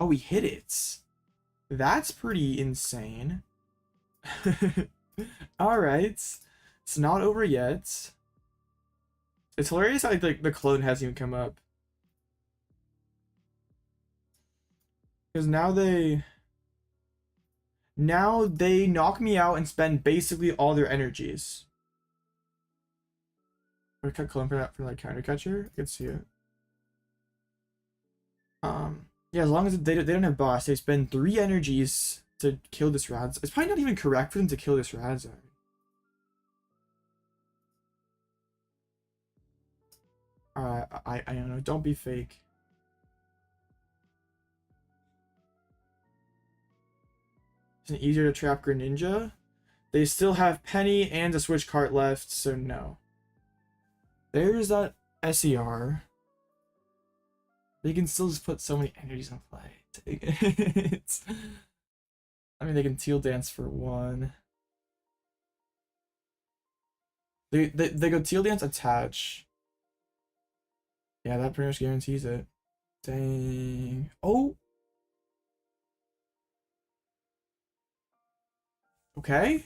Oh, we hit it. That's pretty insane. Alright. It's not over yet. It's hilarious how like the clone hasn't even come up. Because now they knock me out and spend basically all their energies. Or cut clone for that for like counter catcher. I can see it. Yeah, as long as they don't have boss, they spend 3 energies to kill this Radzard. It's probably not even correct for them to kill this Radzard. I don't know. Don't be fake. Isn't it easier to trap Greninja? They still have Penny and a switch cart left, so no. There's that SER. They can still just put so many energies in play. I mean, they can Teal Dance for 1. They go Teal Dance, attach. Yeah, that pretty much guarantees it. Dang. Oh! Okay.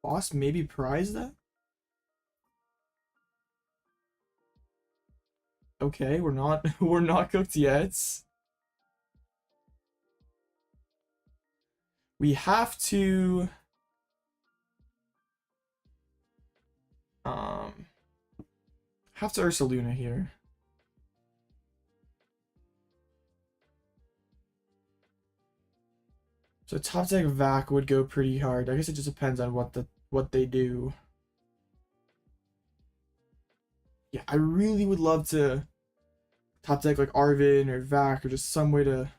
Boss maybe prize that? Okay, we're not we're not cooked yet. We have to Ursaluna here. So top deck Vac would go pretty hard. I guess it just depends on what they do. Yeah, I really would love to top deck like Arven or Vac or just some way to.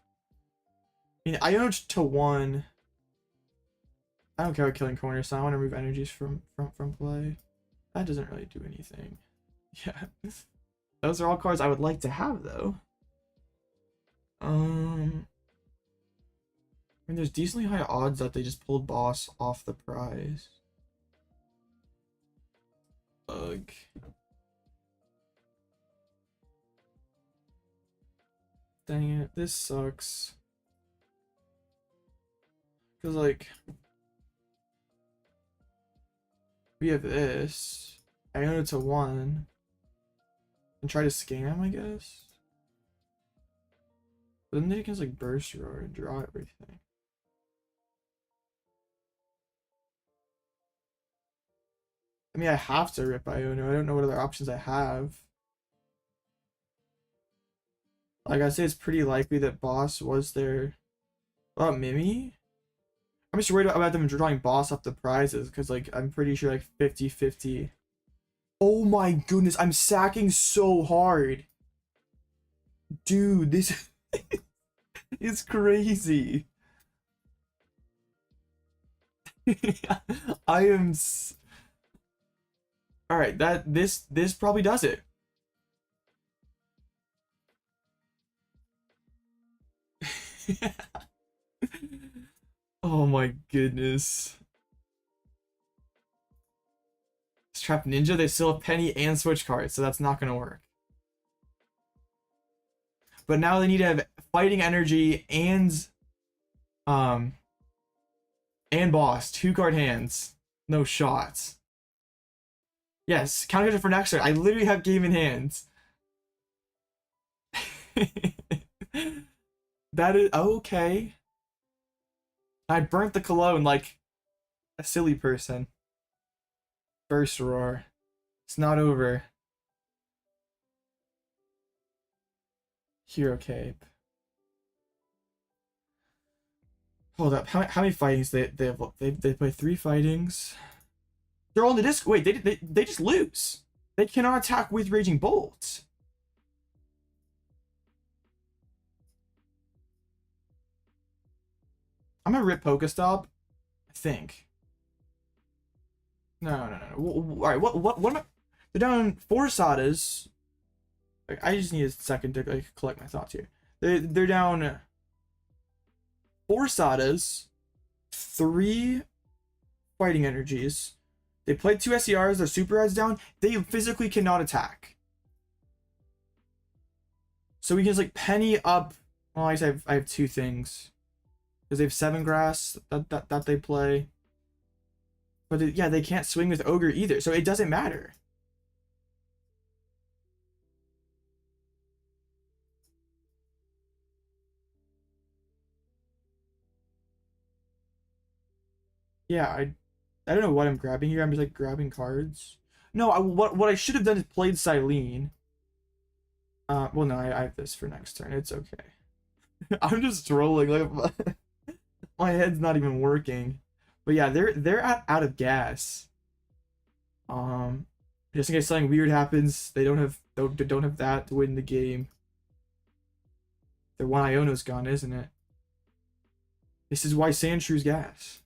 I mean, Iono to 1. I don't care about killing corners, so I want to remove energies from play. That doesn't really do anything. Yeah, those are all cards I would like to have though. I mean, there's decently high odds that they just pulled boss off the prize. Ugh. Dang it, this sucks. Cause like we have this. I own it to 1. And try to scam, I guess. But then they can just like burst roar and draw everything. I mean, I have to rip Iono. I don't know what other options I have. Like I say, it's pretty likely that boss was there. What about Mimi? I'm just worried about them drawing boss up the prizes because like I'm pretty sure like 50-50. Oh my goodness, I'm sacking so hard. Dude, this is crazy. I am all right, this probably does it. Oh my goodness. Trap Ninja, they still have Penny and Switch cards, so that's not gonna work. But now they need to have Fighting Energy and boss. 2-card hands. No shots. Yes, counter for next turn. I literally have game in hands. That is okay. I burnt the cologne like a silly person. Burst roar. It's not over. Hero Cape. Hold up. How many fightings they play 3 fightings. They're all in the disc. Wait, they just lose. They cannot attack with Raging Bolt. I'm gonna rip Pokestop. I think. No. All right. What am I? They're down 4 Sadas. I just need a second to like collect my thoughts here. They're down 4 Sadas, 3 fighting energies. They played 2 SCRs. Their super adds down. They physically cannot attack. So we can just like penny up. Well, I guess I have 2 things. Because they have 7 grass that they play. But yeah, they can't swing with Ogre either. So it doesn't matter. Yeah, I don't know what I'm grabbing here. I'm just like grabbing cards. No, what I should have done is played Cyllene. Well, no, I have this for next turn. It's okay. I'm just trolling. Like my head's not even working. But yeah, they're out of gas. Just in case something weird happens, they don't have that to win the game. Their one Iono's gone, isn't it? This is why Sandshrew's gas.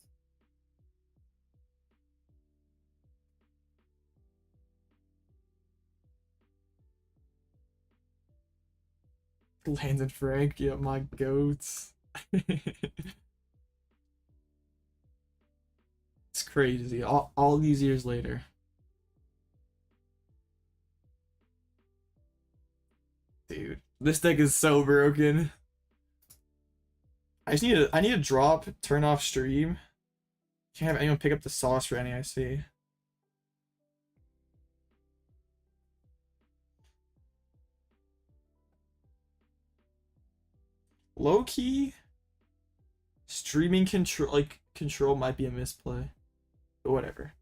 Landon Frank, yeah, my goats. It's crazy. All these years later. Dude, this deck is so broken. I need to drop, turn off stream. Can't have anyone pick up the sauce for any I see. Low key, streaming control might be a misplay, but whatever.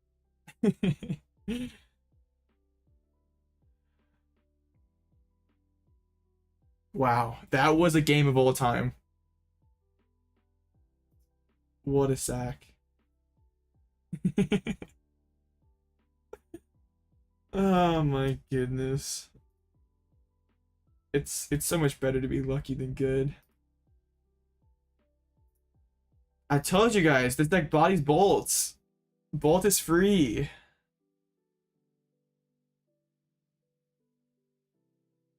Wow, that was a game of all time. What a sack. Oh my goodness. It's so much better to be lucky than good. I told you guys, this deck bodies bolts. Bolt is free.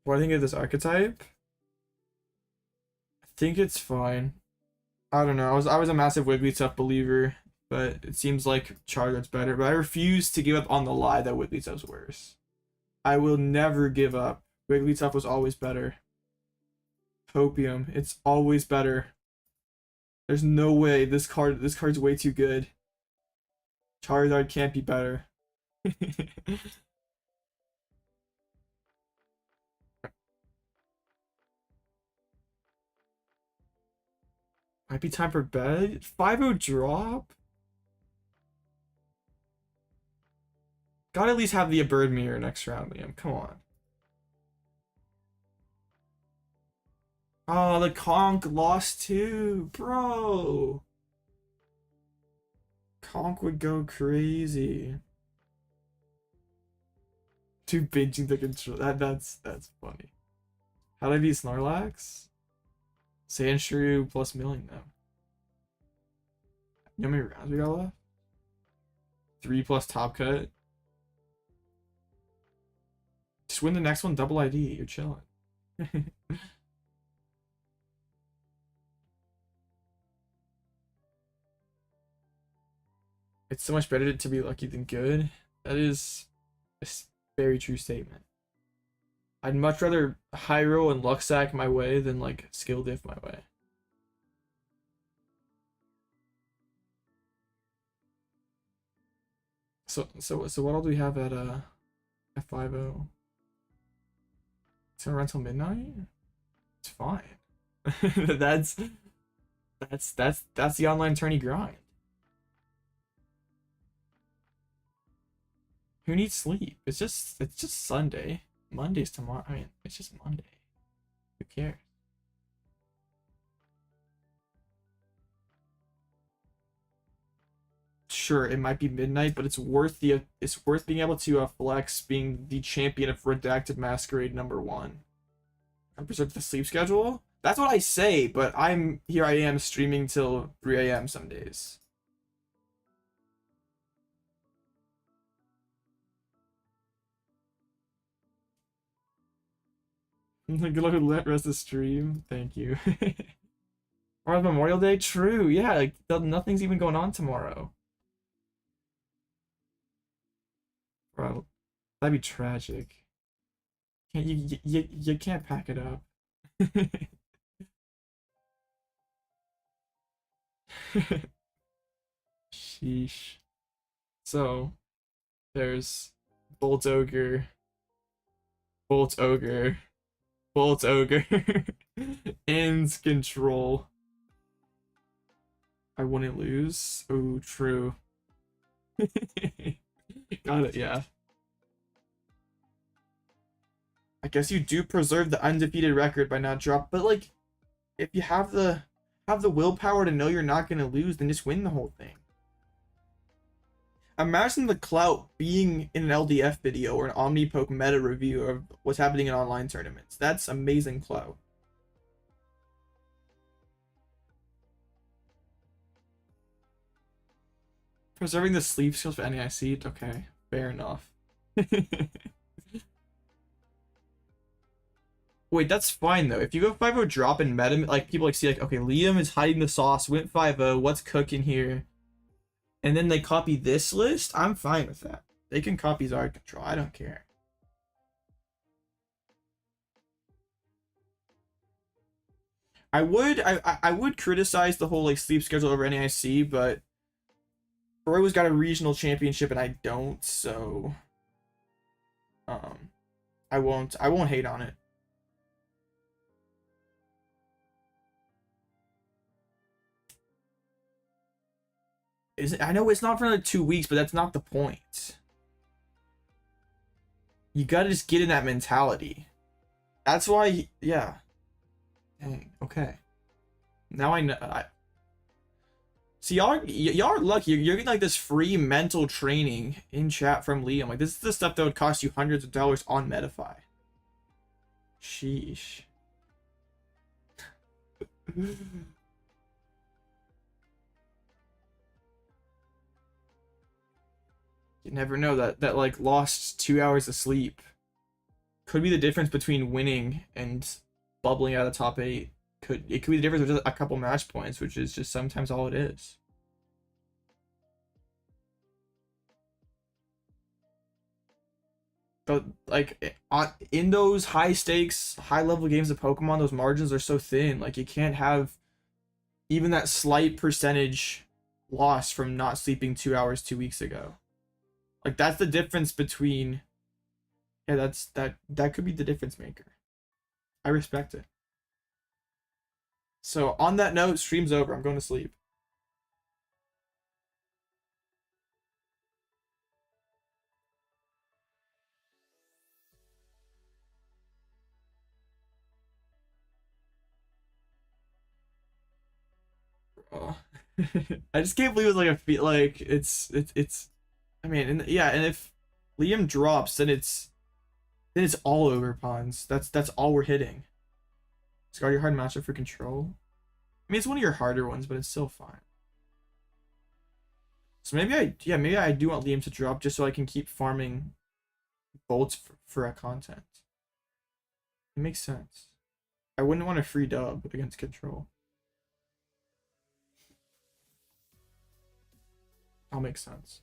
What do I think of this archetype? I think it's fine. I don't know. I was a massive Wigglytuff believer, but it seems like Charizard's better. But I refuse to give up on the lie that Wigglytuff's worse. I will never give up. Wigglytuff was always better. Hopium, it's always better. There's no way this card's way too good. Charizard can't be better. Might be time for bed. 5-0 drop. Gotta at least have the Bird Mirror next round, Liam. Come on. Oh, the Conk lost too, bro. Conk would go crazy. Too binging to control. That's funny. How did I beat Snorlax? Sandshrew plus milling them. You know how many rounds we got left? 3 plus top cut. Just win the next one, double ID. You're chilling. It's so much better to be lucky than good. That is a very true statement. I'd much rather Hyro and Luxray my way than like Skill Diff my way. So what all do we have at 5-0? It's gonna run till midnight? It's fine. that's the online tourney grind. Who needs sleep? It's just Sunday. Monday's tomorrow. I mean, it's just Monday. Who cares? Sure, it might be midnight, but it's worth being able to flex being the champion of Redacted Masquerade #1. And preserve the sleep schedule? That's what I say, but I am streaming till 3 a.m. some days. Good luck with the rest of the stream. Thank you. Tomorrow's Memorial Day? True, yeah, like nothing's even going on tomorrow. Bro, that'd be tragic. Can't you can't pack it up. Sheesh. So there's Bolt Ogre, Bolt Ogre, Bolt Ogre, Ends Control. I wouldn't lose. Oh, true. Got it, yeah. I guess you do preserve the undefeated record by not drop, but like, if you have the willpower to know you're not gonna lose, then just win the whole thing. Imagine the clout being in an LDF video or an Omnipoke meta review of what's happening in online tournaments. That's amazing clout. Preserving the sleep skills for NAIC? Okay, fair enough. Wait, that's fine though. If you go 5-0 drop in meta, like people like see like, okay, Liam is hiding the sauce, went 5-0, what's cooking here? And then they copy this list, I'm fine with that. They can copy Zard Control, I don't care. I would criticize the whole like sleep schedule over NAIC, but Roy's got a regional championship and I don't, so I won't hate on it. I know it's not for another 2 weeks, but that's not the point. You gotta just get in that mentality. That's why, yeah. Dang, okay. Now I know. See, y'all are lucky. You're getting like this free mental training in chat from Liam. Like, this is the stuff that would cost you hundreds of dollars on Medify. Sheesh. You never know that like lost 2 hours of sleep could be the difference between winning and bubbling out of the top 8. It could be the difference of just a couple match points, which is just sometimes all it is. But like in those high stakes, high level games of Pokemon, those margins are so thin. Like you can't have even that slight percentage loss from not sleeping 2 hours 2 weeks ago. Like that's the difference between. Yeah, that could be the difference maker. I respect it. So on that note, stream's over. I'm going to sleep. Oh. I just can't believe it's like it's. I mean, and yeah, and if Liam drops, then it's all Ogerpons. That's all we're hitting. Scar your hard matchup for control. I mean, it's one of your harder ones, but it's still fine. So maybe I do want Liam to drop just so I can keep farming bolts for a content. It makes sense. I wouldn't want a free dub against control. That'll make sense.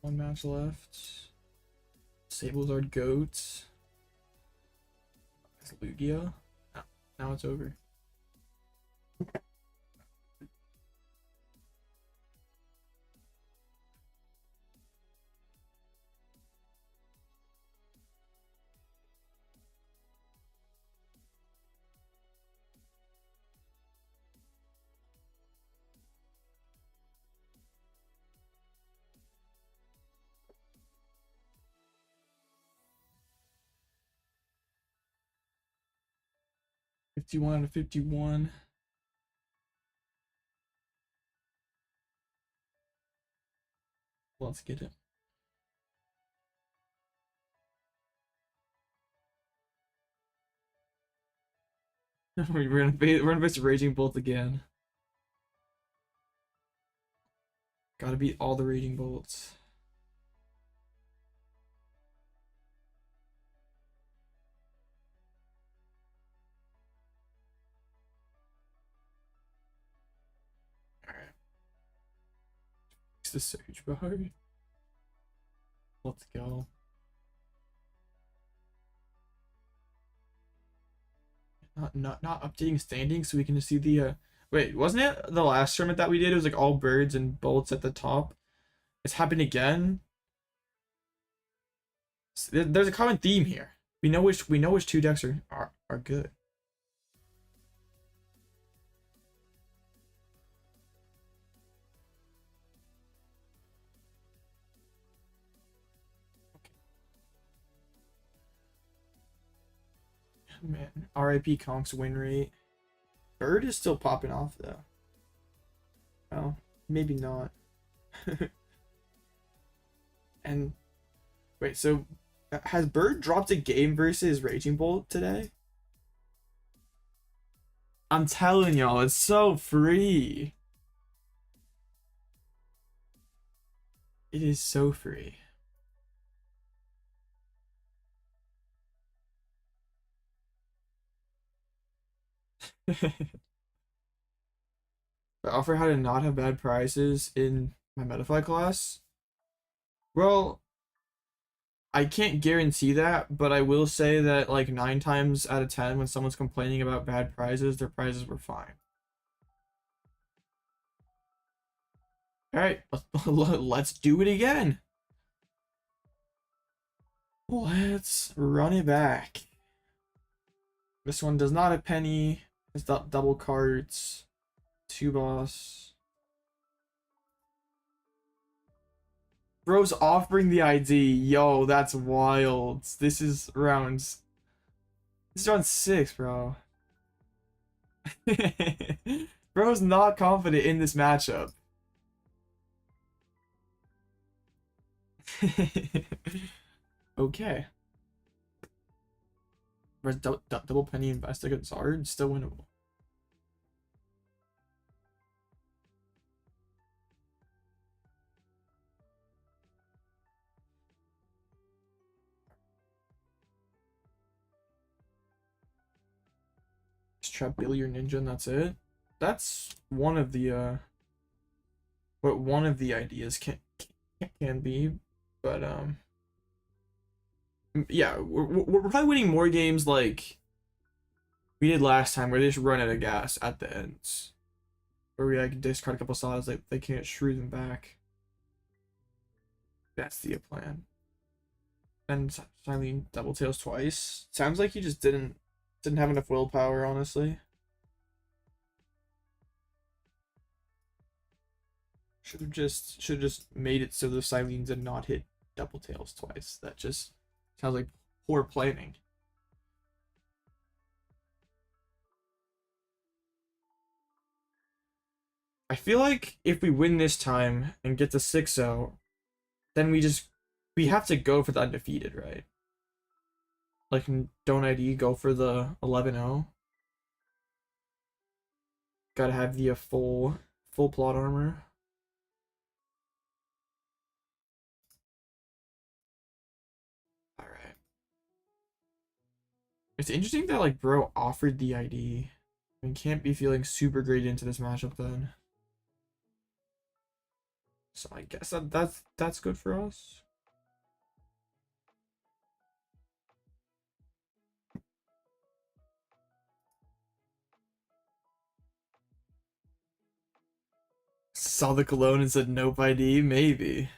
One match left. Sables our goats. It's Lugia. Oh, now it's over. 51 out of 51. Let's get it. we're gonna face Raging Bolt again. Gotta beat all the Raging Bolts. Alright. It's the Surge Bar. Let's go. Not updating standings so we can just see the wait, wasn't it the last tournament that we did? It was like all birds and bolts at the top. It's happened again. There's a common theme here. We know which two decks are good. Man, RIP Conk's win rate. Bird is still popping off though. Well, maybe not. And wait, so has Bird dropped a game versus Raging Bolt today? I'm telling y'all, it's so free. It is so free. I offer how to not have bad prizes in my Metafly class. Well, I can't guarantee that, but I will say that like 9 times out of 10 when someone's complaining about bad prizes, their prizes were fine. Alright, let's do it again. Let's run it back. This one does not have penny. It's double cards. 2 boss. Bro's offering the ID. Yo, that's wild. This is round 6, bro. Bro's not confident in this matchup. Okay. Whereas double penny invest against Zard, still winnable. Just trap Billiard Ninja and that's it. That's one of the what one of the ideas can be, but yeah, we're probably winning more games like we did last time, where they just run out of gas at the ends, where we like discard a couple solids, like they can't shrew them back. That's the plan. And Cyllene double tails twice. Sounds like he just didn't have enough willpower, honestly. Should have just made it so the Cyllene did not hit double tails twice. That just sounds like poor planning. I feel like if we win this time and get to 6-0, then we have to go for the undefeated, right? Like, don't ID go for the 11-0. Gotta have the full plot armor. Alright. It's interesting that like bro offered the ID. I mean, can't be feeling super great into this matchup then. So I guess that's good for us. Saw the cologne and said nope ID, maybe.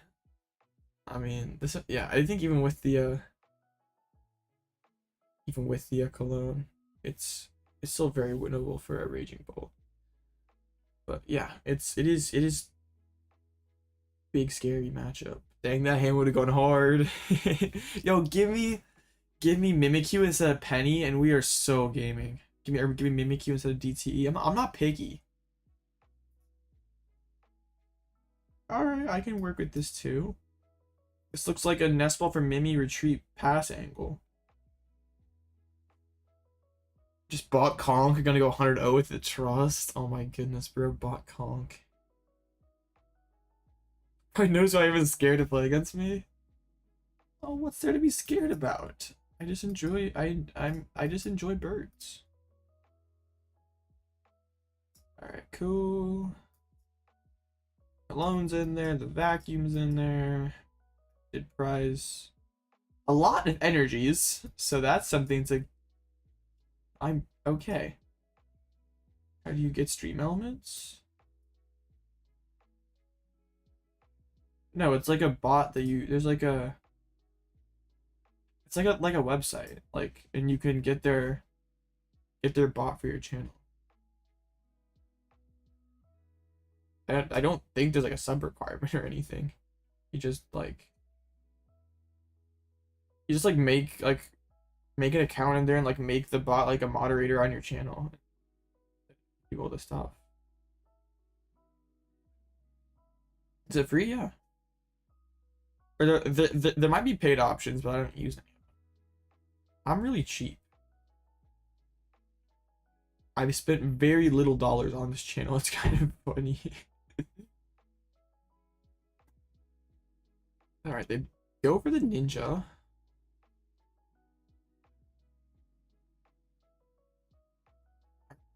I mean, this, yeah, I think even with the cologne, it's still very winnable for a Raging Bolt. But yeah, it is big scary matchup. Dang, that hand would have gone hard. Yo, give me Mimikyu instead of Penny, and we are so gaming. give me Mimikyu instead of DTE. I'm not picky. Alright, I can work with this too. This looks like a nest ball for Mimi retreat pass angle. Just bought Conk, gonna go 100-0 with the trust. Oh my goodness, bro, bought Conk. I knows why everyone's scared to play against me. Oh, what's there to be scared about? I just enjoy I just enjoy birds. Alright, cool. Cologne's in there, the vacuum's in there. Did prize a lot of energies, so that's something to. I'm okay. How do you get stream elements? No, it's like a bot that you there's like a it's like a website, like, and you can get their bot for your channel. I don't think there's like a sub requirement or anything. You just like make an account in there and like make the bot like a moderator on your channel. Do all this stuff. Is it free? Yeah. Or there might be paid options, but I don't use any. I'm really cheap. I've spent very little dollars on this channel. It's kind of funny. All right, they go for the ninja.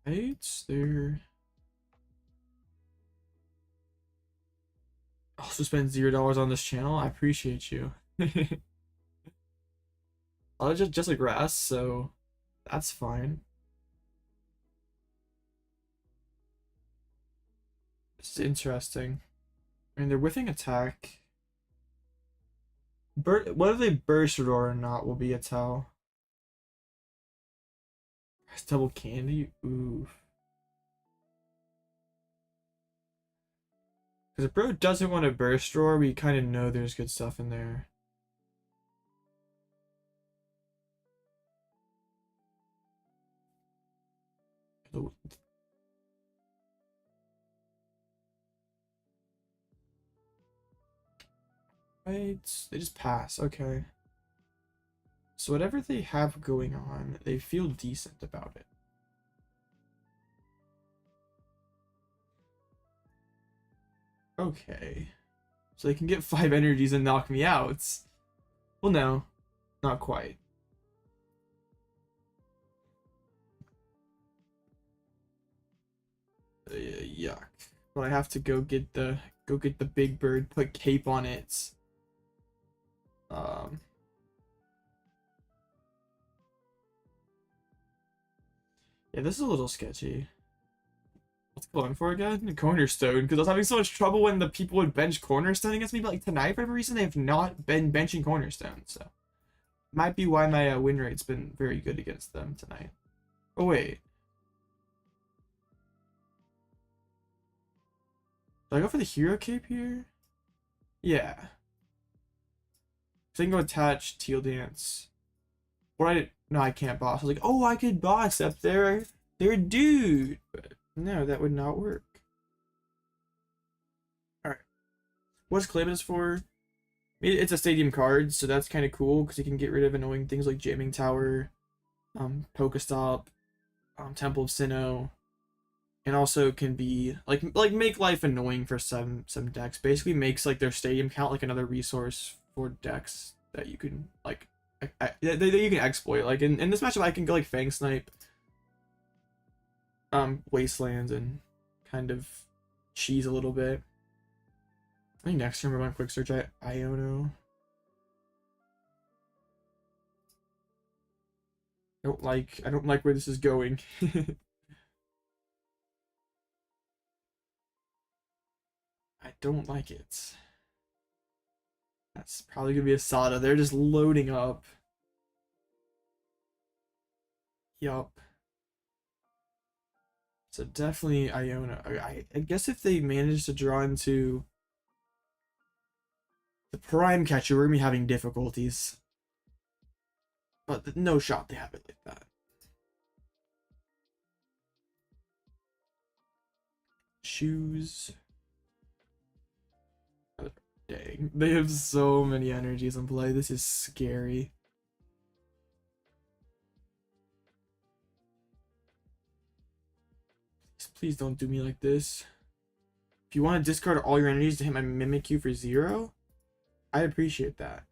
Right, they're also spend $0 on this channel. I appreciate you. I just like grass, so that's fine. It's interesting. I mean, they're whiffing attack. Whether they burst roar or not will be a tell. Double candy? Ooh. Because if bro doesn't want to burst roar, we kind of know there's good stuff in there. Right, they just pass. Okay. So whatever they have going on, they feel decent about it. Okay. So they can get 5 energies and knock me out. Well, no. Not quite. Yuck. But I have to go get the big bird, put cape on it. Yeah, this is a little sketchy. What's going for again? Cornerstone, because I was having so much trouble when the people would bench Cornerstone against me, but like tonight, for whatever reason, they have not been benching Cornerstone, so might be why my win rate's been very good against them tonight. Oh wait, did I go for the hero cape here? Yeah. So I can go attach Teal Dance. Or no, I can't boss. I was like, oh, I could boss up there. They're dude. But no, that would not work. Alright. What's Calamitous for? It's a stadium card, so that's kind of cool because you can get rid of annoying things like Jamming Tower, Pokestop, Temple of Sinnoh, and also can be like make life annoying for some decks. Basically makes like their stadium count like another resource for decks that you can like that you can exploit. Like in this matchup, I can go like Fang Snipe, Wastelands, and kind of cheese a little bit. I think next turn we're going quick search at Iono. I don't like where this is going. I don't like it. That's probably gonna be a Sada. They're just loading up. Yup. So definitely Iono. I guess if they manage to draw into the Prime Catcher, we're gonna be having difficulties. But no shot they have it like that. Shoes. Dang, they have so many energies in play. This is scary. Please don't do me like this. If you want to discard all your energies to hit my Mimikyu for 0, I appreciate that.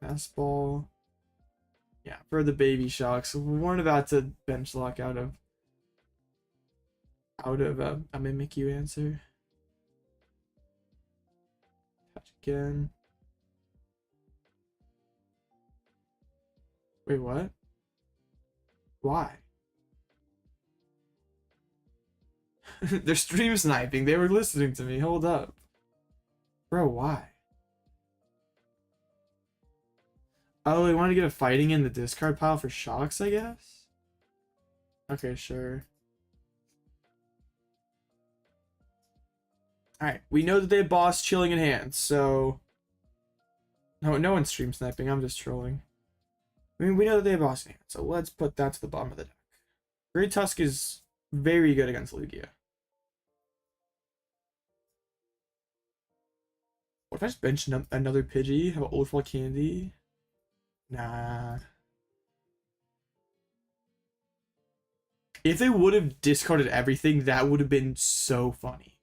Fastball. Yeah, for the baby shocks. We weren't about to bench lock out of a Mimikyu answer. Touch again. Wait, what? Why? They're stream sniping. They were listening to me. Hold up. Bro, why? Oh, they want to get a fighting in the discard pile for shocks, I guess? Okay, sure. Alright, we know that they have boss chilling in hand, so... No one's stream sniping. I'm just trolling. I mean, we know that they have boss in hand, so let's put that to the bottom of the deck. Great Tusk is very good against Lugia. What if I just bench another Pidgey? Have an Ultra Candy? Nah. If they would have discarded everything, that would have been so funny.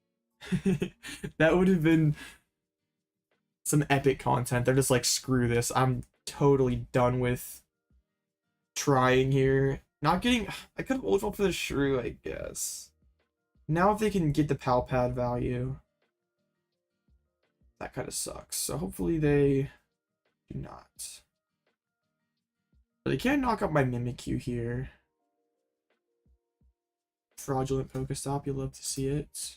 That would have been some epic content. They're just like, screw this. I'm totally done with trying here. Not getting... I could have ultra for the Shrew, I guess. Now if they can get the Pal Pad value... That kind of sucks. So hopefully they do not. But they can't knock out my Mimikyu here. Fraudulent Pokestop, you'll love to see it.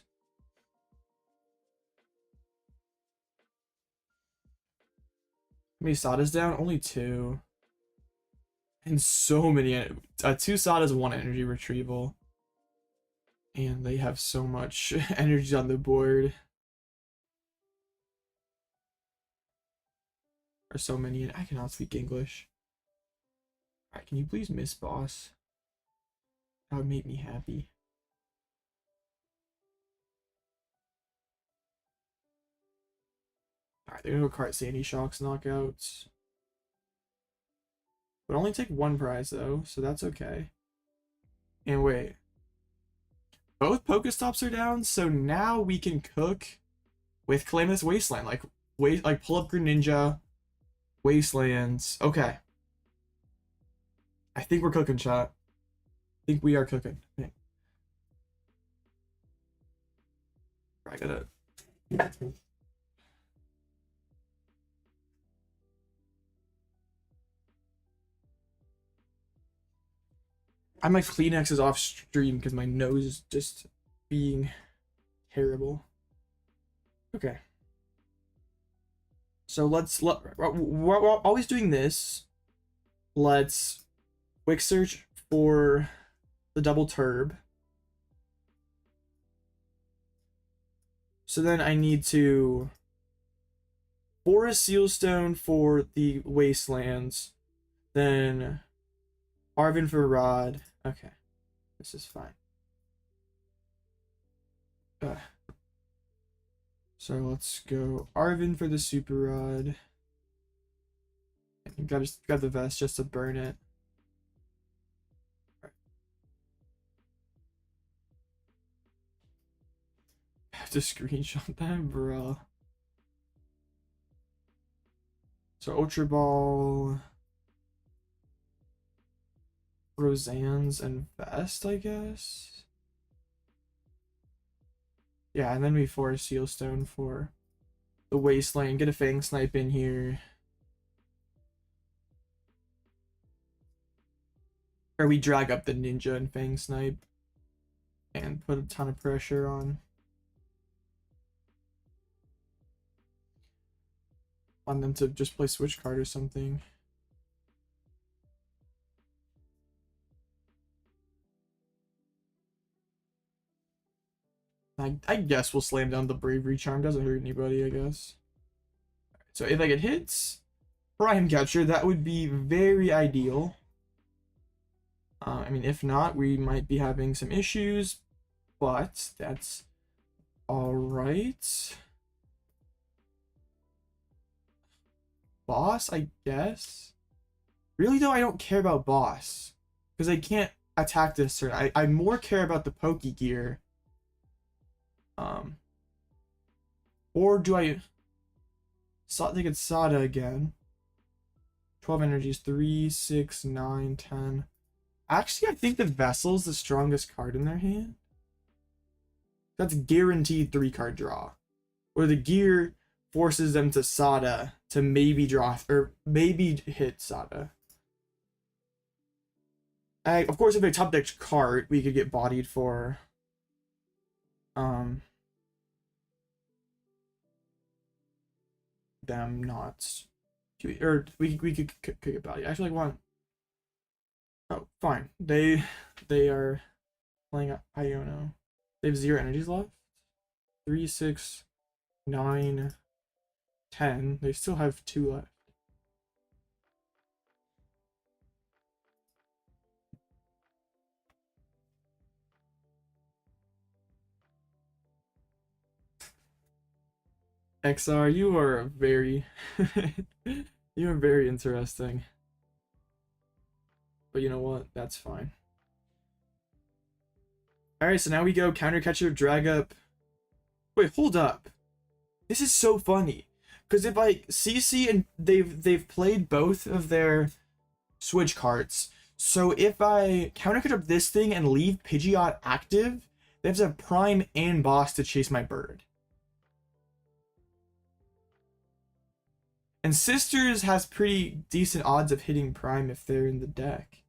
How many Sadas down? Only 2. And so many. 2 Sadas, 1 energy retrieval. And they have so much energy on the board. Or so many. I cannot speak English. Alright, can you please miss boss? That would make me happy. Alright, they're gonna go cart Sandy Shocks knockouts. But only take 1 prize though, so that's okay. And wait. Both Pokestops are down, so now we can cook with Calamitous Wasteland. Like pull up Greninja, Wastelands. Okay. I think we're cooking, chat. I think we are cooking. I gotta... I might Kleenexes off stream because my nose is just being terrible. Okay. So we're always doing this. Let's quick search for the double turb. So then I need to Forest Sealstone for the Wastelands, then Arven for Rod. Okay, this is fine. So let's go Arven for the Super Rod. You got the vest just to burn it. I have to screenshot that, bro. So Ultra Ball, Roseanne's and Vest, I guess. Yeah, and then we Forest Sealstone for the Wasteland. Get a Fang Snipe in here. Or we drag up the Ninja and Fang Snipe and put a ton of pressure on them to just play Switch Card or something. I guess we'll slam down the Bravery Charm. Doesn't hurt anybody, I guess. So if I get hits, Prime Catcher, that would be very ideal. I mean, if not, we might be having some issues, but that's right. Boss, I guess. Really though, I don't care about boss. Because I can't attack this turn. I more care about the Pokegear. Or do I think it's Sada again? 12 energies, 3, 6, 9, 10. Actually, I think the Vessel's the strongest card in their hand. That's guaranteed 3-card draw. Or the gear forces them to Sada to maybe draw, or maybe hit Sada. Of course, if they top deck card, we could get bodied for them not, or we could get bodied. Actually, like one. Oh, fine. They are playing Iono. They have 0 energies left. 3, 6, 9, 10. They still have 2 left. XR, you are very you are very interesting. But you know what? That's fine. Alright, so now we go counter catcher, drag up. Wait, hold up. This is so funny. Because if I CC and they've played both of their switch cards. So if I counter catch up this thing and leave Pidgeot active, they have to have Prime and Boss to chase my bird. And Sisters has pretty decent odds of hitting Prime if they're in the deck.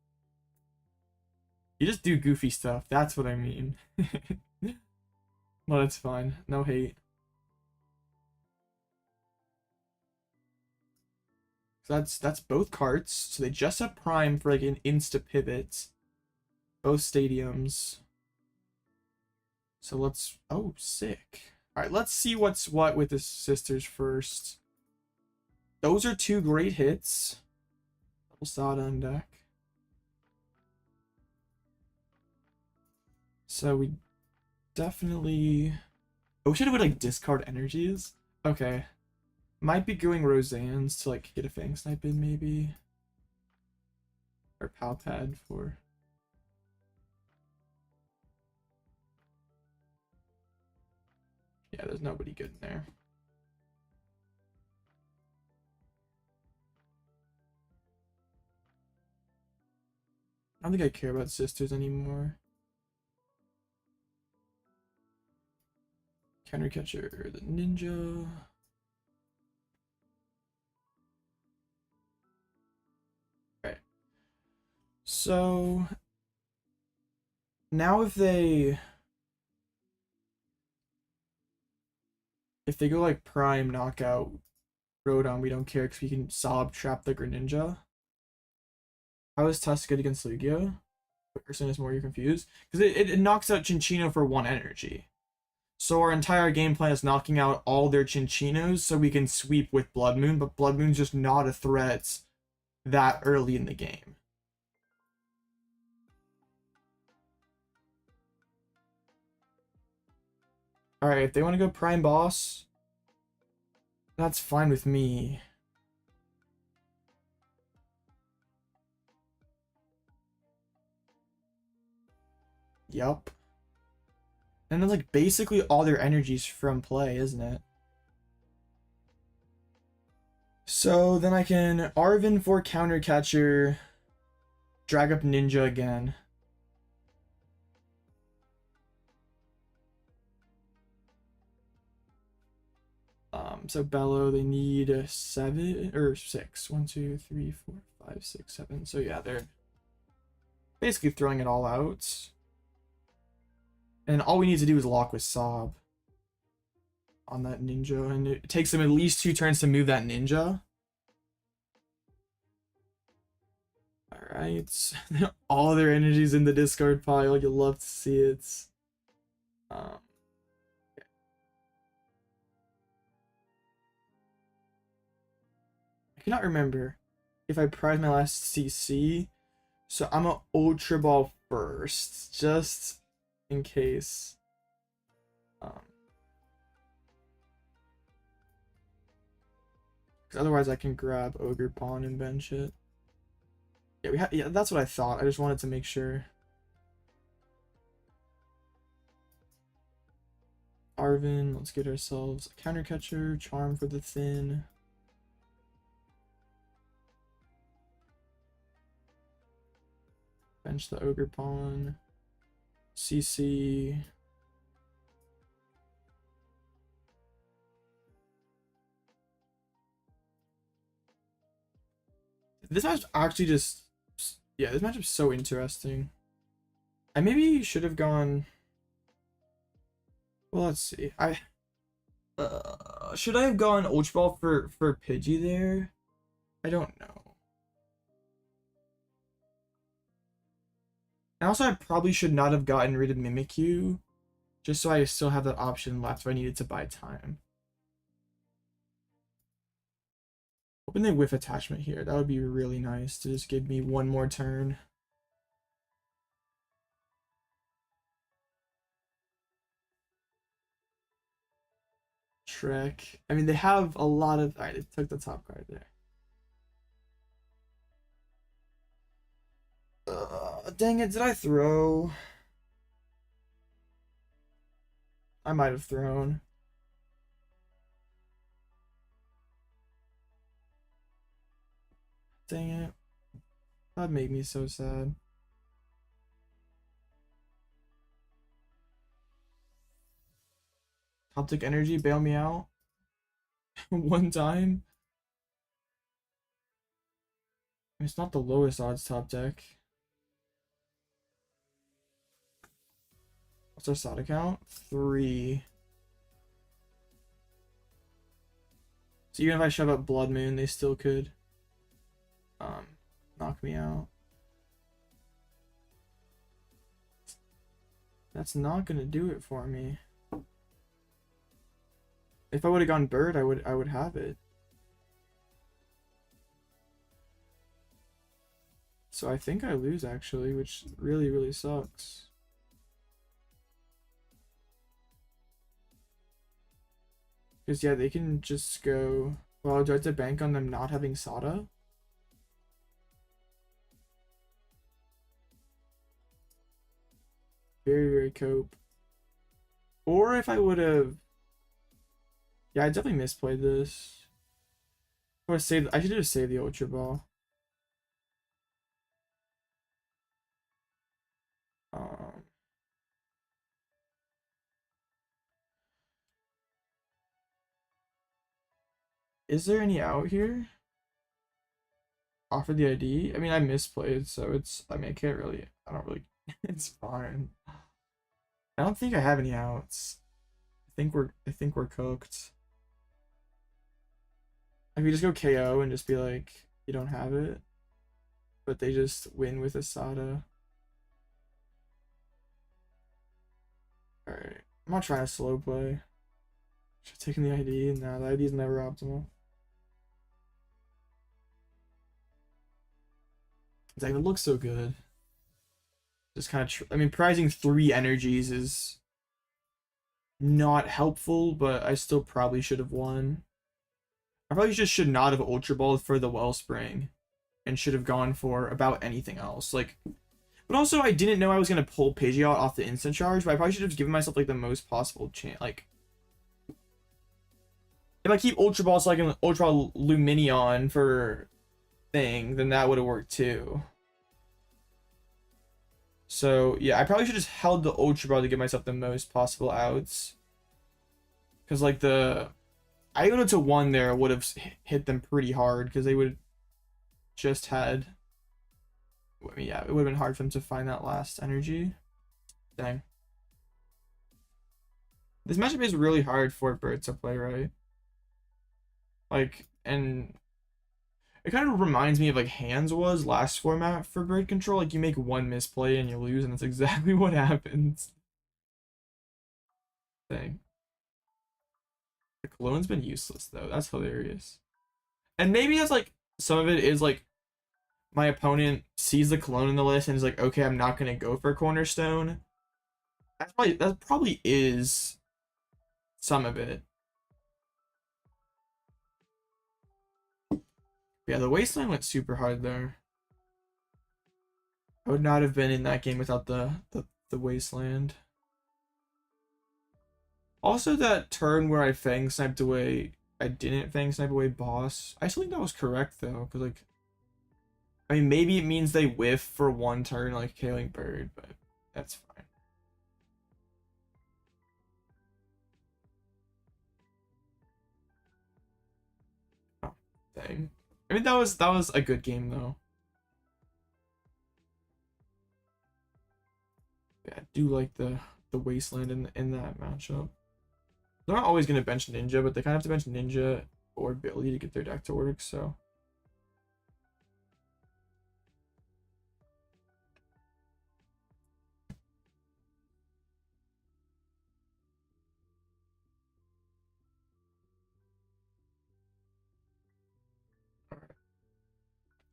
You just do goofy stuff, that's what I mean. Well, that's fine. No hate. So that's both cards. So they just have Prime for like an insta pivot. Both stadiums. So let's, oh, sick. Alright, let's see what's what with the Sisters first. Those are 2 great hits. Double Sada on deck. So we definitely... Oh, should have like discard energies? Okay. Might be going Roseanne's to like get a Fang Snipe in maybe. Or Palpad for... Yeah, there's nobody good in there. I don't think I care about Sisters anymore. Counter catcher, the Ninja. Right. So now if they go like Prime knockout Rotom, we don't care because we can Sob trap the Greninja. How is Tusk good against Lugia? Person is more you're confused because it knocks out Chinchino for 1 energy. So our entire game plan is knocking out all their Chinchinos so we can sweep with Bloodmoon, but Bloodmoon's just not a threat that early in the game. Alright, if they want to go Prime Boss, that's fine with me. Yup. And then like basically all their energies from play, isn't it? So then I can Arven for counter catcher, drag up Ninja again. So Bellow, they need a 7 or 6. 1, 2, 3, 4, 5, 6, 7. So yeah, they're basically throwing it all out. And all we need to do is lock with Sob on that Ninja, and it takes them at least 2 turns to move that Ninja. Alright. All their energies in the discard pile. You'll love to see it. Okay. I cannot remember if I prized my last CC, so I'm gonna Ultra Ball first, just in case. 'Cause otherwise I can grab Ogerpon and bench it. Yeah, yeah, that's what I thought. I just wanted to make sure. Arven, let's get ourselves a counter catcher, charm for the thin. Bench the Ogerpon. CC. This match actually just, yeah, this match is so interesting. I maybe should have gone. Well, let's see. Should I have gone Ultra Ball for Pidgey there? I don't know. And also, I probably should not have gotten rid of Mimikyu, just so I still have that option left if I needed to buy time. Hoping they whiff attachment here. That would be really nice to just give me one more turn. Trek. I mean, they have a lot of. Alright, they took the top card there. Dang it, did I throw? I might have thrown. Dang it. That'd make me so sad. Optic Energy, bail me out. One time. It's not the lowest odds top deck. What's our SOT account? 3. So even if I shove up Bloodmoon, they still could knock me out. That's not gonna do it for me. If I would have gone Bird, I would have it. So I think I lose actually, which really, really sucks. Because yeah, they can just go. Well, do I have to bank on them not having Sada? Very, very cope. Or if I would have. Yeah, I definitely misplayed this. I should have saved the Ultra Ball. Is there any out here? Offer the ID? I mean, I misplayed, so it's. I mean, I can't really. I don't really. It's fine. I don't think I have any outs. I think we're cooked. If we just go KO and just be like, you don't have it, but they just win with a Sada. Alright. I'm not trying to slow play. Should have taken the ID. No, the ID is never optimal. It's like, it looks so good. Just kind of, I mean, prizing 3 energies is not helpful, but I still probably should have won. I probably just should not have Ultra Balled for the Wellspring and should have gone for about anything else. Like, but also I didn't know I was going to pull Pidgeot off the instant charge, but I probably should have given myself like the most possible chance. Like, if I keep Ultra Ball so I can Ultra Lumineon for thing, then that would have worked too. So yeah, I probably should have just held the Ultra Ball to give myself the most possible outs. Because like the Iono to 1 there would have hit them pretty hard because they would just had. I mean, yeah, it would have been hard for them to find that last energy. Dang. This matchup is really hard for Bird to play, right? Like, and it kind of reminds me of like Hands was last format for Bird control. Like, you make one misplay and you lose, and that's exactly what happens. Dang. The Cologne's been useless though. That's hilarious. And maybe that's like some of it is like my opponent sees the Cologne in the list and is like, okay, I'm not gonna go for Cornerstone. That probably is some of it. Yeah, the Wasteland went super hard there. I would not have been in that game without the Wasteland. Also, that turn where I Fang sniped away, I didn't Fang snipe away boss. I still think that was correct though, because like, I mean, maybe it means they whiff for one turn like Killing Bird, but that's fine. Oh, dang. I mean, that was a good game though. Yeah, I do like the Wasteland in that matchup. They're not always gonna bench Ninja, but they kind of have to bench Ninja or Billy to get their deck to work. So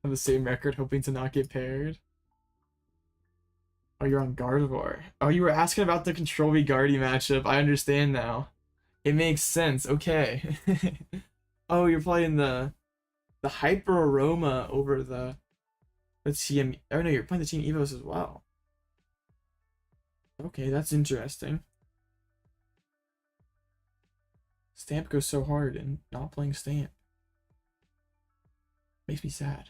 have the same record, hoping to not get paired. Oh, you're on Gardevoir. Oh, you were asking about the Control V Guardy matchup. I understand now. It makes sense. Okay. Oh, you're playing the Hyper Aroma over the TM. Oh no, you're playing the Team Evos as well. Okay, that's interesting. Stamp goes so hard and not playing Stamp makes me sad.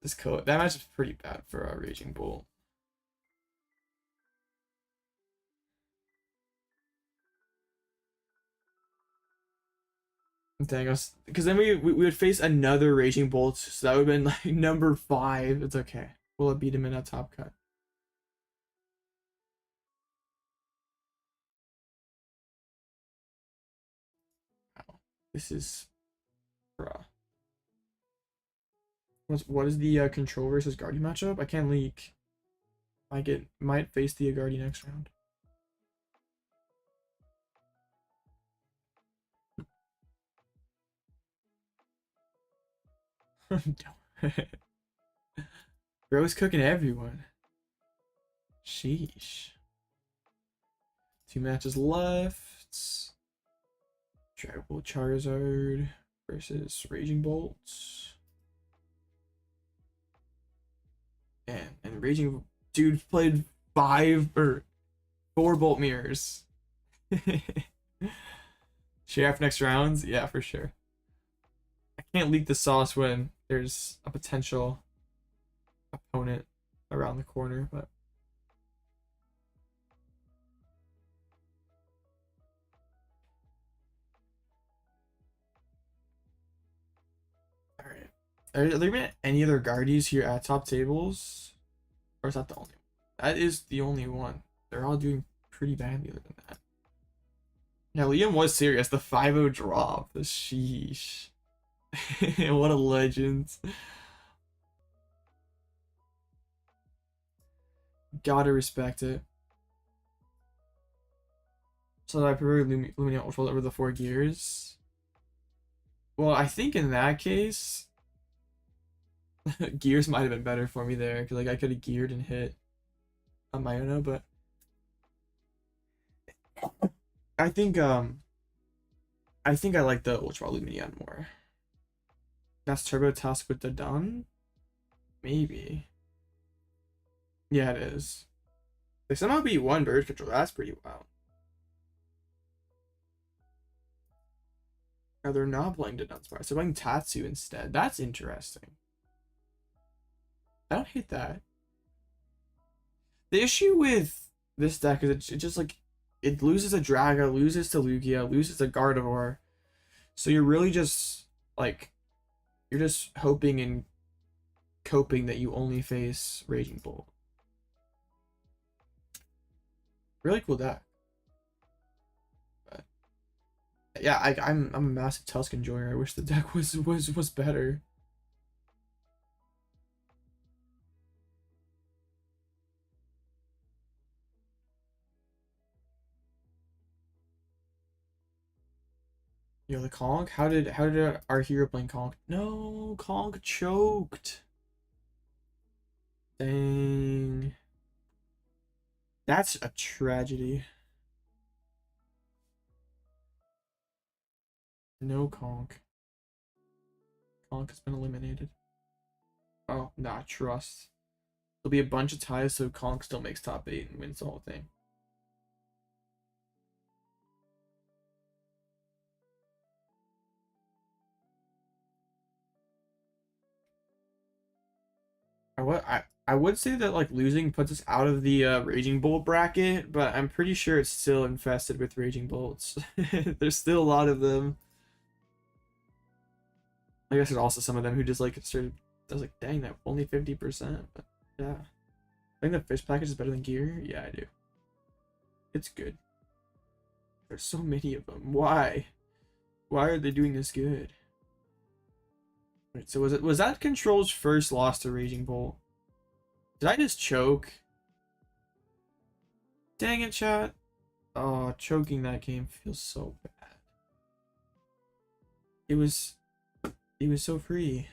This code that match is pretty bad for a Raging Bolt. Dang us, because then we would face another Raging Bolt, so that would have been like number 5. It's okay. We'll beat him in a top cut. Wow. This is bruh. What is the Control versus Guardian matchup? I can't leak. Might face the Guardian next round. Bro's cooking everyone. Sheesh. 2 matches left. Dragon Charizard versus Raging Bolts. And Raging dude played 5 or 4 Bolt Mirrors. Share after next rounds? Yeah, for sure. I can't leak the sauce when there's a potential opponent around the corner, but all right. Are there been any other Guardies here at top tables, or is that the only one? That is the only one. They're all doing pretty badly other than that. Yeah, Liam was serious. The 5-0 drop. The sheesh. What a legend. Gotta respect it. So I prefer Lumineon Ultra over the 4 gears. Well, I think in that case, gears might have been better for me there, because like I could have geared and hit on my Iono, but I think I like the Ultra Lumineon more. That's Turbo Tusk with the Dun? Maybe. Yeah, it is. They somehow beat 1 bird control. That's pretty wild. Now they're not playing the Dunsparce. They're playing Tatsu instead. That's interesting. I don't hate that. The issue with this deck is it just like it loses a Draga, loses to Lugia, loses a Gardevoir. So you're really just like you're just hoping and coping that you only face Raging Bolt. Really cool deck. But yeah, I'm a massive Tusk enjoyer. I wish the deck was better. Yo, the Conk? How did our hero playing Conk? No, Conk choked. Dang. That's a tragedy. No Conk. Conk has been eliminated. Oh, nah, trust. There'll be a bunch of ties, so Conk still makes top 8 and wins the whole thing. I would say that like losing puts us out of the Raging Bolt bracket, but I'm pretty sure it's still infested with Raging Bolts. There's still a lot of them. I guess there's also some of them who just like started. I was like, dang, that only 50%. But yeah, I think the fish package is better than gear. Yeah, I do. It's good. There's so many of them. Why? Why are they doing this good? Wait, so was that Control's first loss to Raging Bolt? Did I just choke? Dang it, chat. Oh, choking that game feels so bad. It was so free.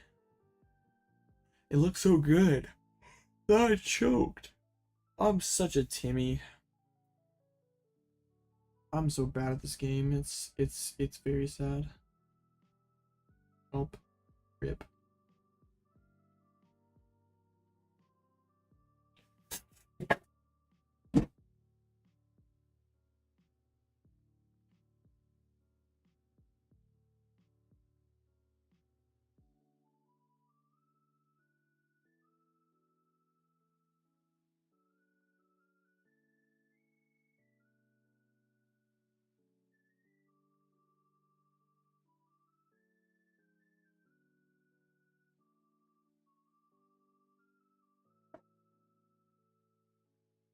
It looked so good. Then I choked. I'm such a Timmy. I'm so bad at this game. It's very sad. Oh, rip.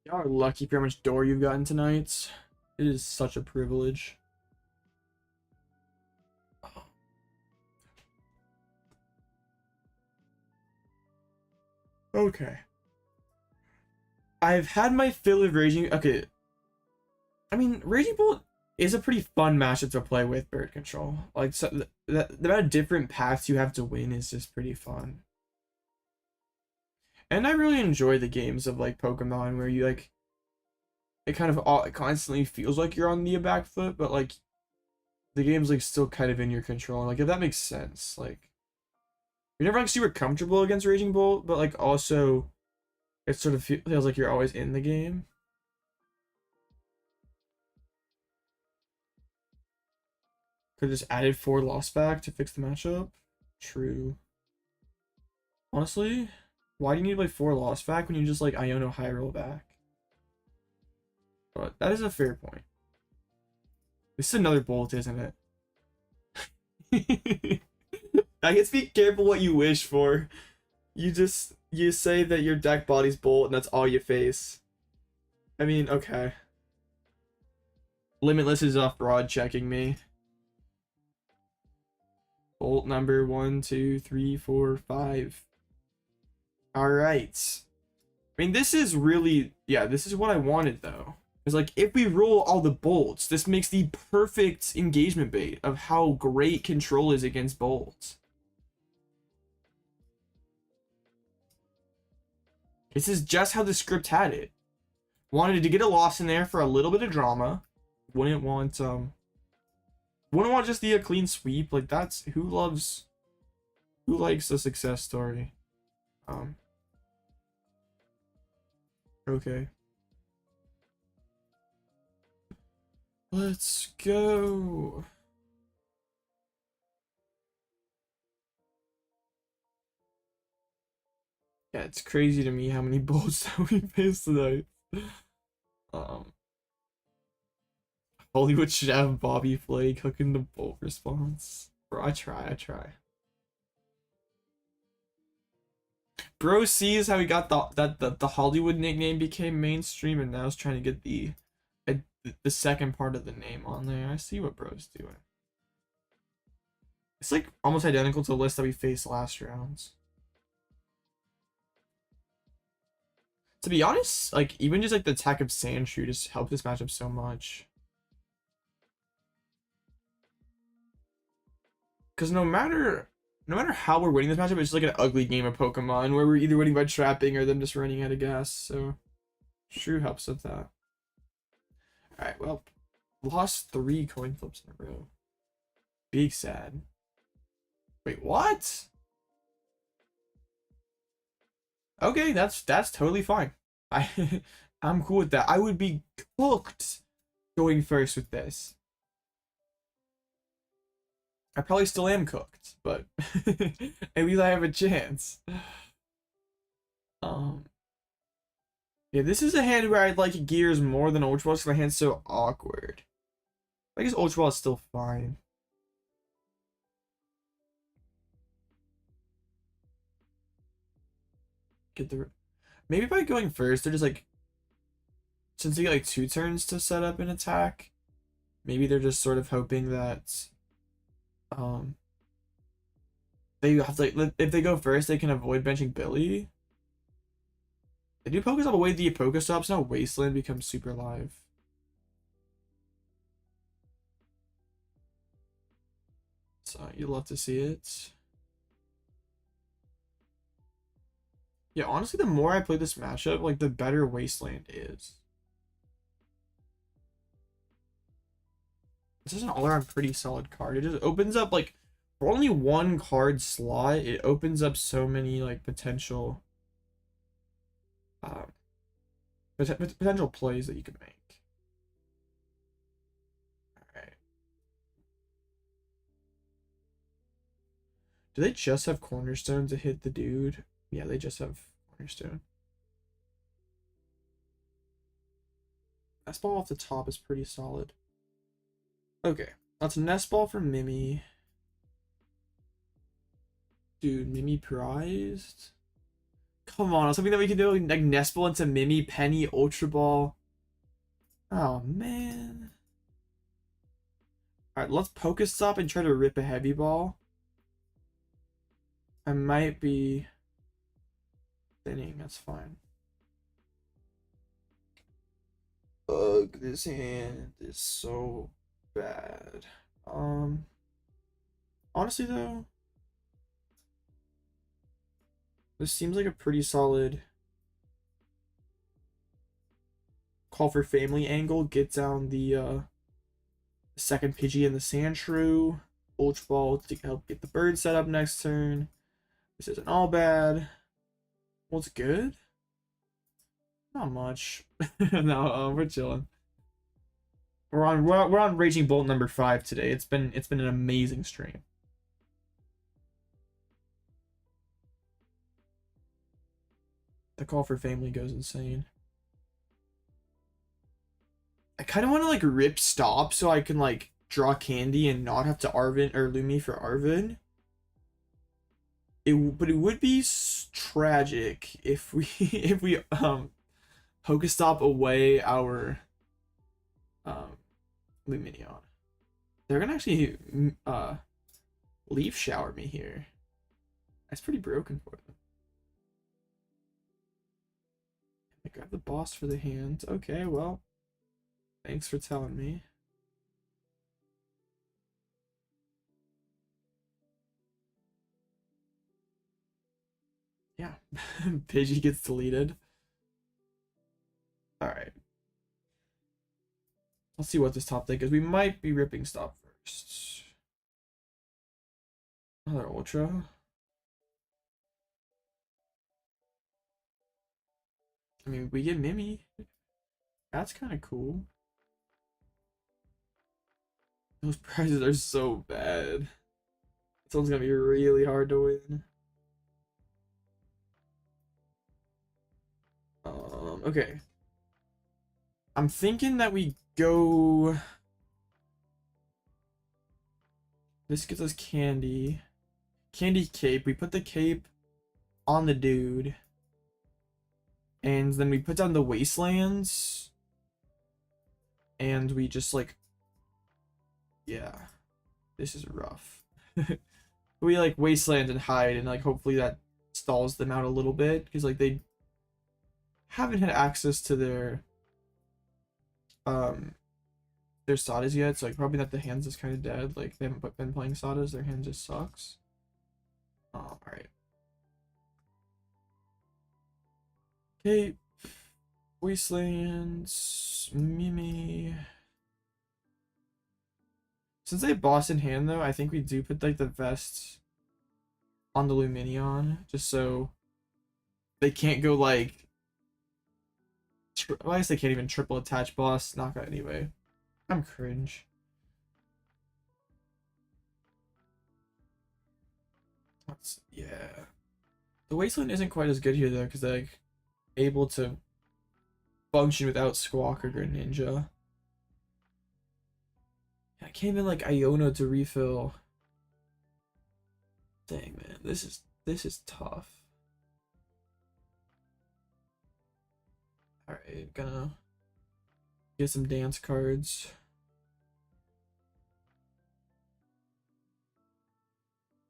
Y'all are lucky for how much door you've gotten tonight. It is such a privilege. Okay. I've had my fill of Raging... Okay. I mean, Raging Bolt is a pretty fun matchup to play with Bird Control. Like, so the amount of different paths you have to win is just pretty fun. And I really enjoy the games of, like, Pokemon where you, like... It kind of it constantly feels like you're on the back foot, but, like, the game's, like, still kind of in your control. Like, if that makes sense. Like, you're never, like, super comfortable against Raging Bolt, but, like, also... It sort of feels like you're always in the game. Could have just added 4 lost back to fix the matchup. True. Honestly, why do you need to play 4 lost back when you just like Iono high roll back? But that is a fair point. This is another bolt, isn't it? I guess be careful what you wish for. You say that your deck body's bolt and that's all you face. I mean, okay. Limitless is off broad checking me. Bolt number 1, 2, 3, 4, 5. Alright. I mean, this is really... Yeah, this is what I wanted, though. It's like, if we roll all the bolts, this makes the perfect engagement bait of how great control is against bolts. This is just how the script had it. Wanted to get a loss in there for a little bit of drama. Wouldn't want just the clean sweep. Like, that's... Who likes a success story? Okay. Let's go. Yeah, it's crazy to me how many bolts that we faced tonight. Hollywood should have Bobby Flay cooking the bolt response. Bro, I try. Bro sees how he got the Hollywood nickname became mainstream and now is trying to get the second part of the name on there. I see what bro's doing. It's like almost identical to the list that we faced last rounds. To be honest, like even just like the attack of Sandshrew just helped this matchup so much. Because no matter how we're winning this matchup, it's just like an ugly game of Pokemon where we're either winning by trapping or them just running out of gas. So Shrew helps with that. Alright, well, lost 3 coin flips in a row. Big sad. Wait, what? Okay, that's totally fine. I I'm cool with that. I would be cooked going first with this. I probably still am cooked, but at least I have a chance. Um, yeah, this is a hand where I'd like Gears more than Ultra Ball because my hand's so awkward. I guess Ultra Ball is still fine. Get the maybe by going first, they're just like since they get like 2 turns to set up an attack, maybe they're just sort of hoping that um they have to like if they go first, they can avoid benching Billy. They do Pokestop away the Pokestops, now Wasteland becomes super live. So you'd love to see it. Yeah, honestly, the more I play this matchup, like the better Wasteland is. This is an all-around pretty solid card. It just opens up like for only 1 card slot, it opens up so many like potential potential plays that you can make. Alright. Do they just have Cornerstone to hit the dude? Yeah, they just have Cornerstone. Nest Ball off the top is pretty solid. Okay, that's Nest Ball for Mimi. Dude, Mimi prized? Come on, something that we can do like Nest Ball into Mimi, Penny, Ultra Ball. Oh man. Alright, let's Pokestop and try to rip a Heavy Ball. I might be thinning, that's fine. Ugh, this hand is so bad. Honestly though, this seems like a pretty solid Call for Family angle. Get down the second Pidgey and the Sandshrew. Ultra Ball to help get the bird set up next turn. This isn't all bad. What's good? Not much. No, we're chilling. We're on Raging Bolt number 5 today. It's been an amazing stream. The Call for Family goes insane. I kind of want to like rip stop so I can like draw candy and not have to Arven or Lumi for Arven. But it would be tragic if we Pokestop away our Lumineon. They're gonna actually Leaf Shower me here. That's pretty broken for them. I grab the boss for the hand. Okay, well, thanks for telling me. Yeah, Pidgey gets deleted. Alright. Let's see what this top deck is. We might be ripping stop first. Another Ultra. I mean, we get Mimi. That's kind of cool. Those prizes are so bad. This one's gonna be really hard to win. Okay. I'm thinking that we go. This gets us candy. Candy cape. We put the cape on the dude. And then we put down the wastelands. And we just like. Yeah. This is rough. We like wasteland and hide and like hopefully that stalls them out a little bit. Because like they haven't had access to their Sadas yet, so like probably that the hands is kind of dead. Like they haven't been playing Sadas, their hand just sucks. All right. Okay, Wastelands, Mimi. Since they have boss in hand though, I think we do put like the vest on the Lumineon, just so they can't go like. Well, I guess they can't even triple attach boss knockout anyway. I'm cringe. Yeah. The Wasteland isn't quite as good here though, because they're like able to function without Squawk or Greninja. I can't even like Iono to refill. Dang man, this is tough. Alright, gonna get some dance cards.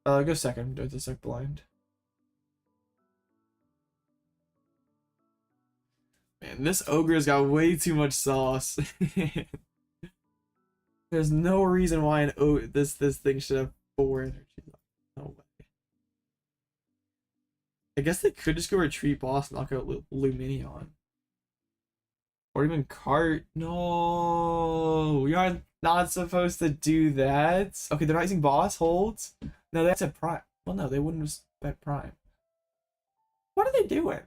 Go second, do the sec blind. Man, this ogre's got way too much sauce. There's no reason why this thing should have 4 energy. No way. I guess they could just go retreat boss, knock out Lumineon. Or even cart. No, you're not supposed to do that. Okay, they're not using boss holds. No, that's a prime. Well, no, they wouldn't have spent prime. What are they doing?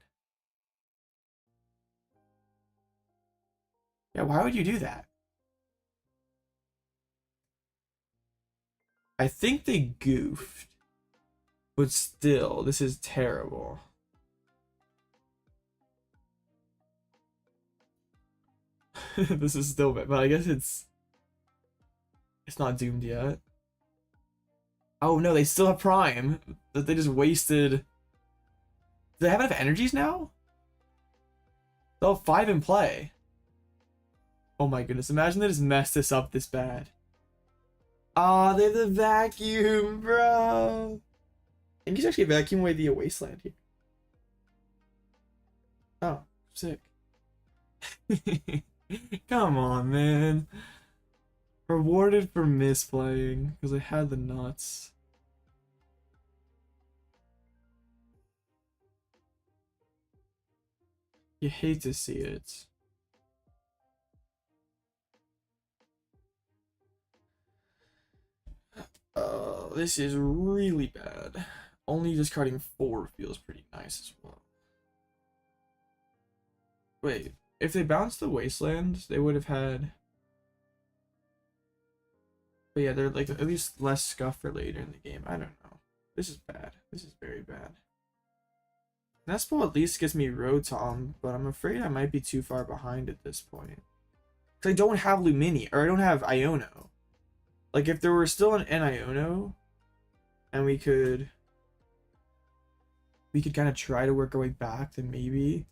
Yeah, why would you do that? I think they goofed. But still, this is terrible. This is still bad, but I guess it's not doomed yet. Oh no, they still have prime. That they just wasted. Do they have enough energies now? They'll have 5 in play. Oh my goodness, imagine they just messed this up this bad. Ah, they have the vacuum, bro. And he's actually vacuum away the Wasteland here. Oh, sick. Come on, man. Rewarded for misplaying because I had the nuts. You hate to see it. This is really bad. Only discarding 4 feels pretty nice as well. Wait, if they bounced the Wasteland, they would have had. But yeah, they're like at least less scuff for later in the game. I don't know. This is bad. This is very bad. Nespal at least gives me Rotom, but I'm afraid I might be too far behind at this point. Because I don't have Lumini, or I don't have Iono. Like, if there were still an Iono, and we could kind of try to work our way back, then maybe.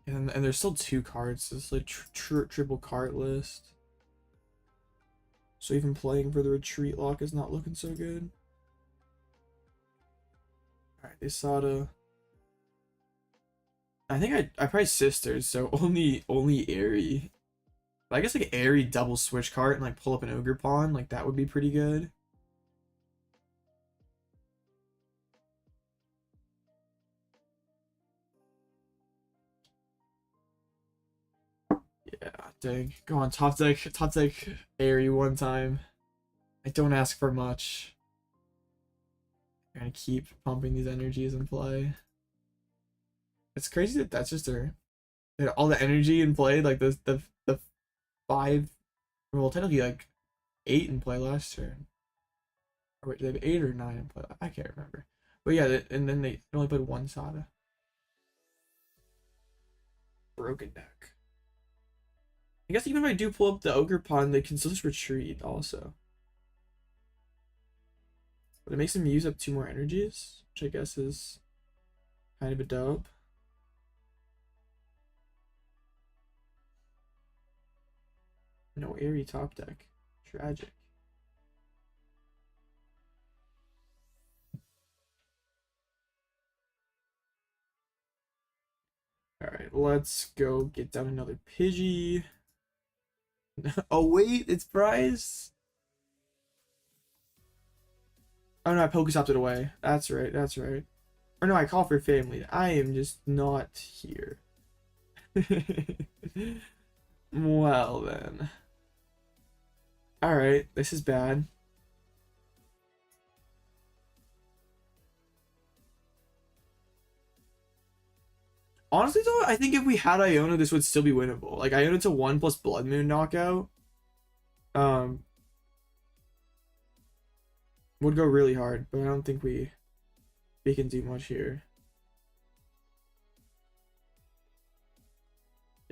And there's still 2 cards. It's like triple card list. So even playing for the retreat lock is not looking so good. Alright, they saw to. I think I probably sisters, so only Airy. But I guess like Airy double switch cart and like pull up an Ogerpon, like that would be pretty good. Yeah, dang. Go on, top deck Airy one time. I don't ask for much. I'm gonna keep pumping these energies in play. It's crazy that that's just all the energy in play, like the 5, well technically like 8 in play last turn. Or wait, they have 8 or 9 in play? I can't remember. But yeah, and then they only played 1 Sada. Broken deck. I guess even if I do pull up the Ogerpon, they can still just retreat also. But it makes them use up 2 more energies, which I guess is kind of a dope. No Airy top deck. Tragic. Alright, let's go get down another Pidgey. Oh wait, it's Bryce. Oh no, I Pokestopped it away. That's right, that's right. Or no, I call for family. I am just not here. Well then. Alright, this is bad. Honestly though, I think if we had Iono, this would still be winnable. Like Iono to 1 plus Bloodmoon knockout. Would go really hard, but I don't think we can do much here.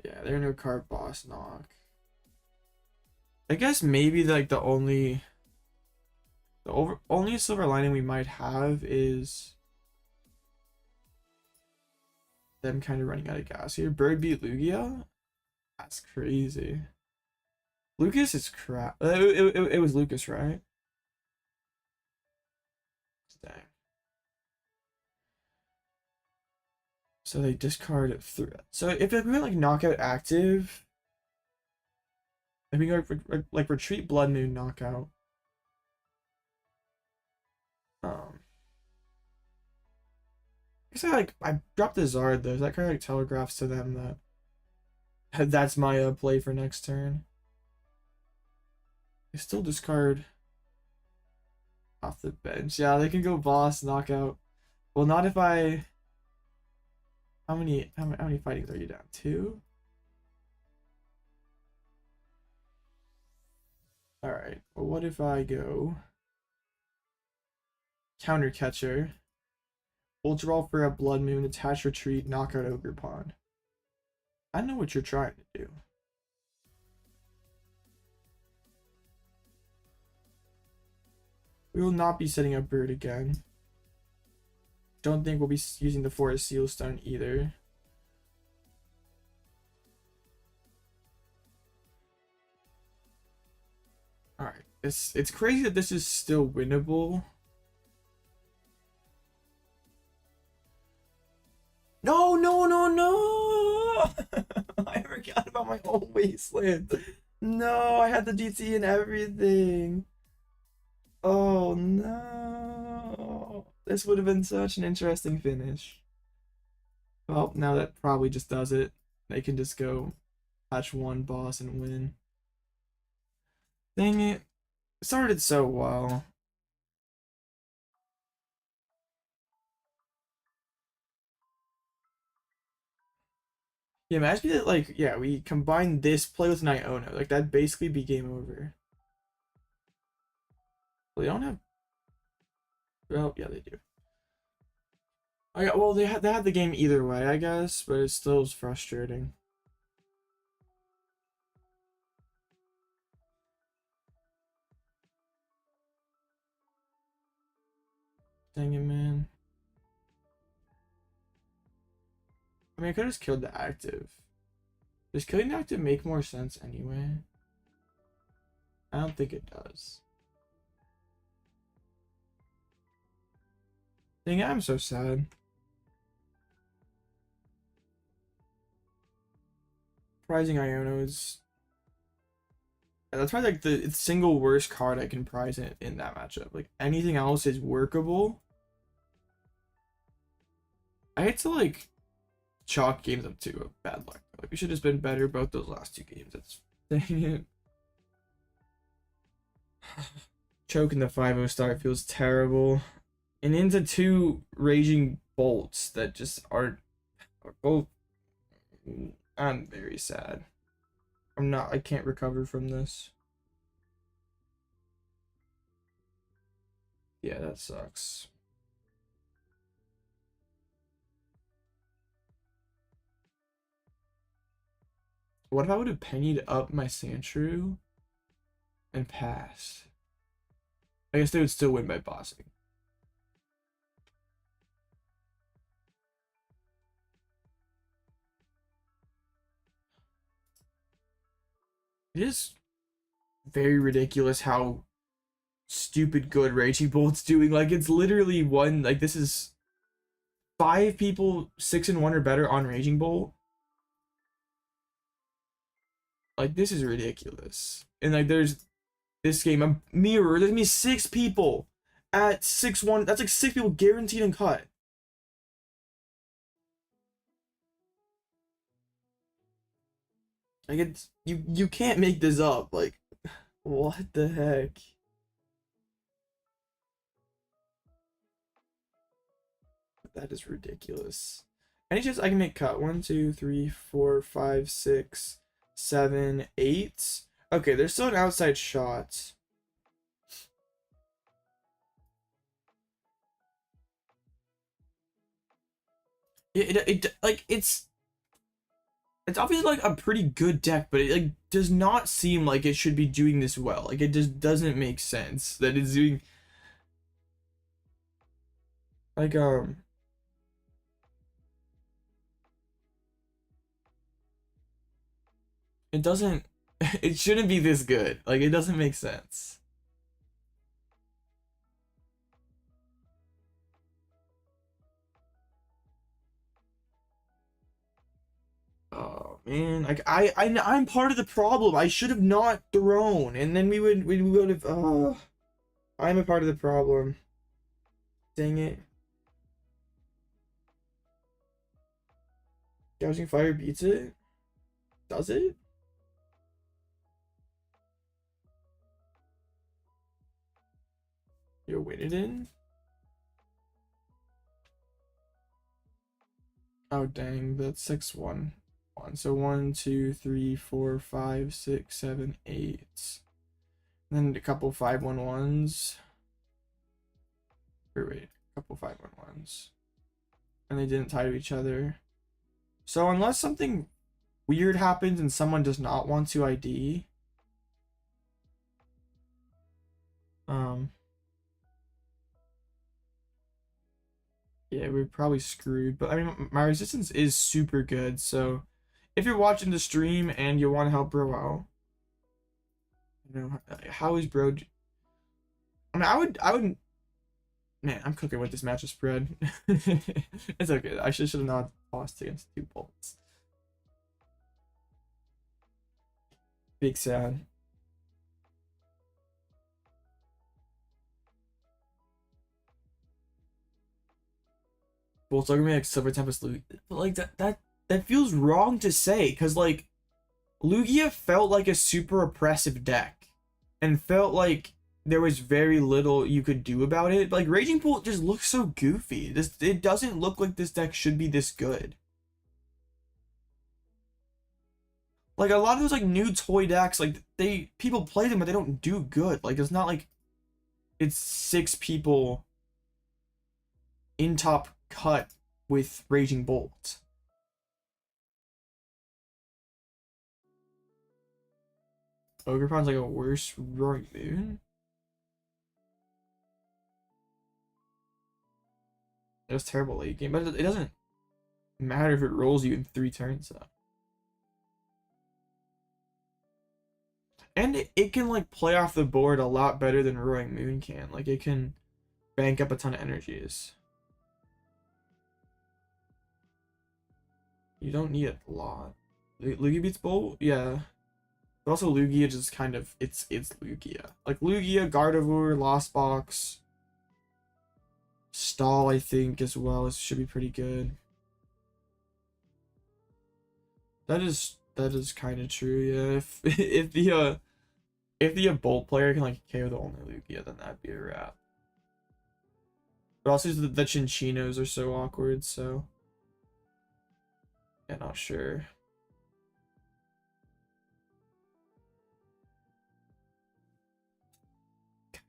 Yeah, there are no card boss knock. I guess maybe like the only silver lining we might have is them kind of running out of gas here. Bird beat Lugia? That's crazy. Lucas is crap. It was Lucas, right? Dang. So they discard it through. So if we went like knockout active, if we go like retreat Bloodmoon knockout. I guess I dropped the Zard though. That kind of like telegraphs to them that that's my play for next turn. They still discard off the bench. Yeah, they can go boss knockout. Well, not if I. How many fightings are you down? 2? Alright. Well, what if I go counter catcher, ultra ball for a Bloodmoon, attach retreat, knockout Ogerpon? I know what you're trying to do. We will not be setting up Bird again. Don't think we'll be using the Forest Seal Stone either. Alright, it's crazy that this is still winnable. No, no, no, no! I forgot about my whole wasteland. No, I had the GT and everything. Oh no. This would have been such an interesting finish. Well, now that probably just does it. They can just go patch 1 boss and win. Dang it. It started so well. Yeah, imagine that, like, yeah, we combine this play with an Iono. Like, that'd basically be game over. Well, they don't have... Oh, yeah, they do. Oh, yeah, well, they had the game either way, I guess, but it still is frustrating. Dang it, man. I mean, I could have just killed the active. Does killing the active make more sense anyway? I don't think it does. Dang it, I'm so sad. Prizing Iono is... That's probably like the single worst card I can prize in that matchup. Like, anything else is workable. I hate to, like, chalk games up to a bad luck. Like, we should have just been better both those last 2 games. That's... Dang it. Choking the 5-0 start feels terrible. And into 2 raging bolts that just are both... I'm very sad. I can't recover from this. Yeah, that sucks. What if I would have pennied up my Sandshrew and passed? I guess they would still win by bossing. It is very ridiculous how stupid good Raging Bolt's doing. Like, it's literally one, like, this is 5 people 6-1 or better on Raging Bolt. Like, this is ridiculous. And like, there's this game, a mirror, there's me 6 people at 6-1. That's like 6 people guaranteed and cut. Like, it's you can't make this up. Like, what the heck? That is ridiculous. Any chance I can make cut? 1, 2, 3, 4, 5, 6, 7, 8. Okay, there's still an outside shot. Like it's obviously like a pretty good deck, but it like does not seem like it should be doing this well. Like it just doesn't make sense that it's doing like it doesn't it shouldn't be this good. Like it doesn't make sense. Oh man, like I'm part of the problem. I should have not thrown, and then we would have. I'm a part of the problem. Dang it. Gouging Fire beats it. Does it? You're winning in. Oh dang, that's 6-1. So 1, 2, 3, 4, 5, 6, 7, 8. And then a couple 5-1-1s. Or wait, a couple 5-1-1s. And they didn't tie to each other. So unless something weird happens and someone does not want to ID, yeah, we're probably screwed. But I mean, my resistance is super good. So if you're watching the stream and you want to help bro out, you know, how is bro? I mean, I would. Man, I'm cooking with this matchup spread. It's okay. I should have not lost against 2 bolts. Big sad. Bolts are gonna be like Silver Tempest Lugia, but like that feels wrong to say, because like Lugia felt like a super oppressive deck, and felt like there was very little you could do about it. Like Raging Bolt just looks so goofy. It doesn't look like this deck should be this good. Like a lot of those like new toy decks, like people play them but they don't do good. Like it's not like it's 6 people in top cut with Raging Bolt. Ogerpon's like a worse Roaring Moon. It was terrible late game, but it doesn't matter if it rolls you in 3 turns though. And it can like play off the board a lot better than Roaring Moon can. Like it can bank up a ton of energies. You don't need a lot. Lugia beats Bolt? Yeah. But also Lugia just kind of it's Lugia. Like Lugia, Gardevoir, Lost Box, Stall, I think as well. It should be pretty good. That is kind of true, yeah. If the Bolt player can like KO the only Lugia, then that'd be a wrap. But also the Chinchinos are so awkward, so yeah, not sure.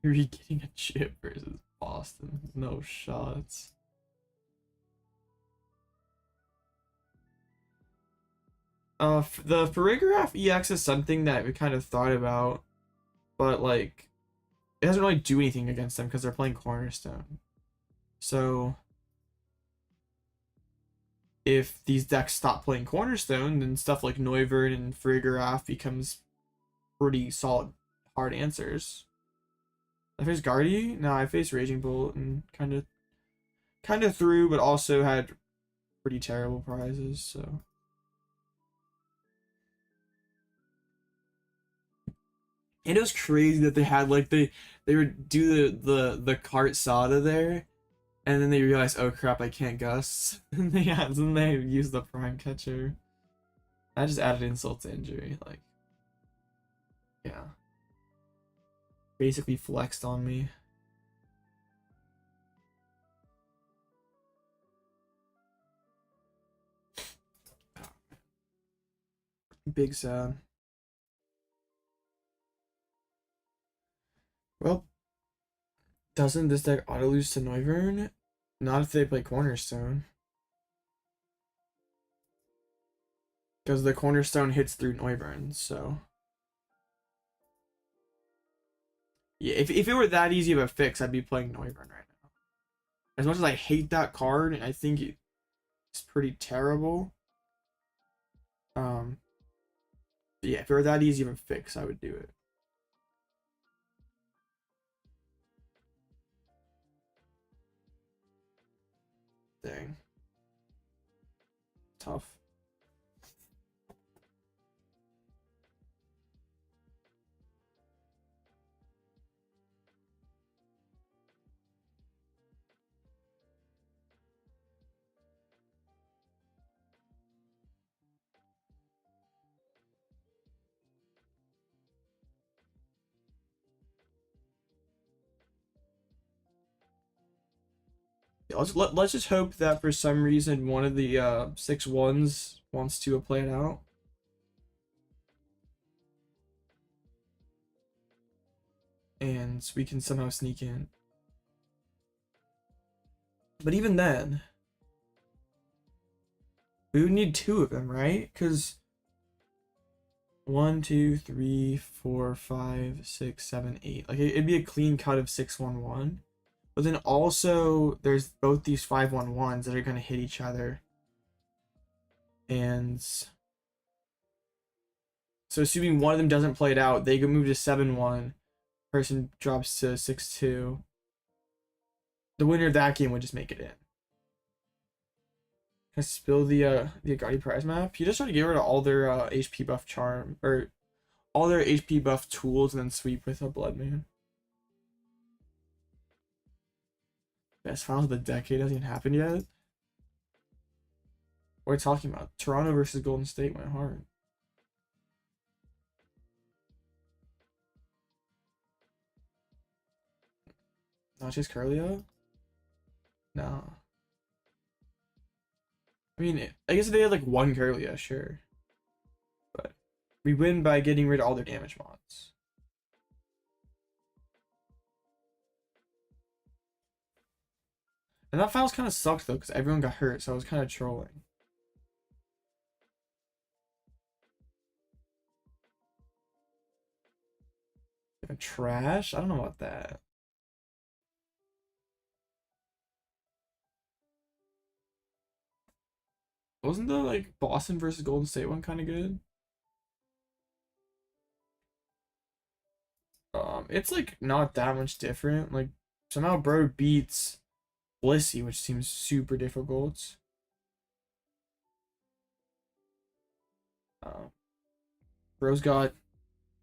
Kyrie getting a chip versus Boston. No shots. The Farigiraf EX is something that we kind of thought about, but like it doesn't really do anything against them because they're playing Cornerstone. So if these decks stop playing Cornerstone, then stuff like Noivern and Farigiraf becomes pretty solid hard answers. I faced Guardy? No, I faced Raging Bolt and kind of threw, but also had pretty terrible prizes, so. It was crazy that they had like they would do the cart Sada there, and then they realized, oh crap, I can't Gust. And they used the Prime Catcher. That just added insult to injury, like yeah. Basically flexed on me. big sad. Well, doesn't this deck auto lose to Noivern? Not if they play Cornerstone. Because the Cornerstone hits through Noivern, so. Yeah, if it were that easy of a fix, I'd be playing Noivern right now. As much as I hate that card, I think it's pretty terrible. Yeah, if it were that easy of a fix, I would do it. Dang. Tough. Let's just hope that for some reason one of the 6/1s wants to play it out. And we can somehow sneak in. But even then, we would need 2 of them, right? Because 1, 2, 3, 4, 5, 6, 7, 8. Like it'd be a clean cut of 6/1/1. But then also there's both these 5/1/1s that are gonna hit each other. And so assuming one of them doesn't play it out, they can move to 7/1. Person drops to 6/2. The winner of that game would just make it in. Can I spill the Agati prize map? You just try to get rid of all their HP buff charm, or all their HP buff tools, and then sweep with a Bloodmoon. Best finals of the decade hasn't even happened yet. What are you talking about? Toronto versus Golden State went hard. Not just Curlio? No. I mean, I guess if they had like one Curlia, sure. But we win by getting rid of all their damage mods. And that finals kind of sucked though, because everyone got hurt, so I was kind of trolling. Trash? I don't know about that. Wasn't the like Boston versus Golden State one kind of good? It's like not that much different. Like somehow Bro beats Blissey, which seems super difficult. Bro's got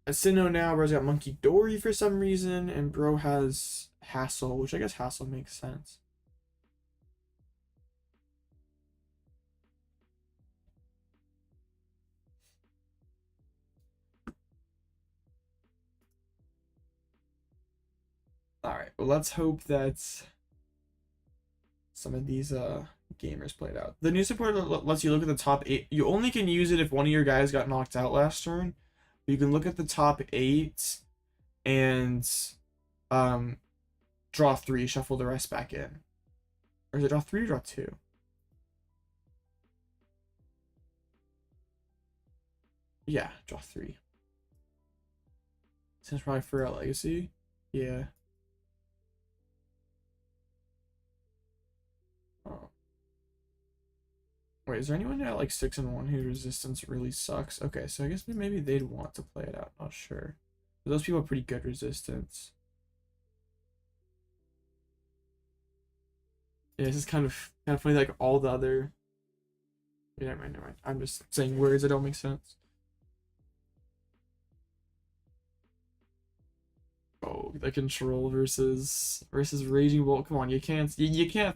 a Sinnoh now. Bro's got Monkey Dory for some reason, and Bro has Hassel, which I guess Hassel makes sense. Alright, well let's hope that some of these gamers played out. The new support lets you look at the top 8. You only can use it if one of your guys got knocked out last turn. You can look at the top 8 and draw 3, shuffle the rest back in. Or is it draw 3 or draw 2? Yeah, draw 3. Since probably for a legacy. Yeah. Oh. Wait, is there anyone at like 6/1 whose resistance really sucks? Okay, so I guess maybe they'd want to play it out. Not sure. But those people have pretty good resistance. Yeah, this is kind of funny. Like all the other. Yeah, never mind, never mind. I'm just saying words that don't make sense. Oh, the control versus Raging Bolt. Come on, you can't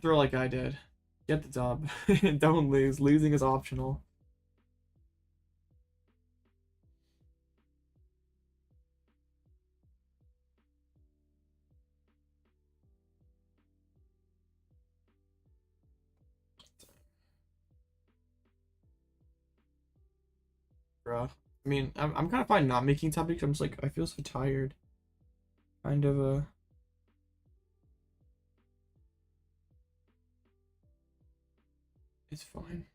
throw like I did. Get the dub. Don't lose. Losing is optional. Bruh. I mean, I'm kind of fine not making topics. I'm just like, I feel so tired. Kind of it's fine.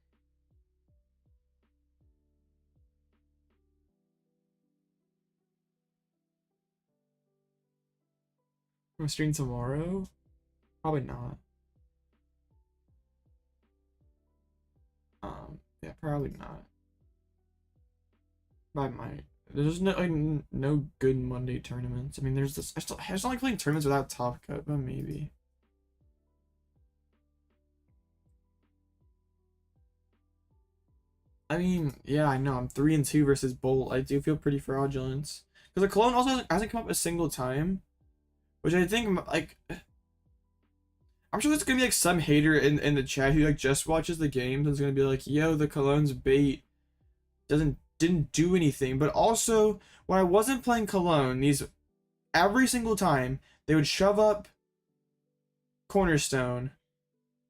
I'm stream tomorrow? Probably not. Yeah, probably not. I might. There's no like, no good Monday tournaments. I mean, there's this. I just don't like playing tournaments without Top Cut, but maybe. I mean, yeah, I know. I'm 3-2 versus Bolt. I do feel pretty fraudulent because the Cologne also hasn't come up a single time, which I think like. I'm sure there's gonna be like some hater in the chat who like just watches the games and is gonna be like, "Yo, the Cologne's bait didn't do anything." But also, when I wasn't playing Cologne, these every single time they would shove up Cornerstone,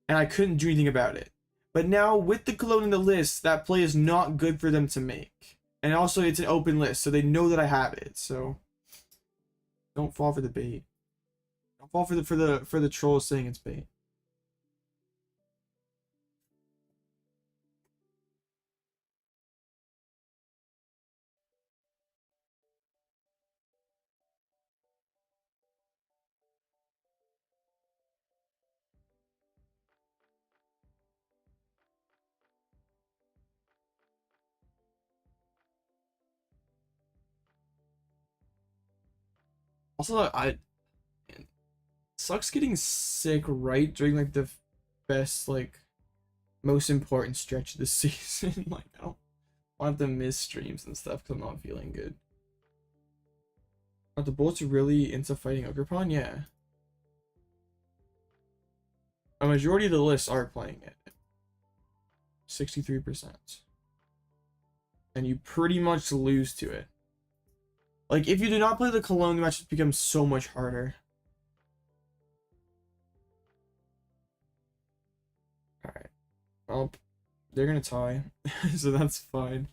and I couldn't do anything about it. But now with the Cologne in the list, that play is not good for them to make, and also it's an open list, so they know that I have it. So don't fall for the bait. Don't fall for the trolls saying it's bait. Also, I sucks getting sick right during like the best like most important stretch of the season. Like I don't want to miss streams and stuff because I'm not feeling good. Are the Bolts really into fighting Ogerpon? Yeah. A majority of the lists are playing it. 63%. And you pretty much lose to it. Like, if you do not play the Cologne, the match becomes so much harder. Alright. Well, they're gonna tie. So that's fine.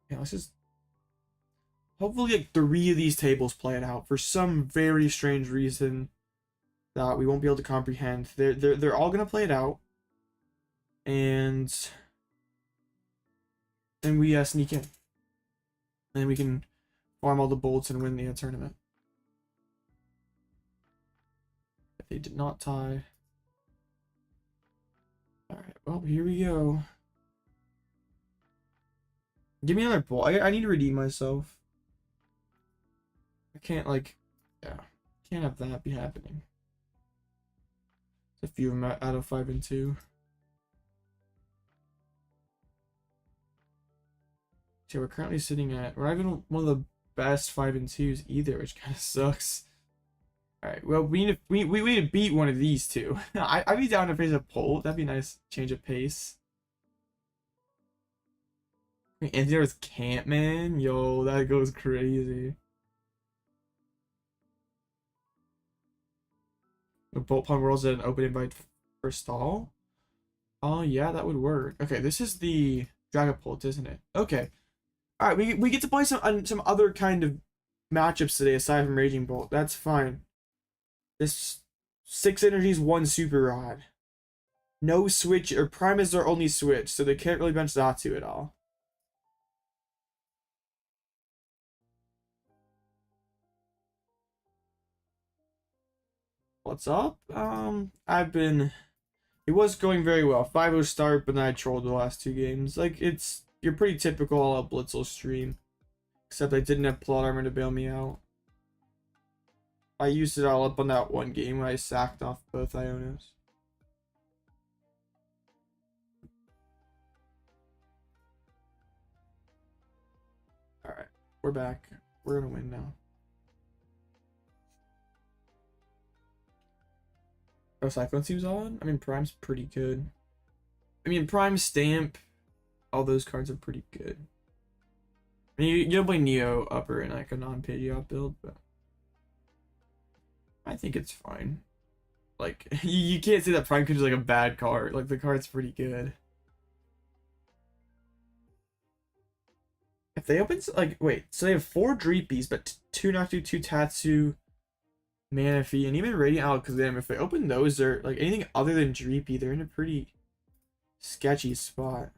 Yeah, let's just... Hopefully, like, 3 of these tables play it out for some very strange reason that we won't be able to comprehend. They're all gonna play it out. And then we sneak in. And we can farm all the bolts and win the tournament. If they did not tie. Alright, well, here we go. Give me another bolt. I need to redeem myself. I can't, like, yeah. Can't have that be happening. There's a few of them out of 5 and 2. So we're currently sitting at, we're not even one of the best 5 and 2s either, which kind of sucks. Alright, well, we need to beat one of these two. I'd be down to face a Bolt. That'd be a nice change of pace. And there's Campman. Yo, that goes crazy. The Bolt Pond World's at an open invite for stall. Oh, yeah, that would work. Okay, this is the Dragapult, isn't it? Okay. Alright, we get to play some other kind of matchups today aside from Raging Bolt. That's fine. This 6 energies, 1 Super Rod. No switch, or Prime is their only switch, so they can't really bench Zatu at all. What's up? It was going very well. 5-0 start, but then I trolled the last 2 games. Like, it's your pretty typical Alloutblitzle stream. Except I didn't have plot armor to bail me out. I used it all up on that one game when I sacked off both Ionos. Alright, we're back. We're gonna win now. Oh, Cyclone seems on? I mean, Prime's pretty good. I mean, Prime Stamp, all those cards are pretty good. I mean, you don't play Neo upper in like a non-Pidgeot build, but I think it's fine. Like, you can't say that Prime Card is like a bad card. Like, the card's pretty good. If they open, like, wait, so they have 4 Dreepies, but 2 Noctu, 2 Tatsu, Manaphy, and even Radiant Alakazam. If they open those, they're, like, anything other than Dreepy, they're in a pretty sketchy spot.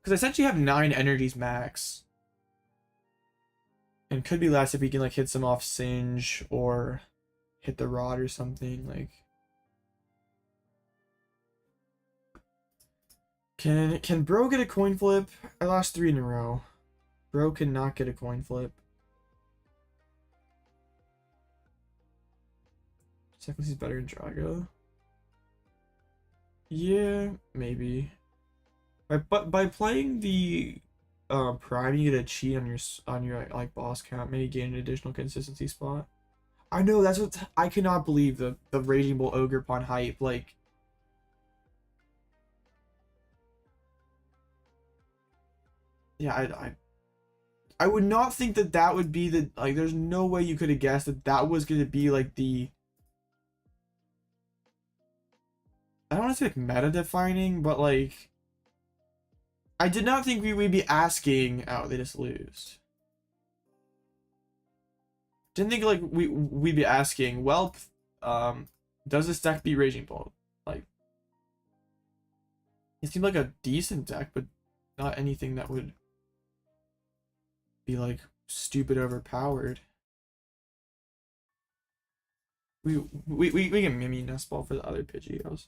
Because I essentially have 9 energies max. And could be less if we can, like, hit some off Singe or hit the Rod or something, like... Can Bro get a coin flip? I lost 3 in a row. Bro cannot get a coin flip. Second, he's better in Drago. Yeah, maybe. But by playing the Prime, you get a cheat on your like boss count, maybe gain an additional consistency spot. I know, that's what I cannot believe, the Raging Bull Ogerpon hype, like. Yeah, I would not think that that would be the, like, there's no way you could have guessed that that was going to be, like, the, I don't want to say, like, meta-defining, but, like, I did not think we'd be asking, oh, they just lose. Didn't think, like, we'd be asking, well, does this deck beat Raging Bull? Like, it seemed like a decent deck, but not anything that would be, like, stupid overpowered. We can Mimi Nest Ball for the other Pidgeots.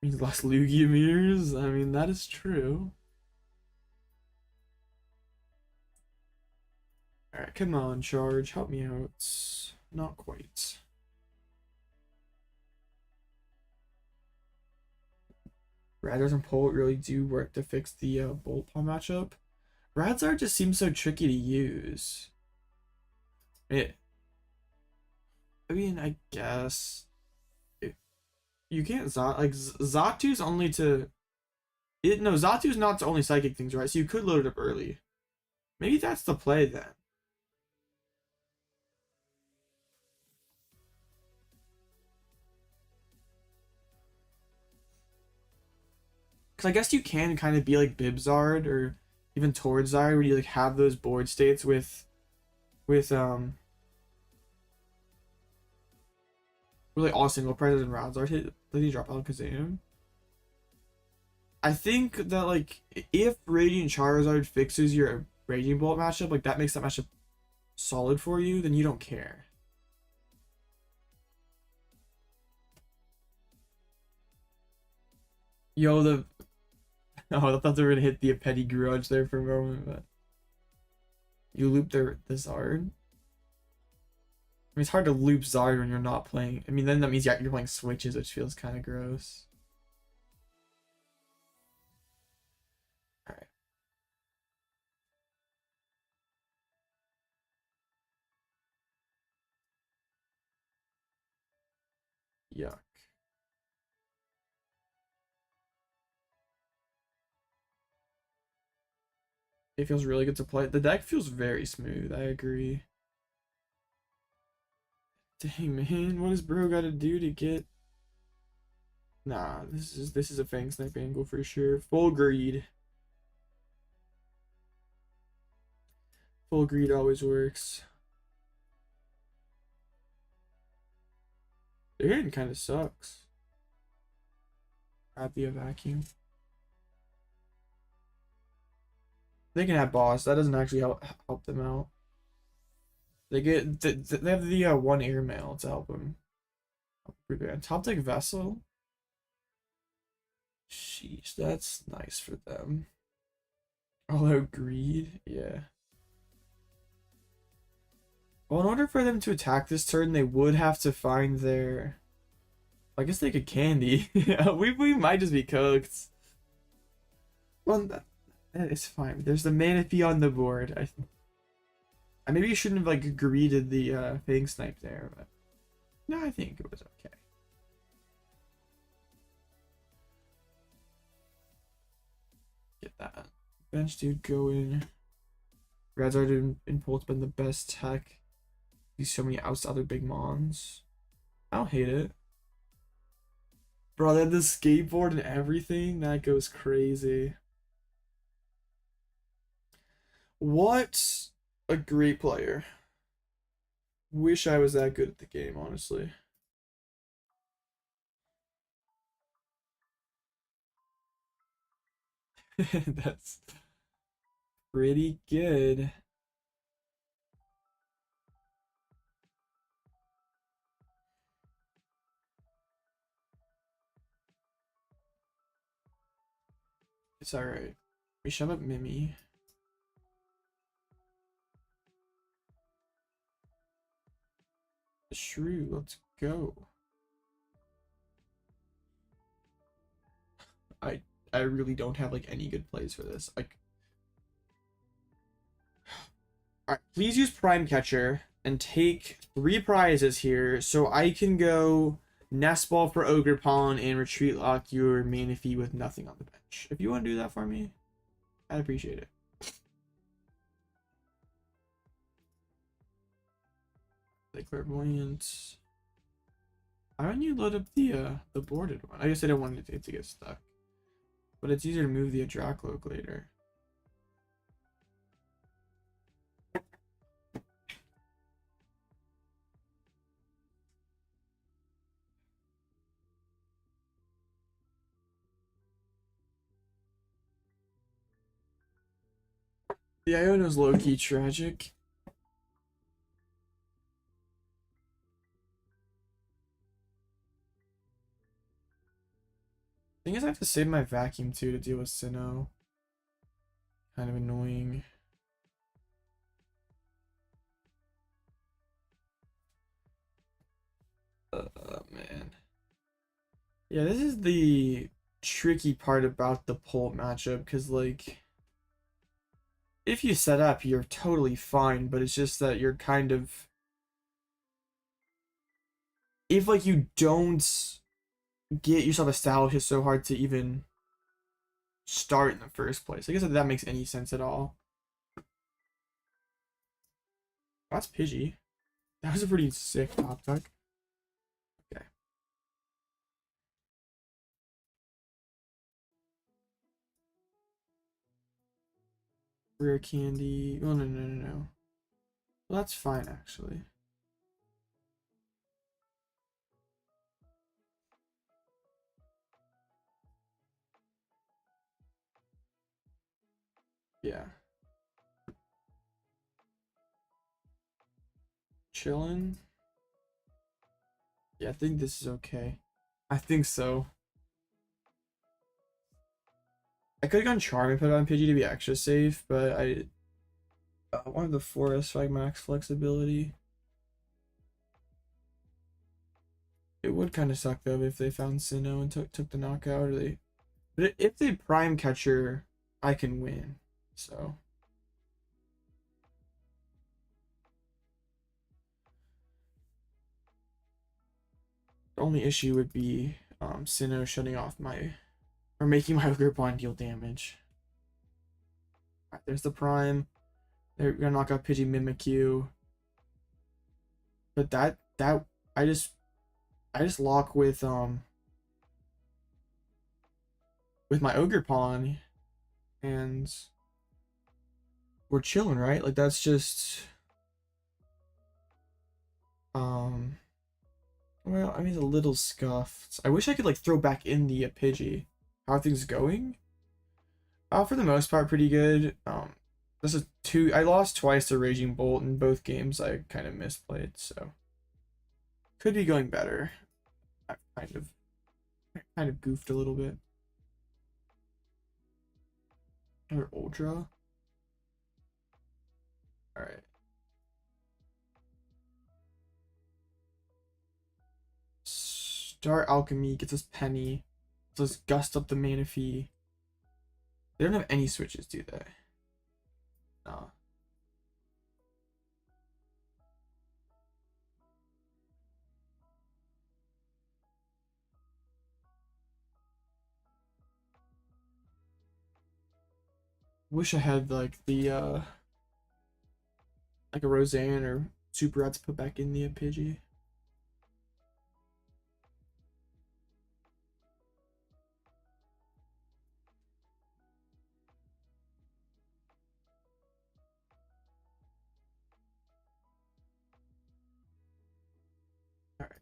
Means less Lugia mirrors. I mean, that is true. Alright, come on, Charge. Help me out. Not quite. Radars and Polt really do work to fix the Bolt Palm matchup. Radzar just seems so tricky to use. I mean, I guess you can't Zatu's only to no, Zatu's not to only psychic things, right? So you could load it up early. Maybe that's the play then. Because I guess you can kind of be like Bibzard or even Tordzard, where you like have those board states with really all single prizes and Radzard hit. Did he drop Alakazam? I think that, like, if Radiant Charizard fixes your Raging Bolt matchup, like, that makes that matchup solid for you, then you don't care. Yo, oh, I thought they were gonna hit the Petty Grudge there for a moment, but you loop the Zard. I mean, it's hard to loop Zard when you're not playing. I mean, then that means you're playing switches, which feels kind of gross. Alright. Yuck. It feels really good to play. The deck feels very smooth, I agree. Dang, man, what does Bro gotta do to get... Nah, this is a Fang Snipe angle for sure. Full greed. Full greed always works. Their hand kind of sucks. Grab a vacuum. They can have boss. That doesn't actually help them out. They have the one airmail to help them. Top deck Vessel. Sheesh, that's nice for them. Although greed, yeah. Well, in order for them to attack this turn, they would have to find their... I guess they could candy. we might just be cooked. Well, it's fine. There's the Manaphy on the board. I maybe shouldn't have like greeted the Fang Snipe there, but no, I think it was okay. Get that bench dude going. Radzard and Polt's been the best tech. These so many outs to other big mons. I don't hate it. Bro, they had the skateboard and everything. That goes crazy. What a great player. Wish I was that good at the game, honestly. That's pretty good. It's alright. We shove up Mimi. Shrew, let's go. I really don't have like any good plays for this. Like, alright, please use Prime Catcher and take 3 prizes here so I can go Nest Ball for Ogerpon and Retreat Lock your Manaphy with nothing on the bench. If you want to do that for me, I'd appreciate it. The Clairvoyant. Why don't you load up the boarded one? I guess I don't want it to get stuck. But it's easier to move the Adracloak later. The Iono's low-key tragic. Thing is, I have to save my vacuum too to deal with Sinnoh. Kind of annoying. Man. Yeah, this is the tricky part about the Pult matchup, because, like, if you set up, you're totally fine, but it's just that you're kind of... If, like, you don't get yourself established, it's so hard to even start in the first place. I guess if that makes any sense at all. That's Pidgey. That was a pretty sick top tuck. Okay. Rare candy. Oh, no. Well, that's fine, actually. Yeah. Chillin'. Yeah, I think this is okay. I think so. I could have gone Charm and put it on Pidgey to be extra safe, but I wanted the Forest like max flexibility. It would kind of suck though if they found Sinnoh and took the knockout, or they. But if they Prime Catcher, I can win. So. The only issue would be Sinnoh shutting off my, or making my Ogerpon deal damage. Alright, there's the Prime. They're gonna knock out Pidgey Mimikyu. But that I just lock with my Ogerpon and we're chilling, right? Like that's just well, I mean, it's a little scuffed. I wish I could like throw back in the Pidgey. How are things going? For the most part, pretty good. This is I lost twice to Raging Bolt in both games. I kind of misplayed, so could be going better. I kind of goofed a little bit. Or Ultra. All right. Star Alchemy gets us Penny. So let's gust up the Manaphy. They don't have any switches, do they? No. Wish I had like the like a Roseanne or Super Rats put back in the Pidgey. All right.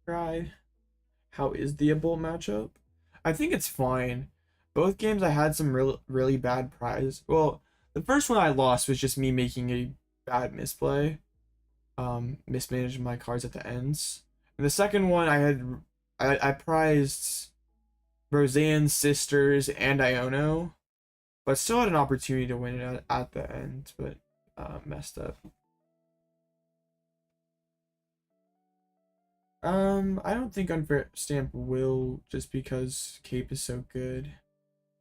Try. How is the Bolt matchup? I think it's fine. Both games I had some really bad prize. Well, the first one I lost was just me making a bad misplay. Mismanaged my cards at the ends. And the second one I prized Roseanne's sisters and Iono, but still had an opportunity to win it at the end, but messed up. I don't think Unfair Stamp will, just because Cape is so good.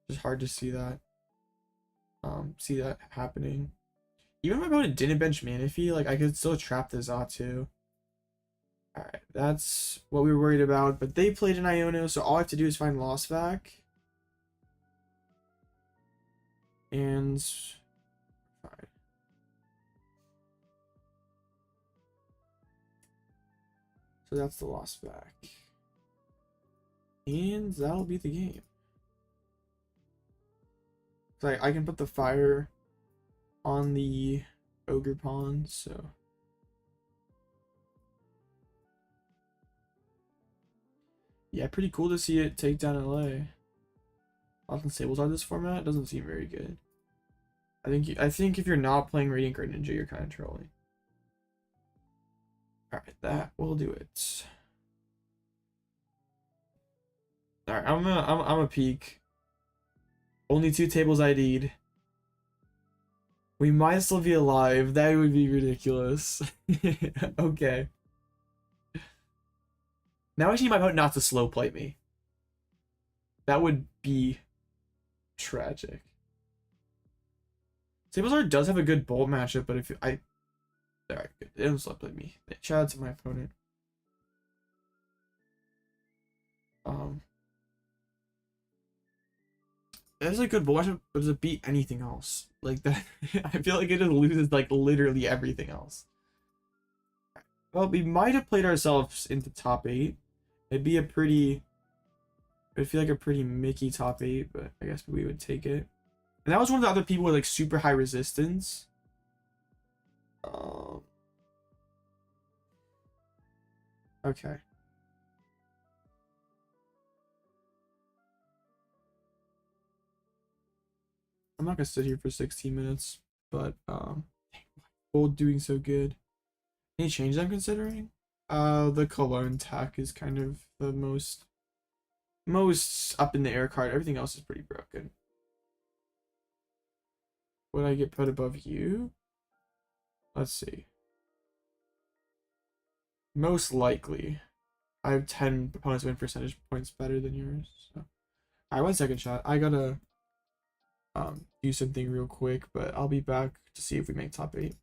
It's hard to see that happening. Even if my opponent didn't bench Manaphy, like I could still trap the Xatu. Alright, that's what we were worried about, but they played an Iono, so all I have to do is find Lost Vac. And fine. So that's the Lost Vac. And that'll be the game. So I can put the fire on the Ogerpon, so yeah, pretty cool to see it take down LA. Often Sables are this format doesn't seem very good. I think if you're not playing Radiant Guard Ninja, you're kind of trolling. All right, that will do it. All right, I'm a peek. Only 2 tables ID'd. We might still be alive. That would be ridiculous. Okay. Now I need my opponent not to slow play me. That would be tragic. Sablezard does have a good Bolt matchup, but if I... Alright, good. They don't slow play me. Shout out to my opponent. It's a good Bolt matchup, but does it beat anything else? Like that, I feel like it just loses like literally everything else. Well, we might have played ourselves into top 8. It'd feel like a pretty Mickey top 8, but I guess we would take it. And that was one of the other people with like super high resistance. Okay. I'm not gonna sit here for 16 minutes, but Gold doing so good. Any changes I'm considering? The Cologne tech is kind of the most up in the air card. Everything else is pretty broken. Would I get put above you? Let's see. Most likely. I have 10 opponents win percentage points better than yours. So. Alright, 1 second shot. I gotta do something real quick, but I'll be back to see if we make top 8.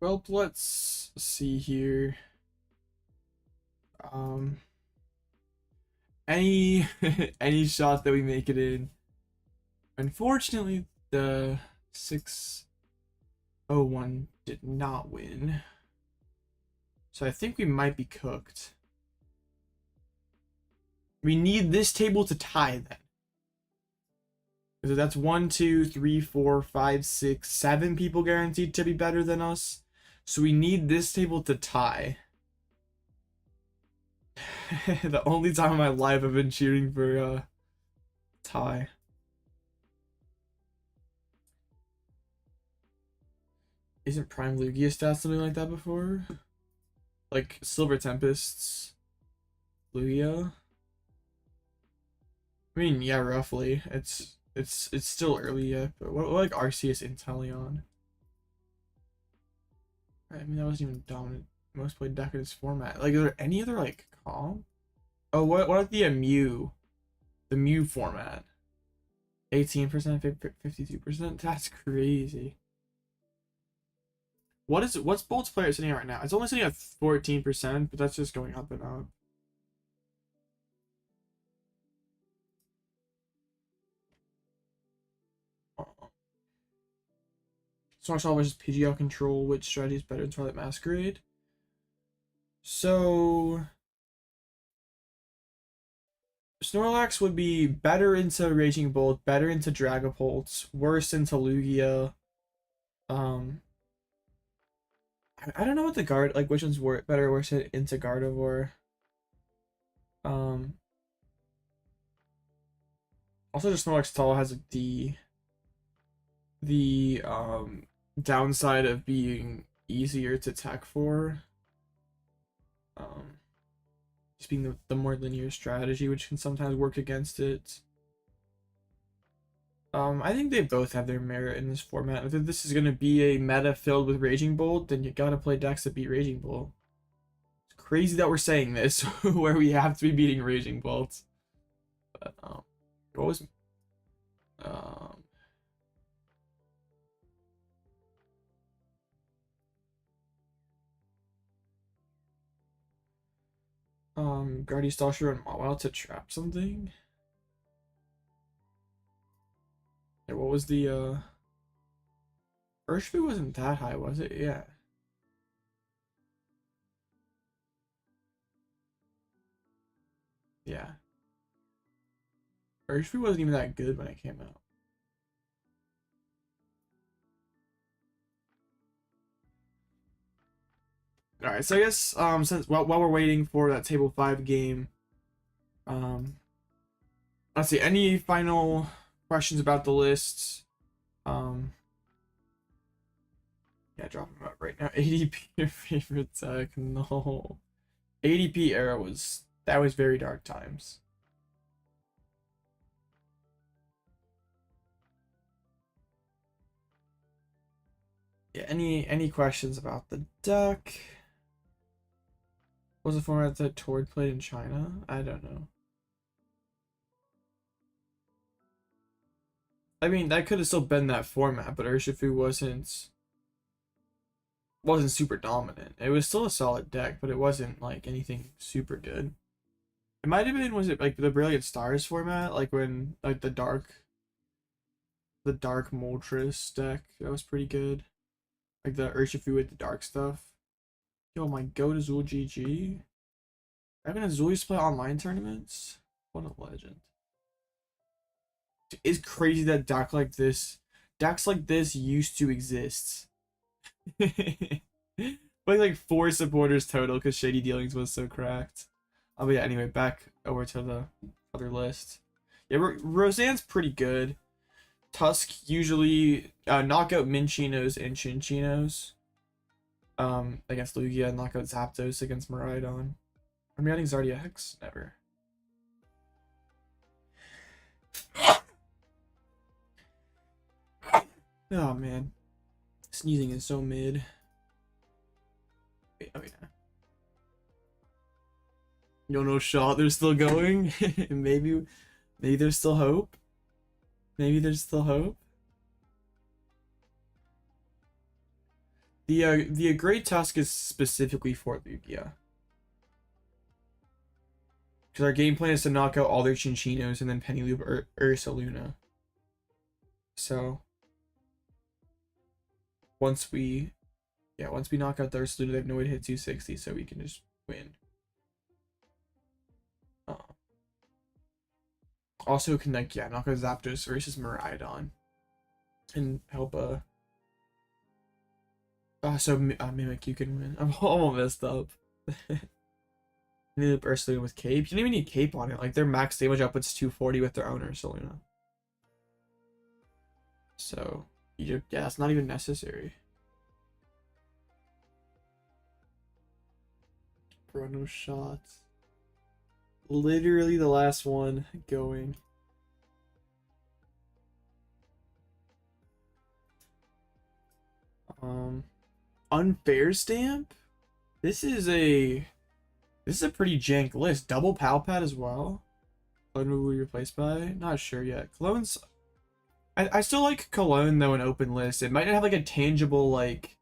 Well, let's see here. Any any shot that we make it in. Unfortunately, the 601 did not win. So I think we might be cooked. We need this table to tie then. So that's 1, 2, 3, 4, 5, 6, 7 people guaranteed to be better than us. So we need this table to tie. The only time in my life I've been cheering for tie. Isn't Prime Lugia stats something like that before? Like Silver Tempests, Lugia. I mean, yeah, roughly. It's still early yet, but what like Arceus Inteleon? I mean, that wasn't even dominant. Most played deck in this format. Like, are there any other like calm? Oh, what are the Mew? The Mew format. 18%, 52%. That's crazy. What's Bolt's player sitting at right now? It's only sitting at 14%, but that's just going up and up. Snorlax versus Pidgeot control. Which strategy is better in Twilight Masquerade? So Snorlax would be better into Raging Bolt, better into Dragapult, worse into Lugia. I don't know what the guard like. Which one's better or worse into Gardevoir? Also, just Snorlax Tall has the downside of being easier to attack for. Just being the more linear strategy, which can sometimes work against it. I think they both have their merit in this format. If this is gonna be a meta filled with Raging Bolt, then you gotta play decks that beat Raging Bolt. It's crazy that we're saying this, where we have to be beating Raging Bolt. But what was Guardy Stalker and Mawile to trap something? Yeah, what was the Urshifu wasn't that high, was it? Yeah. Yeah. Urshifu wasn't even that good when it came out. Alright, so I guess since while we're waiting for that table 5 game, let's see, any final questions about the lists? Yeah, drop them out right now. ADP your favorite tech? No. ADP era was very dark times. Yeah, any questions about the deck? Was the format that Tord played in China? I don't know. I mean, that could have still been that format, but Urshifu wasn't super dominant. It was still a solid deck, but it wasn't like anything super good. It might have been, was it like the Brilliant Stars format, like when like the dark Moltres deck, that was pretty good. Like the Urshifu with the dark stuff. Yo, my go to Azul GG. Haven't Azul used to play online tournaments? What a legend. It's crazy that decks like this used to exist. Like 4 supporters total because Shady Dealings was so cracked. Oh, but yeah, anyway, back over to the other list. Yeah, Roseanne's pretty good. Tusk usually knock out Minchinos and Chinchinos. Against Lugia, knock out Zapdos against Miraidon. Are we adding Zardia Hex? Never. Oh man. Sneezing is so mid. Wait, oh yeah. No shot, they're still going. maybe there's still hope. Maybe there's still hope. The Great Tusk is specifically for Lugia. Because our game plan is to knock out all their Chinchinos and then Penny Loop Ursaluna. So once we knock out the Ursaluna, they have no way to hit 260, so we can just win. Also can knock out Zapdos versus Miraidon and help so Mimikyu can win. I'm all messed up. Need Ursaluna with Cape. You don't even need Cape on it. Like their max damage output's 240 with their own Ursaluna. So yeah, that's not even necessary. Bro, no shots. Literally the last one going. Unfair stamp. This is a pretty jank list. Double Palpat as well. Cologne will be replaced by? Not sure yet. Cologne's... I still like Cologne though in open list. It might not have like a tangible like...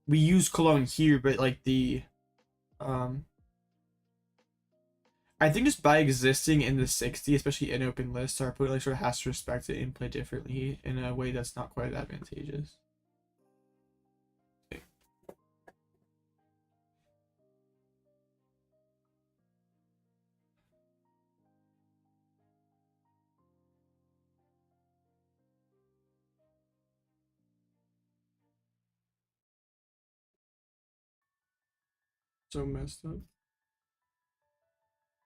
We use Cologne here, but like the... I think just by existing in the 60, especially in open lists, our opponent like sort of has to respect it and play differently in a way that's not quite advantageous. So messed up.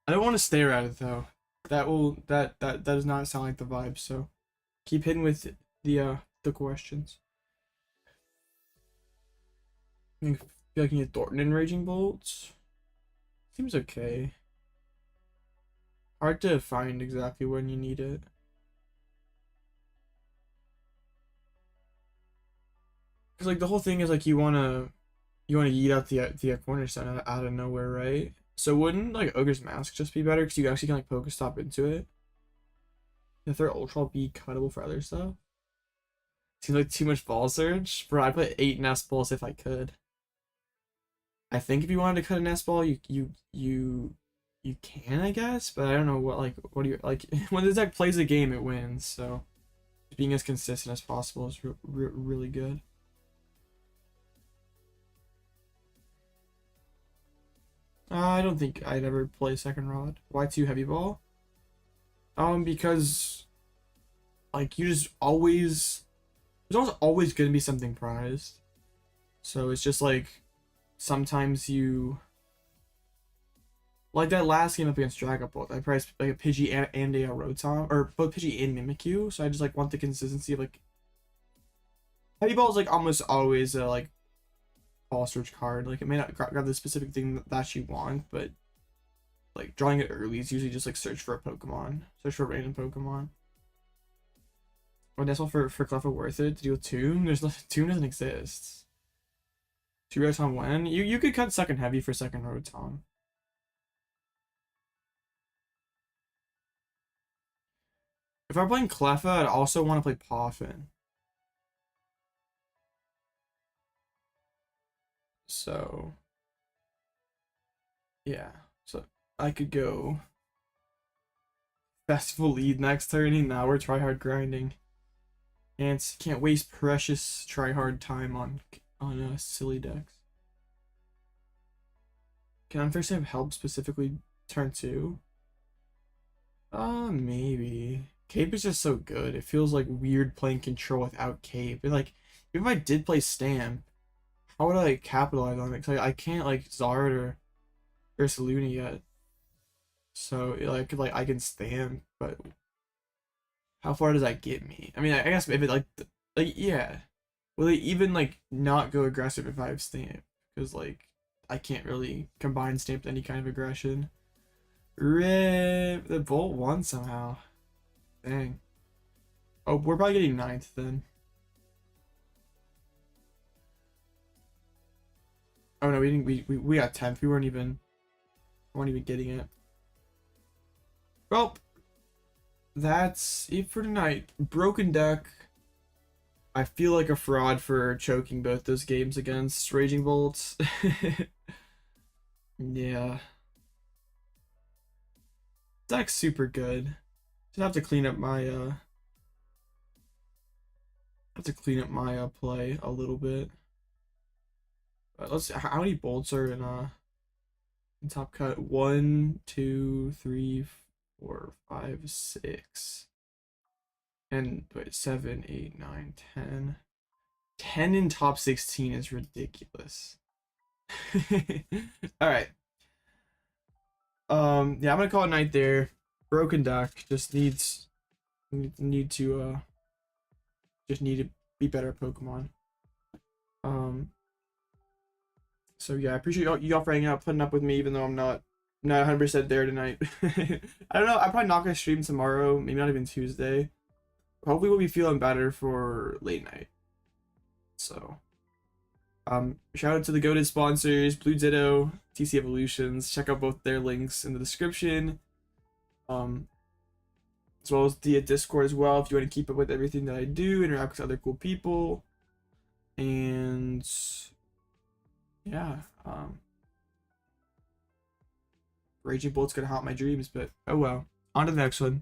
I don't want to stare at it though. That does not sound like the vibe. So keep hitting with the questions. I feel like you need Thornton and Raging Bolts. Seems okay. Hard to find exactly when you need it. Cause like the whole thing is like you wanna yeet out the cornerstone out of nowhere, right? So wouldn't like Ogre's Mask just be better because you actually can like Pokestop into it? If their Ultra be cuttable for other stuff? Seems like too much Ball Surge. Bro, I'd put 8 Nest Balls if I could. I think if you wanted to cut a Nest Ball, you can, I guess, but I don't know what do you like when the deck plays a game, it wins. So being as consistent as possible is really good. I don't think I'd ever play second rod. Why 2 heavy ball? Because like there's almost always gonna be something prized. So it's just like sometimes you like that last game up against Dragapult, I priced like a Pidgey and a Rotom, or both Pidgey and Mimikyu. So I just like want the consistency of like heavy ball is like almost always a like Ball Search card. Like it may not grab the specific thing that you want, but like drawing it early is usually just like search for a Pokemon, search for a random Pokemon. Oh, that's all for Cleffa worth it to deal Tomb. Tomb doesn't exist. 2 Rotom when you could cut second heavy for second Rotom. If I'm playing Cleffa, I'd also want to play Poffin. So yeah, so I could go Festival lead next turn, and now we're tryhard grinding. And can't waste precious tryhard time on silly decks. Can Unfair Stamp help specifically turn 2? Maybe. Cape is just so good. It feels like weird playing control without Cape. And like, if I did play Stamp, how would I capitalize on it? Cause I can't like Zard or Ursaluna yet. So like I can Stamp, but how far does that get me? I mean, I guess if it like yeah. Will it even like not go aggressive if I have Stamp? Because like I can't really combine Stamp with any kind of aggression. Rip the Bolt won somehow. Dang. Oh, we're probably getting 9th then. Oh no, we didn't. We got 10th. We weren't even getting it. Well, that's it for tonight. Broken deck. I feel like a fraud for choking both those games against Raging Bolts. Yeah. Deck's super good. Just have to clean up my play a little bit. Let's see, how many bolts are in top cut? 1, 2, 3, 4, 5, 6. And wait, 7, 8, 9, 10. 10 in top 16 is ridiculous. All right. Yeah, I'm gonna call it night there. Broken deck just need to be better at Pokemon. So yeah, I appreciate y'all for hanging out, putting up with me, even though I'm not 100% there tonight. I don't know. I'm probably not gonna stream tomorrow. Maybe not even Tuesday. Hopefully, we'll be feeling better for late night. So, shout out to the goated sponsors, Blue Ditto, TC Evolutions. Check out both their links in the description. As well as the Discord as well, if you want to keep up with everything that I do, interact with other cool people. And yeah, Raging Bolt's gonna haunt my dreams, but oh well. On to the next one.